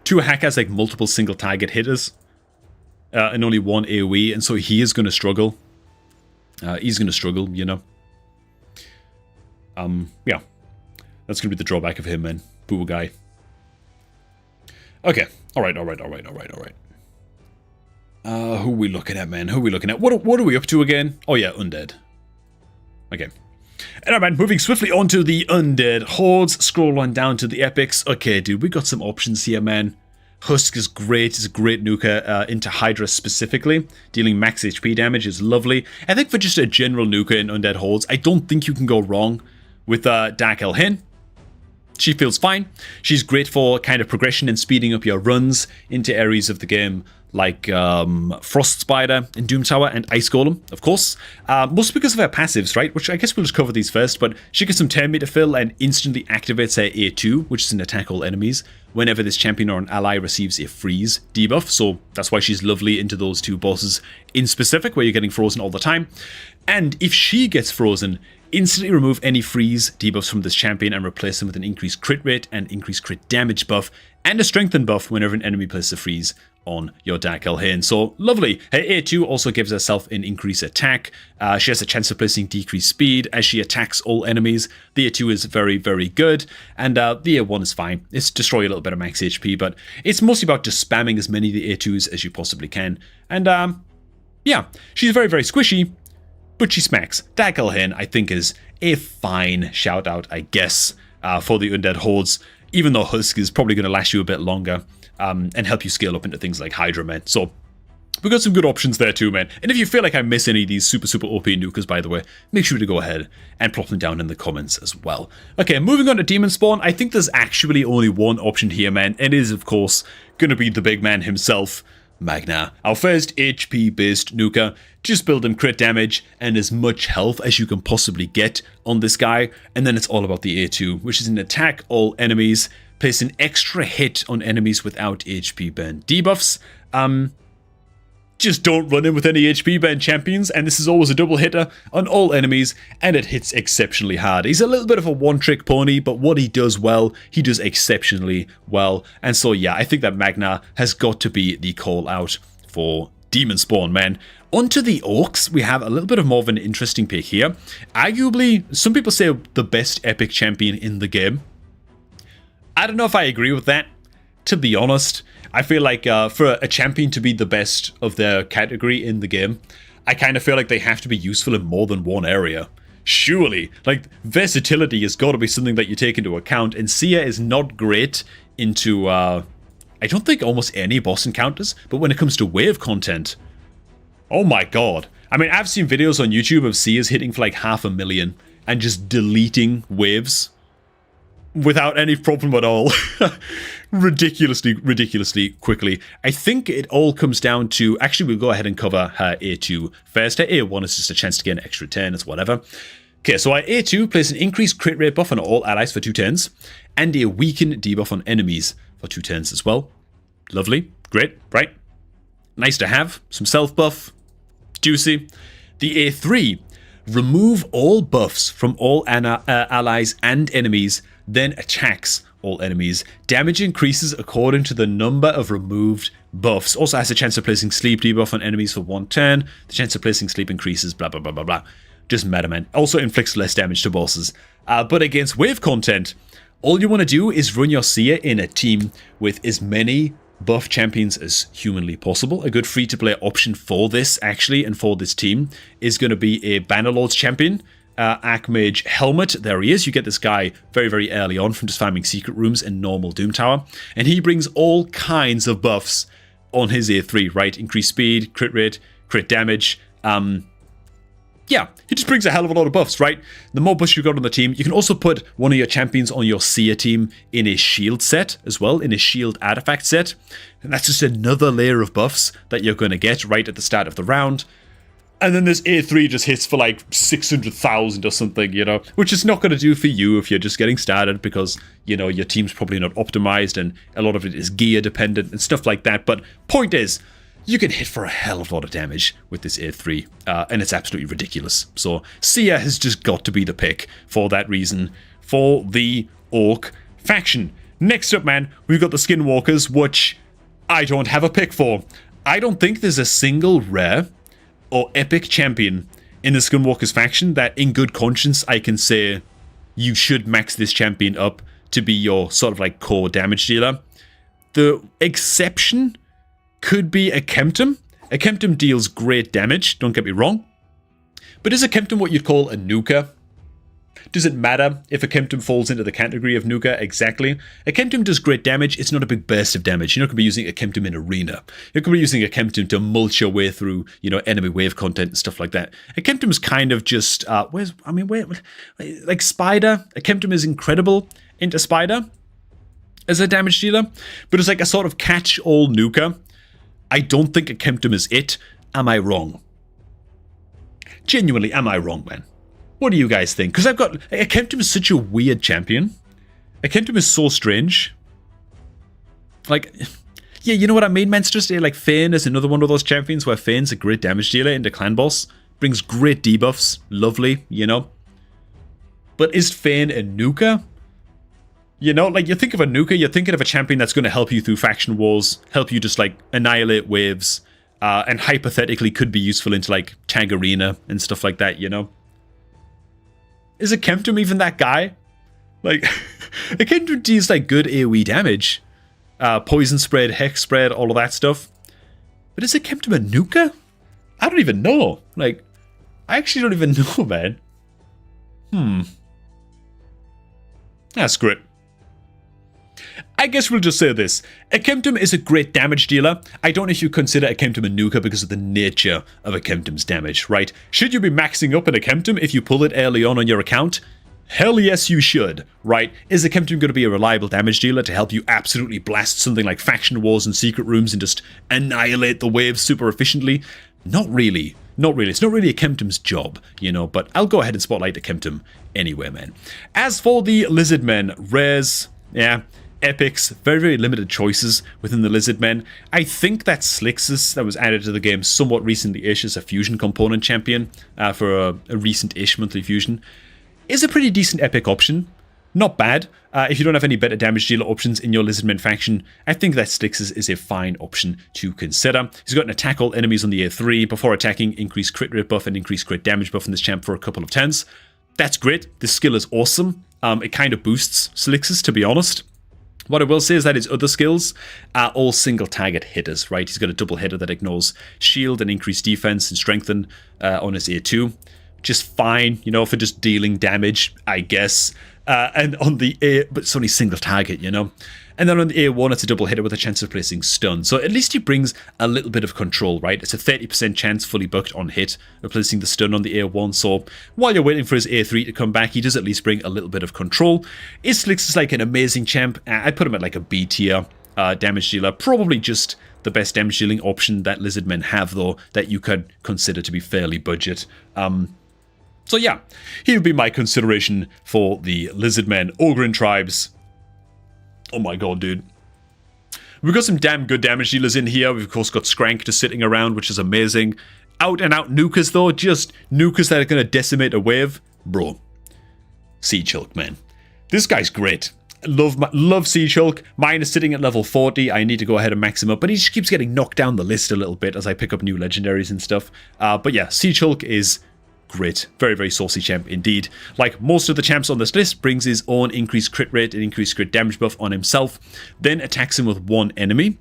2 hack has like multiple single target hitters and only 1 AoE, and so he is going to struggle. He's going to struggle, you know. Yeah. That's going to be the drawback of him, man. Boo guy. Okay. Alright. Who are we looking at, man? What are we up to again? Oh yeah, Undead. Okay. Alright, man, moving swiftly on to the Undead Hordes. Scroll on down to the epics. Okay, dude, we got some options here, man. Husk is great. It's a great nuker into Hydra specifically. Dealing max HP damage is lovely. I think for just a general nuker in Undead Hordes, I don't think you can go wrong with Dark Elhen. She feels fine. She's great for kind of progression and speeding up your runs into areas of the game like Frost Spider in Doom Tower and Ice Golem, of course. Mostly because of her passives, right? Which I guess we'll just cover these first, but she gets some 10 meter fill and instantly activates her A2, which is an attack all enemies, whenever this champion or an ally receives a freeze debuff. So that's why she's lovely into those 2 bosses in specific, where you're getting frozen all the time. And if she gets frozen, instantly remove any freeze debuffs from this champion and replace them with an increased crit rate and increased crit damage buff, and a strengthen buff whenever an enemy places a freeze on your Dark Elhen. So lovely. Her A2 also gives herself an increased attack. She has a chance of placing decreased speed as she attacks all enemies. The A2 is very, very good, and the A1 is fine. It's destroy a little bit of max HP, but it's mostly about just spamming as many of the A2s as you possibly can. And yeah, she's very, very squishy, but she smacks. Dark Elhen, I think, is a fine shout out, I guess, for the Undead Hordes, even though Husk is probably going to last you a bit longer. and help you scale up into things like Hydra, man. So we've got some good options there too, man. And if you feel like I miss any of these super OP nukers, by the way, make sure to go ahead and plop them down in the comments as well. Okay, moving on to Demon Spawn, I think there's actually only one option here, man. It is, of course, going to be the big man himself, Magna. Our first HP-based nuker. Just build him crit damage and as much health as you can possibly get on this guy. And then it's all about the A2, which is an attack all enemies, place an extra hit on enemies without HP burn debuffs. Just don't run in with any HP burn champions, and this is always a double hitter on all enemies, and it hits exceptionally hard. He's a little bit of a one-trick pony, but what he does well, he does exceptionally well. And so yeah, I think that Magna has got to be the call out for Demon Spawn, man. Onto the Orcs, we have a little bit of more of an interesting pick here. Arguably, some people say the best epic champion in the game. I don't know if I agree with that, to be honest. I feel like for a champion to be the best of their category in the game, I kind of feel like they have to be useful in more than one area. Surely, like, versatility has got to be something that you take into account, and Sia is not great into, I don't think almost any boss encounters, but when it comes to wave content, oh my god. I mean, I've seen videos on YouTube of Sia's hitting for like 500,000 and just deleting waves without any problem at all. ridiculously quickly. I think it all comes down to, actually we'll go ahead and cover her A2 first. Her A1 is just a chance to get an extra turn, it's whatever. Okay, so our A2 plays an increased crit rate buff on all allies for 2 turns, and a weaken debuff on enemies for 2 turns as well. Lovely, great, right? Nice to have, some self buff, juicy. The A3, remove all buffs from all allies and enemies, then attacks all enemies. Damage increases according to the number of removed buffs. Also has a chance of placing sleep debuff on enemies for 1 turn. The chance of placing sleep increases, blah, blah, blah, blah, blah. Just meta, man. Also inflicts less damage to bosses. But against wave content, all you want to do is run your Sia in a team with as many buff champions as humanly possible. A good free-to-play option for this, actually, and for this team, is going to be a Bannerlord's champion. Archmage Helmet, there he is. You get this guy very, very early on from just farming secret rooms and normal Doom Tower. And he brings all kinds of buffs on his A3, right? Increased speed, crit rate, crit damage. Yeah, he just brings a hell of a lot of buffs, right? The more buffs you got on the team, you can also put one of your champions on your Sia team in a shield set as well, in a shield artifact set. And that's just another layer of buffs that you're going to get right at the start of the round. And then this A3 just hits for like 600,000 or something, you know, which is not going to do for you if you're just getting started because, you know, your team's probably not optimized and a lot of it is gear dependent and stuff like that. But point is, you can hit for a hell of a lot of damage with this A3, and it's absolutely ridiculous. So Sia has just got to be the pick for that reason for the Orc faction. Next up, man, we've got the Skinwalkers, which I don't have a pick for. I don't think there's a single rare or epic champion in the Skinwalkers faction that in good conscience I can say you should max this champion up to be your sort of like core damage dealer. The exception could be a Kemptum. A Kemptum deals great damage, don't get me wrong. But is a Kemptum what you'd call a nuker? Does it matter if a Kemptum falls into the category of nuker exactly? A Kemptum does great damage, it's not a big burst of damage. You're not going to be using a Kemptum in arena. You're going to be using a Kemptum to mulch your way through, you know, enemy wave content and stuff like that. A Kemptum is kind of just, like Spider. A Kemptum is incredible into Spider as a damage dealer, but it's like a sort of catch-all nuker. I don't think a Kemptum is it. Am I wrong? Genuinely, am I wrong, man? What do you guys think? Because I've got... A Kemptum is such a weird champion. A Kemptum is so strange. Like... Yeah, you know what I mean, man? It's just like Fane is another one of those champions where Fane's a great damage dealer into clan boss. Brings great debuffs. Lovely, you know? But is Fane a nuker? You know, like you think of a nuker, you're thinking of a champion that's going to help you through faction wars, help you just like annihilate waves, and hypothetically could be useful into like tag arena and stuff like that, you know? Is a Kemptum even that guy? Like, a Kemptum deals like good AoE damage. Poison spread, hex spread, all of that stuff. But is a Kemptum a nuker? I don't even know. Like, I actually don't even know, man. That's great. I guess we'll just say this. Akemtum is a great damage dealer. I don't know if you consider Akemtum a nuker because of the nature of Akemtum's damage, right? Should you be maxing up an Akemtum if you pull it early on your account? Hell yes you should, right? Is Akemtum going to be a reliable damage dealer to help you absolutely blast something like faction wars and secret rooms and just annihilate the waves super efficiently? Not really. Not really. It's not really Akemtum's job, you know, but I'll go ahead and spotlight Akemtum anyway, man. As for the Lizardmen, rares, yeah, epics, very, very limited choices within the Lizardmen. I think that Slixus that was added to the game somewhat recently-ish as a fusion component champion for a recent-ish monthly fusion is a pretty decent epic option. Not bad. If you don't have any better damage dealer options in your Lizardmen faction, I think that Slixus is a fine option to consider. He's got an attack all enemies on the A3. Before attacking, increase crit rate buff and increase crit damage buff in this champ for a couple of turns. That's great. This skill is awesome. It kind of boosts Slixus, to be honest. What I will say is that his other skills are all single target hitters, right? He's got a double hitter that ignores shield and increased defense and strengthen on his A2. Just fine, you know, for just dealing damage, I guess. And on the A, but it's only single target, you know. And then on the A1, it's a double hitter with a chance of placing stun. So at least he brings a little bit of control, right? It's a 30% chance fully bucked on hit of placing the stun on the A1. So while you're waiting for his A3 to come back, he does at least bring a little bit of control. Islix is like an amazing champ. I'd put him at like a B tier damage dealer. Probably just the best damage dealing option that Lizardmen have, though, that you could consider to be fairly budget. So yeah, he would be my consideration for the Lizardmen. Ogryn tribes. Oh my god, dude. We've got some damn good damage dealers in here. We've of course got Skrank just sitting around, which is amazing. Out and out nukers though, just nukers that are going to decimate a wave. Bro. Siege Hulk, man. This guy's great. Love Siege Hulk. Mine is sitting at level 40. I need to go ahead and max him up, but he just keeps getting knocked down the list a little bit as I pick up new legendaries and stuff. But yeah, Siege Hulk is great. Very, very saucy champ indeed. Like most of the champs on this list, brings his own increased crit rate and increased crit damage buff on himself, then attacks him with one enemy.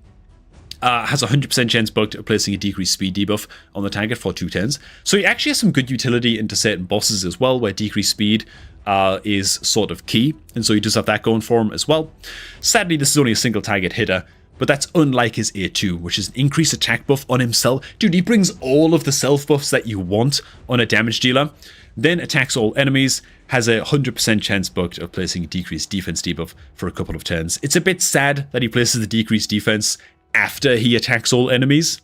Has a 100% chance bugged of placing a decreased speed debuff on the target for 2 turns. So he actually has some good utility into certain bosses as well, where decreased speed is sort of key, and so he does have that going for him as well. Sadly, this is only a single target hitter, but that's unlike his A2, which is an increased attack buff on himself. Dude, he brings all of the self buffs that you want on a damage dealer, then attacks all enemies, has a 100% chance bugged of placing a decreased defense debuff for a couple of turns. It's a bit sad that he places the decreased defense after he attacks all enemies.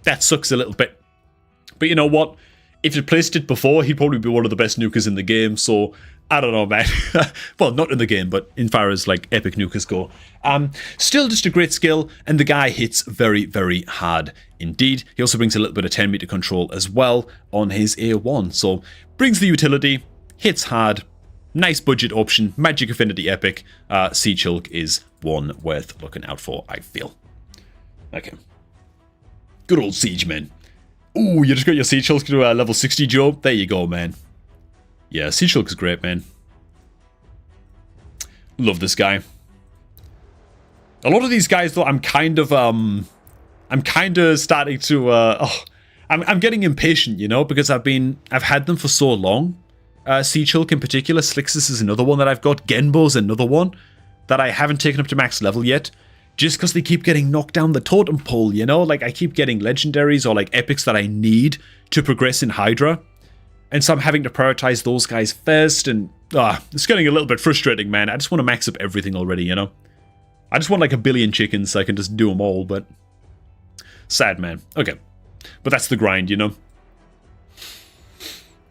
That sucks a little bit. But you know what? If he placed it before, he'd probably be one of the best nukers in the game, so I don't know, man. Well, not in the game, but in far as like epic nukers go. Still just a great skill, and the guy hits very, very hard indeed. He also brings a little bit of 10 meter control as well on his A1. So brings the utility, hits hard, nice budget option, magic affinity epic. Siege Hulk is one worth looking out for, I feel. Okay. Good old Siege, man. Ooh, you just got your Siege Hulk to level 60, Joe. There you go, man. Yeah, Siege Hulk is great, man. Love this guy. A lot of these guys, though, I'm kind of starting to, I'm getting impatient, you know, because I've had them for so long. Siege Hulk in particular, Slixus is another one that I've got. Genbo's another one that I haven't taken up to max level yet. Just because they keep getting knocked down the totem pole, you know? Like, I keep getting legendaries or, like, epics that I need to progress in Hydra. And so I'm having to prioritize those guys first, and it's getting a little bit frustrating, man. I just want to max up everything already, you know? I just want like a billion chickens so I can just do them all, but sad, man. Okay, but that's the grind, you know?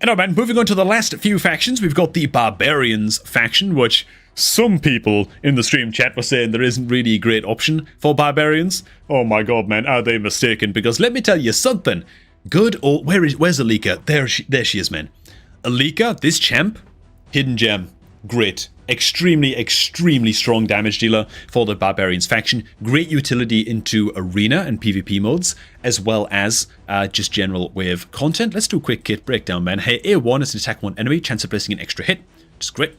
Anyway, man, moving on to the last few factions, we've got the Barbarians faction, which some people in the stream chat were saying there isn't really a great option for Barbarians. Oh my god, man, are they mistaken? Because let me tell you something. Good old... Where's Alika? There she is, man. Alika, this champ, hidden gem. Great. Extremely, extremely strong damage dealer for the Barbarians faction. Great utility into arena and PvP modes, as well as just general wave content. Let's do a quick kit breakdown, man. Hey, A1 is to attack one enemy, chance of placing an extra hit. Just great.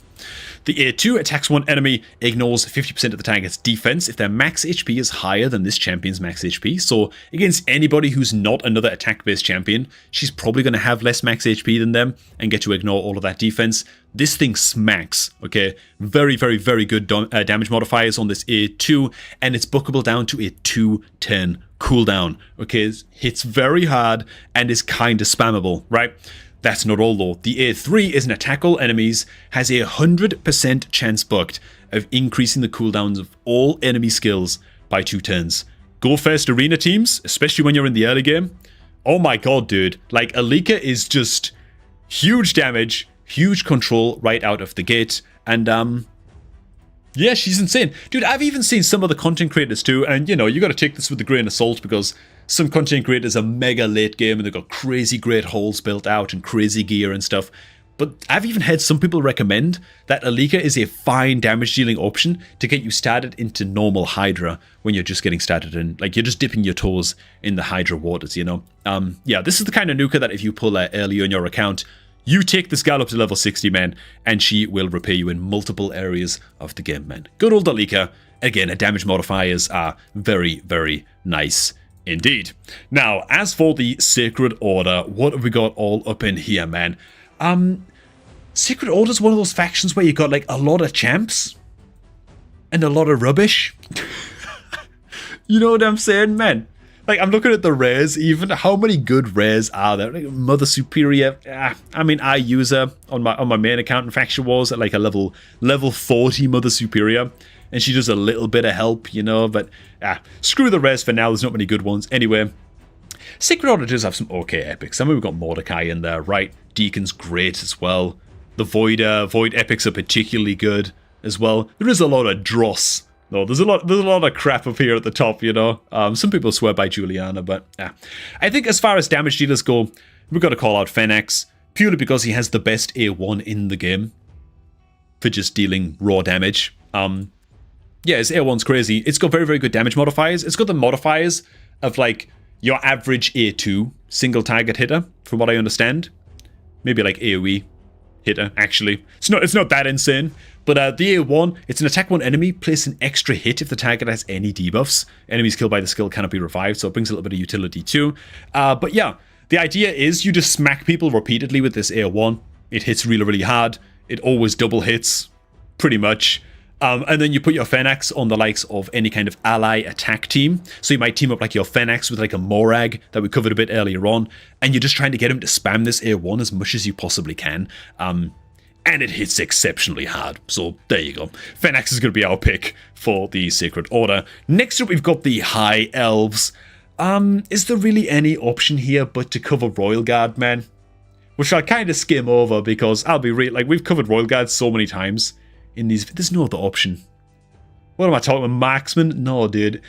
The A2 attacks one enemy, ignores 50% of the target's defense if their max HP is higher than this champion's max HP. So against anybody who's not another attack-based champion, she's probably going to have less max HP than them and get to ignore all of that defense. This thing smacks, okay? Very, very, very good damage modifiers on this A2, and it's bookable down to a 2-turn cooldown, okay? It hits very hard and is kind of spammable, right? That's not all though. The A3 is an attack all enemies, has a 100% chance booked of increasing the cooldowns of all enemy skills by 2 turns. Go first arena teams, especially when you're in the early game. Oh my god, dude. Like, Alika is just huge damage, huge control right out of the gate. And, yeah, she's insane. Dude, I've even seen some of the content creators too, and you know, you gotta take this with a grain of salt because some content creators are mega late game and they've got crazy great holes built out and crazy gear and stuff. But I've even heard some people recommend that Alika is a fine damage dealing option to get you started into normal Hydra when you're just getting started in, like, you're just dipping your toes in the Hydra waters, you know? Yeah, this is the kind of nuker that if you pull earlier in your account, you take this gal up to level 60, man, and she will repay you in multiple areas of the game, man. Good old Alika. Again, her damage modifiers are very, very nice indeed. Now, as for the Sacred Order, what have we got all up in here, man? Sacred Order is one of those factions where you got like a lot of champs and a lot of rubbish. You know what I'm saying, man? Like, I'm looking at the rares even. How many good rares are there? Like Mother Superior. I mean, I use her on my main account in Faction Wars at like a level 40 Mother Superior. And she does a little bit of help, you know, but screw the rares for now. There's not many good ones. Anyway, Sacred Order does have some okay epics. I mean, we've got Mordecai in there, right? Deacon's great as well. The Void epics are particularly good as well. There is a lot of dross. No, there's a lot of crap up here at the top, you know. Some people swear by Juliana, but I think as far as damage dealers go, we've got to call out Fennex, purely because he has the best A1 in the game for just dealing raw damage. Yeah, his A1's crazy. It's got very, very good damage modifiers. It's got the modifiers of, like, your average A2 single target hitter, from what I understand. Maybe, like, AoE hitter, actually. It's not that insane. But the A1, it's an attack one enemy, place an extra hit if the target has any debuffs. Enemies killed by the skill cannot be revived, so it brings a little bit of utility too. But yeah, the idea is you just smack people repeatedly with this A1. It hits really, really hard. It always double hits, pretty much. And then you put your Fennex on the likes of any kind of ally attack team. So you might team up like your Fennex with like a Morag that we covered a bit earlier on. And you're just trying to get him to spam this A1 as much as you possibly can. And it hits exceptionally hard. So there you go. Fennex is going to be our pick for the Sacred Order. Next up, we've got the High Elves. Is there really any option here but to cover Royal Guard, man? Which I'll kind of skim over because I'll be real. Like, we've covered Royal Guard so many times. In these, there's no other option. What am I talking about? Marksman? No, dude.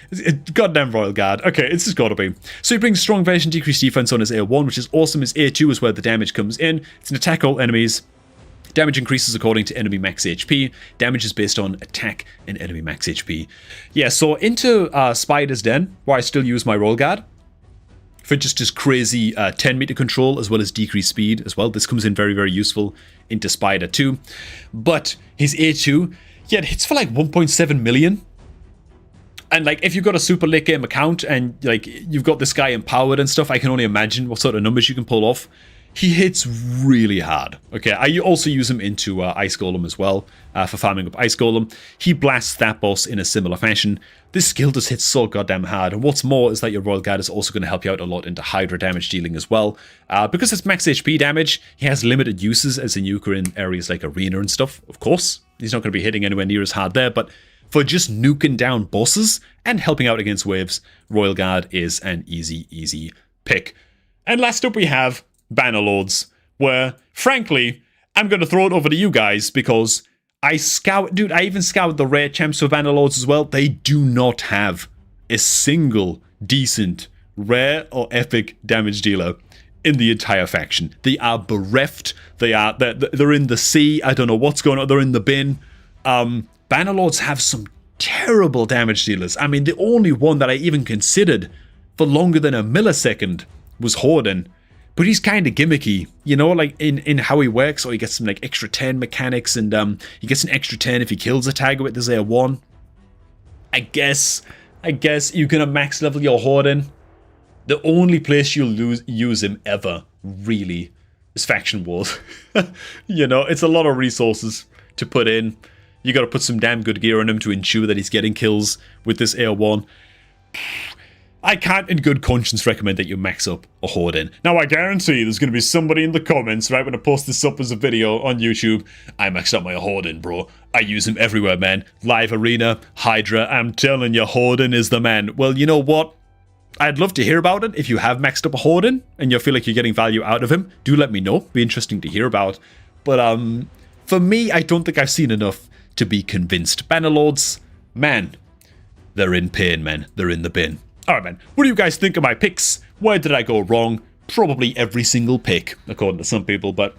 Goddamn Royal Guard. Okay, it's just gotta be. So he brings strong version, decreased defense on his A1, which is awesome. His A2 is where the damage comes in. It's an attack all enemies. Damage increases according to enemy max HP. Damage is based on attack and enemy max HP. Yeah, so into Spider's Den, where I still use my Royal Guard for just his crazy 10-meter control as well as decreased speed as well. This comes in very, very useful into Spider too. But his A2, yeah, it hits for like 1.7 million. And like, if you've got a super late game account and like you've got this guy empowered and stuff, I can only imagine what sort of numbers you can pull off. He hits really hard. Okay, I also use him into Ice Golem as well for farming up Ice Golem. He blasts that boss in a similar fashion. This skill just hits so goddamn hard. And what's more is that your Royal Guard is also going to help you out a lot into Hydra damage dealing as well. Because it's max HP damage, he has limited uses as a nuker in areas like Arena and stuff, of course. He's not going to be hitting anywhere near as hard there, but for just nuking down bosses and helping out against waves, Royal Guard is an easy, easy pick. And last up we have Bannerlords, where, frankly, I'm going to throw it over to you guys because I even scoured the rare champs for Bannerlords as well. They do not have a single decent rare or epic damage dealer in the entire faction. They are bereft. They're in the sea. I don't know what's going on. They're in the bin. Bannerlords have some terrible damage dealers. I mean, the only one that I even considered for longer than a millisecond was Horden. but he's kind of gimmicky, you know, like in how he works. Or he gets some like extra turn mechanics, and he gets an extra turn if he kills a tiger with this A1. I guess you can max level your Horden. The only place you'll use him ever, really, is Faction Wars. You know, it's a lot of resources to put in. You got to put some damn good gear on him to ensure that he's getting kills with this A1. I can't in good conscience recommend that you max up a Horden. Now, I guarantee there's going to be somebody in the comments, right, when I post this up as a video on YouTube. I maxed up my Horden, bro. I use him everywhere, man. Live Arena, Hydra, I'm telling you, Horden is the man. Well, you know what? I'd love to hear about it. If you have maxed up a Horden and you feel like you're getting value out of him, do let me know. Be interesting to hear about. But for me, I don't think I've seen enough to be convinced. Bannerlords, man, they're in pain, man. They're in the bin. Alright, man, what do you guys think of my picks? Where did I go wrong? Probably every single pick, according to some people, but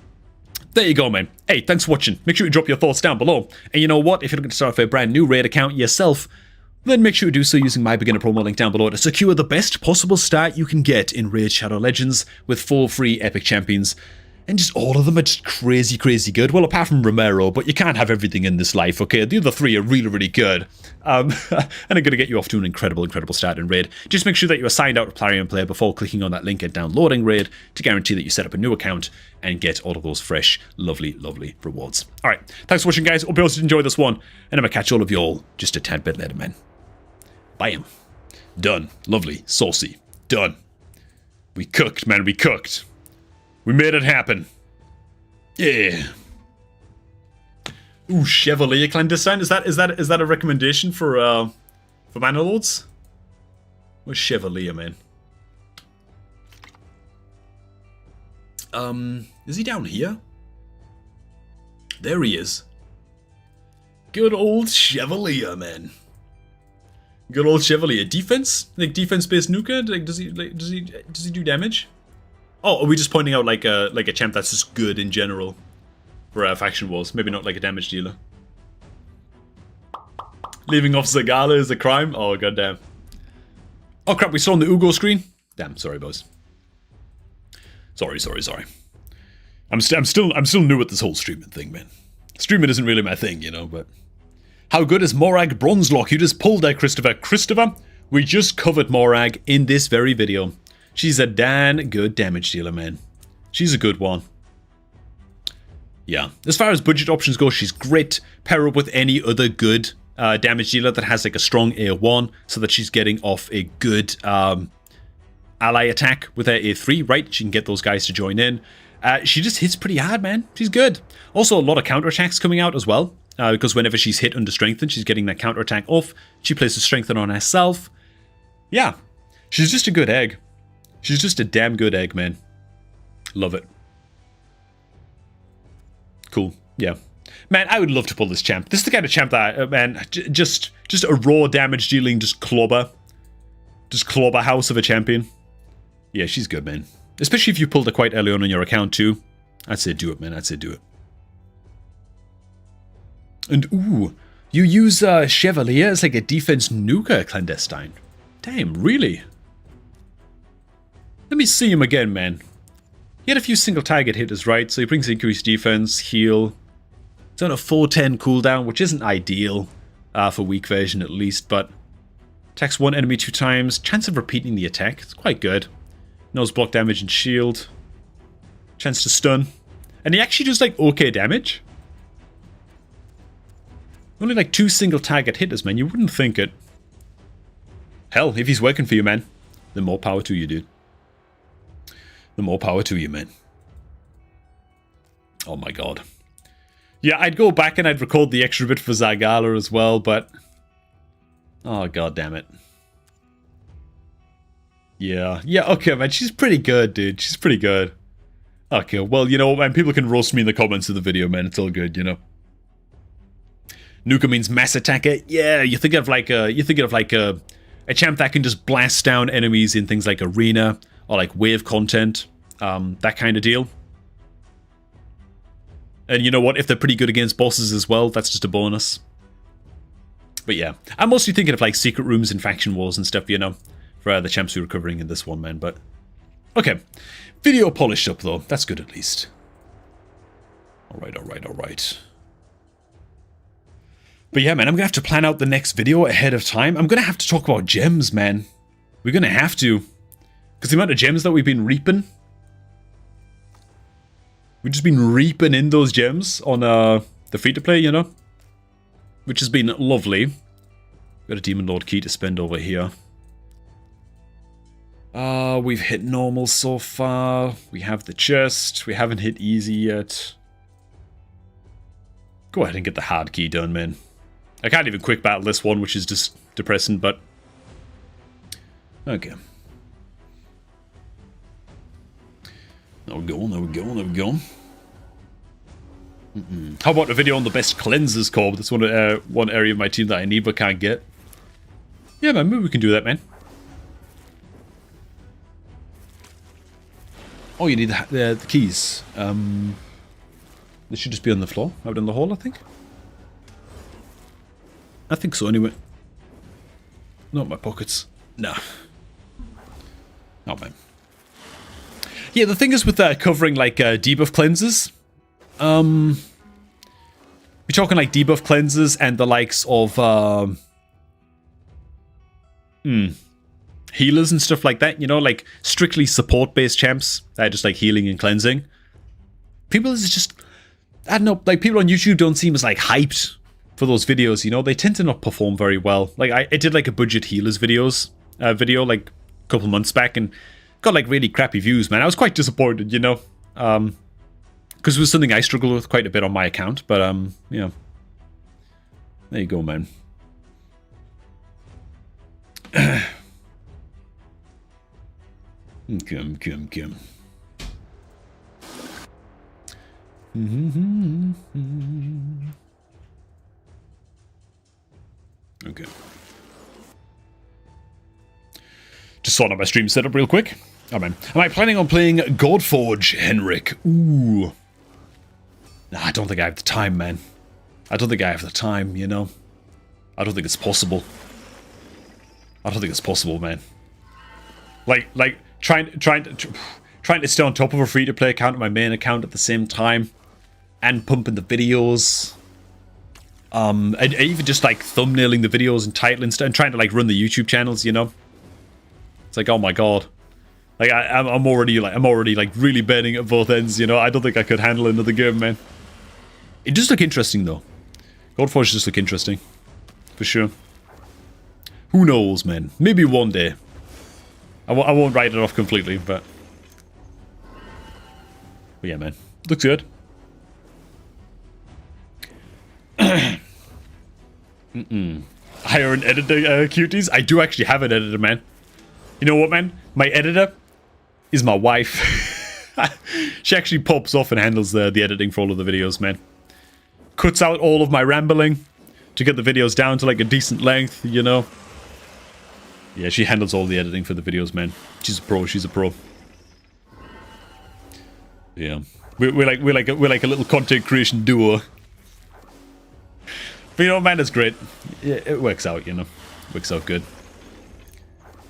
there you go, man. Hey, thanks for watching. Make sure you drop your thoughts down below. And you know what? If you're looking to start off a brand new raid account yourself, then make sure you do so using my beginner promo link down below to secure the best possible start you can get in Raid Shadow Legends with 4 free epic champions. And just all of them are just crazy, crazy good. Well, apart from Romero, but you can't have everything in this life, okay? The other 3 are really, really good. And I'm going to get you off to an incredible, incredible start in Raid. Just make sure that you are signed out to Plarium Player before clicking on that link and downloading Raid to guarantee that you set up a new account and get all of those fresh, lovely, lovely rewards. Alright, thanks for watching, guys. Hope you also enjoyed this one. And I'm going to catch all of you all just a tad bit later, man. Bam. Done. Lovely. Saucy. Done. We cooked, man. We cooked. We made it happen. Yeah. Ooh, Chevalier Clandestine. Is that a recommendation for Bannerlords? Where's Chevalier, man? Is he down here? There he is. Good old Chevalier, man. Good old Chevalier. Defense? Like defense-based nuker? Like does he do damage? Oh, are we just pointing out like a champ that's just good in general for Faction Wars? Maybe not like a damage dealer. Leaving off Zagala is a crime? Oh, goddamn. Oh crap, we saw on the Ugo screen? Damn, sorry boys. Sorry. I'm still new at this whole streaming thing, man. Streaming isn't really my thing, you know, but... How good is Morag Bronzelock? You just pulled that, Christopher. Christopher, we just covered Morag in this very video. She's a damn good damage dealer, man. She's a good one. Yeah. As far as budget options go, she's great. Pair up with any other good damage dealer that has like a strong A1 so that she's getting off a good ally attack with her A3, right? She can get those guys to join in. She just hits pretty hard, man. She's good. Also, a lot of counterattacks coming out as well. Because whenever she's hit under Strengthen, she's getting that counterattack off. She places Strengthen on herself. Yeah. She's just a good egg. She's just a damn good egg, man. Love it. Cool. Yeah. Man, I would love to pull this champ. This is the kind of champ that, man, just a raw damage dealing, just clobber house of a champion. Yeah, she's good, man. Especially if you pulled her quite early on in your account, too. I'd say do it, man. I'd say do it. And, ooh, you use Chevalier as like a defense nuker clandestine. Damn, really? Let me see him again, man. He had a few single target hitters, right? So he brings increased defense, heal. It's on a 410 cooldown, which isn't ideal for weak version at least, but attacks one enemy 2 times. Chance of repeating the attack. It's quite good. Knows block damage and shield. Chance to stun. And he actually does like okay damage. Only like 2 single target hitters, man. You wouldn't think it. Hell, if he's working for you, man, then more power to you, dude. The more power to you, man. Oh my god. Yeah, I'd go back and I'd record the extra bit for Zagala as well, but... Oh, god damn it. Yeah, okay, man, she's pretty good, dude. She's pretty good. Okay, well, you know, man, people can roast me in the comments of the video, man. It's all good, you know. Nuka means mass attacker. Yeah, you think of like a champ that can just blast down enemies in things like arena or like wave content, that kind of deal. And you know what? If they're pretty good against bosses as well, that's just a bonus. But yeah, I'm mostly thinking of like secret rooms and faction wars and stuff, you know, for the champs we were covering in this one, man. But Okay. Video polished up, though. That's good, at least. Alright, alright, alright. But yeah, man, I'm gonna have to plan out the next video ahead of time. I'm gonna have to talk about gems, man. We're gonna have to. Because the amount of gems that we've been reaping. We've just been reaping in those gems on the free-to-play, you know? Which has been lovely. Got a Demon Lord key to spend over here. We've hit normal so far. We have the chest. We haven't hit easy yet. Go ahead and get the hard key done, man. I can't even quick battle this one, which is just depressing, but... Okay. There we go, there we go, there we go. How about a video on the best cleanses, Corb? That's one area of my team that I need but can't get. Yeah, man, maybe we can do that, man. Oh, you need the keys. They should just be on the floor, out in the hall, I think. I think so, anyway. Not my pockets. Nah. Oh, man. Yeah, the thing is with covering, like, debuff cleanses. We're talking, like, debuff cleanses and the likes of, healers and stuff like that, you know, like, strictly support-based champs that are just, like, healing and cleansing. People is just... I don't know, like, people on YouTube don't seem as, like, hyped for those videos, you know? They tend to not perform very well. Like, I did, like, a budget healers video, like, a couple months back, and got, like, really crappy views, man. I was quite disappointed, you know? Because it was something I struggled with quite a bit on my account, but, you know. There you go, man. Come. Okay. Just sorting out my stream setup real quick. Oh man. Am I planning on playing Godforge, Henrik? Ooh. Nah, I don't think I have the time, man. I don't think I have the time, you know? I don't think it's possible. I don't think it's possible, man. Like trying to stay on top of a free-to-play account and my main account at the same time. And pumping the videos. And even just like thumbnailing the videos and titling stuff and trying to like run the YouTube channels, you know? It's like, oh my god. Like I'm already like really burning at both ends, you know? I don't think I could handle another game, man. It does look interesting though. Godforge just look interesting. For sure. Who knows, man? Maybe one day. I won't write it off completely, but yeah, man. Looks good. Hire an editor, cuties. I do actually have an editor, man. You know what, man? My editor is my wife. She actually pops off and handles the editing for all of the videos, man. Cuts out all of my rambling to get the videos down to like a decent length, you know. Yeah, she handles all the editing for the videos, man. She's a pro. She's a pro. Yeah, we're like a little content creation duo. But you know, man, it's great. Yeah, it works out, you know. Works out good.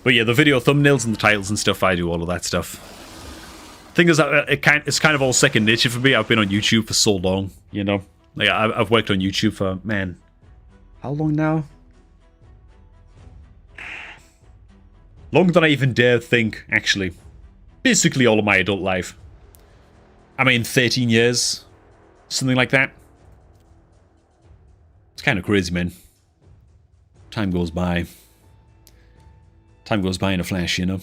But yeah, the video thumbnails and the titles and stuff, I do all of that stuff. Thing is, it's kind of all second nature for me. I've been on YouTube for so long, you know. Like I've worked on YouTube for, man, how long now? Longer than I even dare think, actually. Basically all of my adult life. I mean, 13 years. Something like that. It's kind of crazy, man. Time goes by. Time goes by in a flash, you know?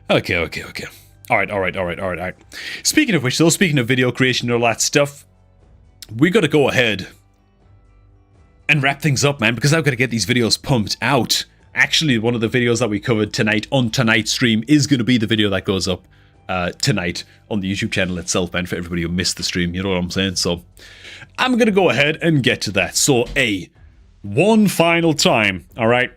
Okay. Alright. Speaking of which, though, speaking of video creation and all that stuff, we gotta go ahead and wrap things up, man, because I've got to get these videos pumped out. Actually, one of the videos that we covered tonight on tonight's stream is going to be the video that goes up tonight on the YouTube channel itself, man, for everybody who missed the stream, you know what I'm saying? So, I'm going to go ahead and get to that. So, one final time, alright?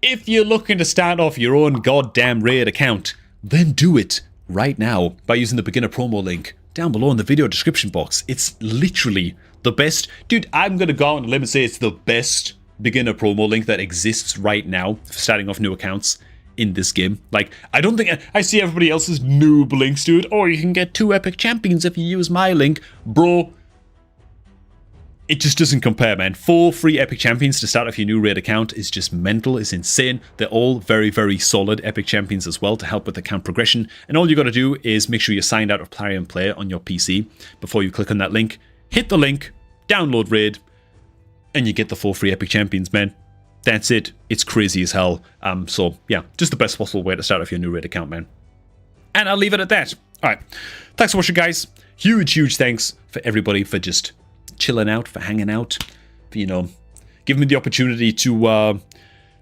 If you're looking to start off your own goddamn raid account, then do it right now by using the beginner promo link down below in the video description box. It's literally the best. Dude, I'm going to go out on a limb and say it's the best beginner promo link that exists right now for starting off new accounts. in this game. Like, I don't think I see everybody else's noob links to it. Or you can get 2 epic champions if you use my link. Bro, it just doesn't compare, man. 4 free epic champions to start off your new raid account is just mental, is insane. They're all very, very solid epic champions as well to help with account progression. And all you got to do is make sure you're signed out of Plarium Player on your PC before you click on that link. Hit the link, download raid, and you get the 4 free epic champions, man. That's it. It's crazy as hell. So yeah, just the best possible way to start off your new raid account, man. And I'll leave it at that. All right. Thanks for watching, guys. Huge, huge thanks for everybody for just chilling out, for hanging out, for, you know, giving me the opportunity to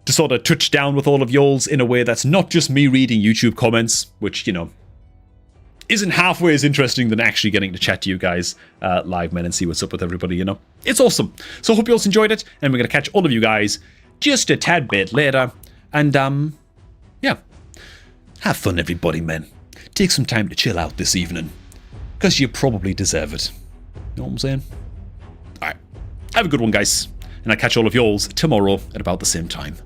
sort of touch down with all of y'alls in a way that's not just me reading YouTube comments, which, you know, isn't halfway as interesting than actually getting to chat to you guys live, man, and see what's up with everybody, you know. It's awesome. So I hope you all enjoyed it, and we're going to catch all of you guys just a tad bit later. And, yeah. Have fun, everybody, man. Take some time to chill out this evening, because you probably deserve it. You know what I'm saying? Alright. Have a good one, guys. And I'll catch all of y'alls tomorrow at about the same time.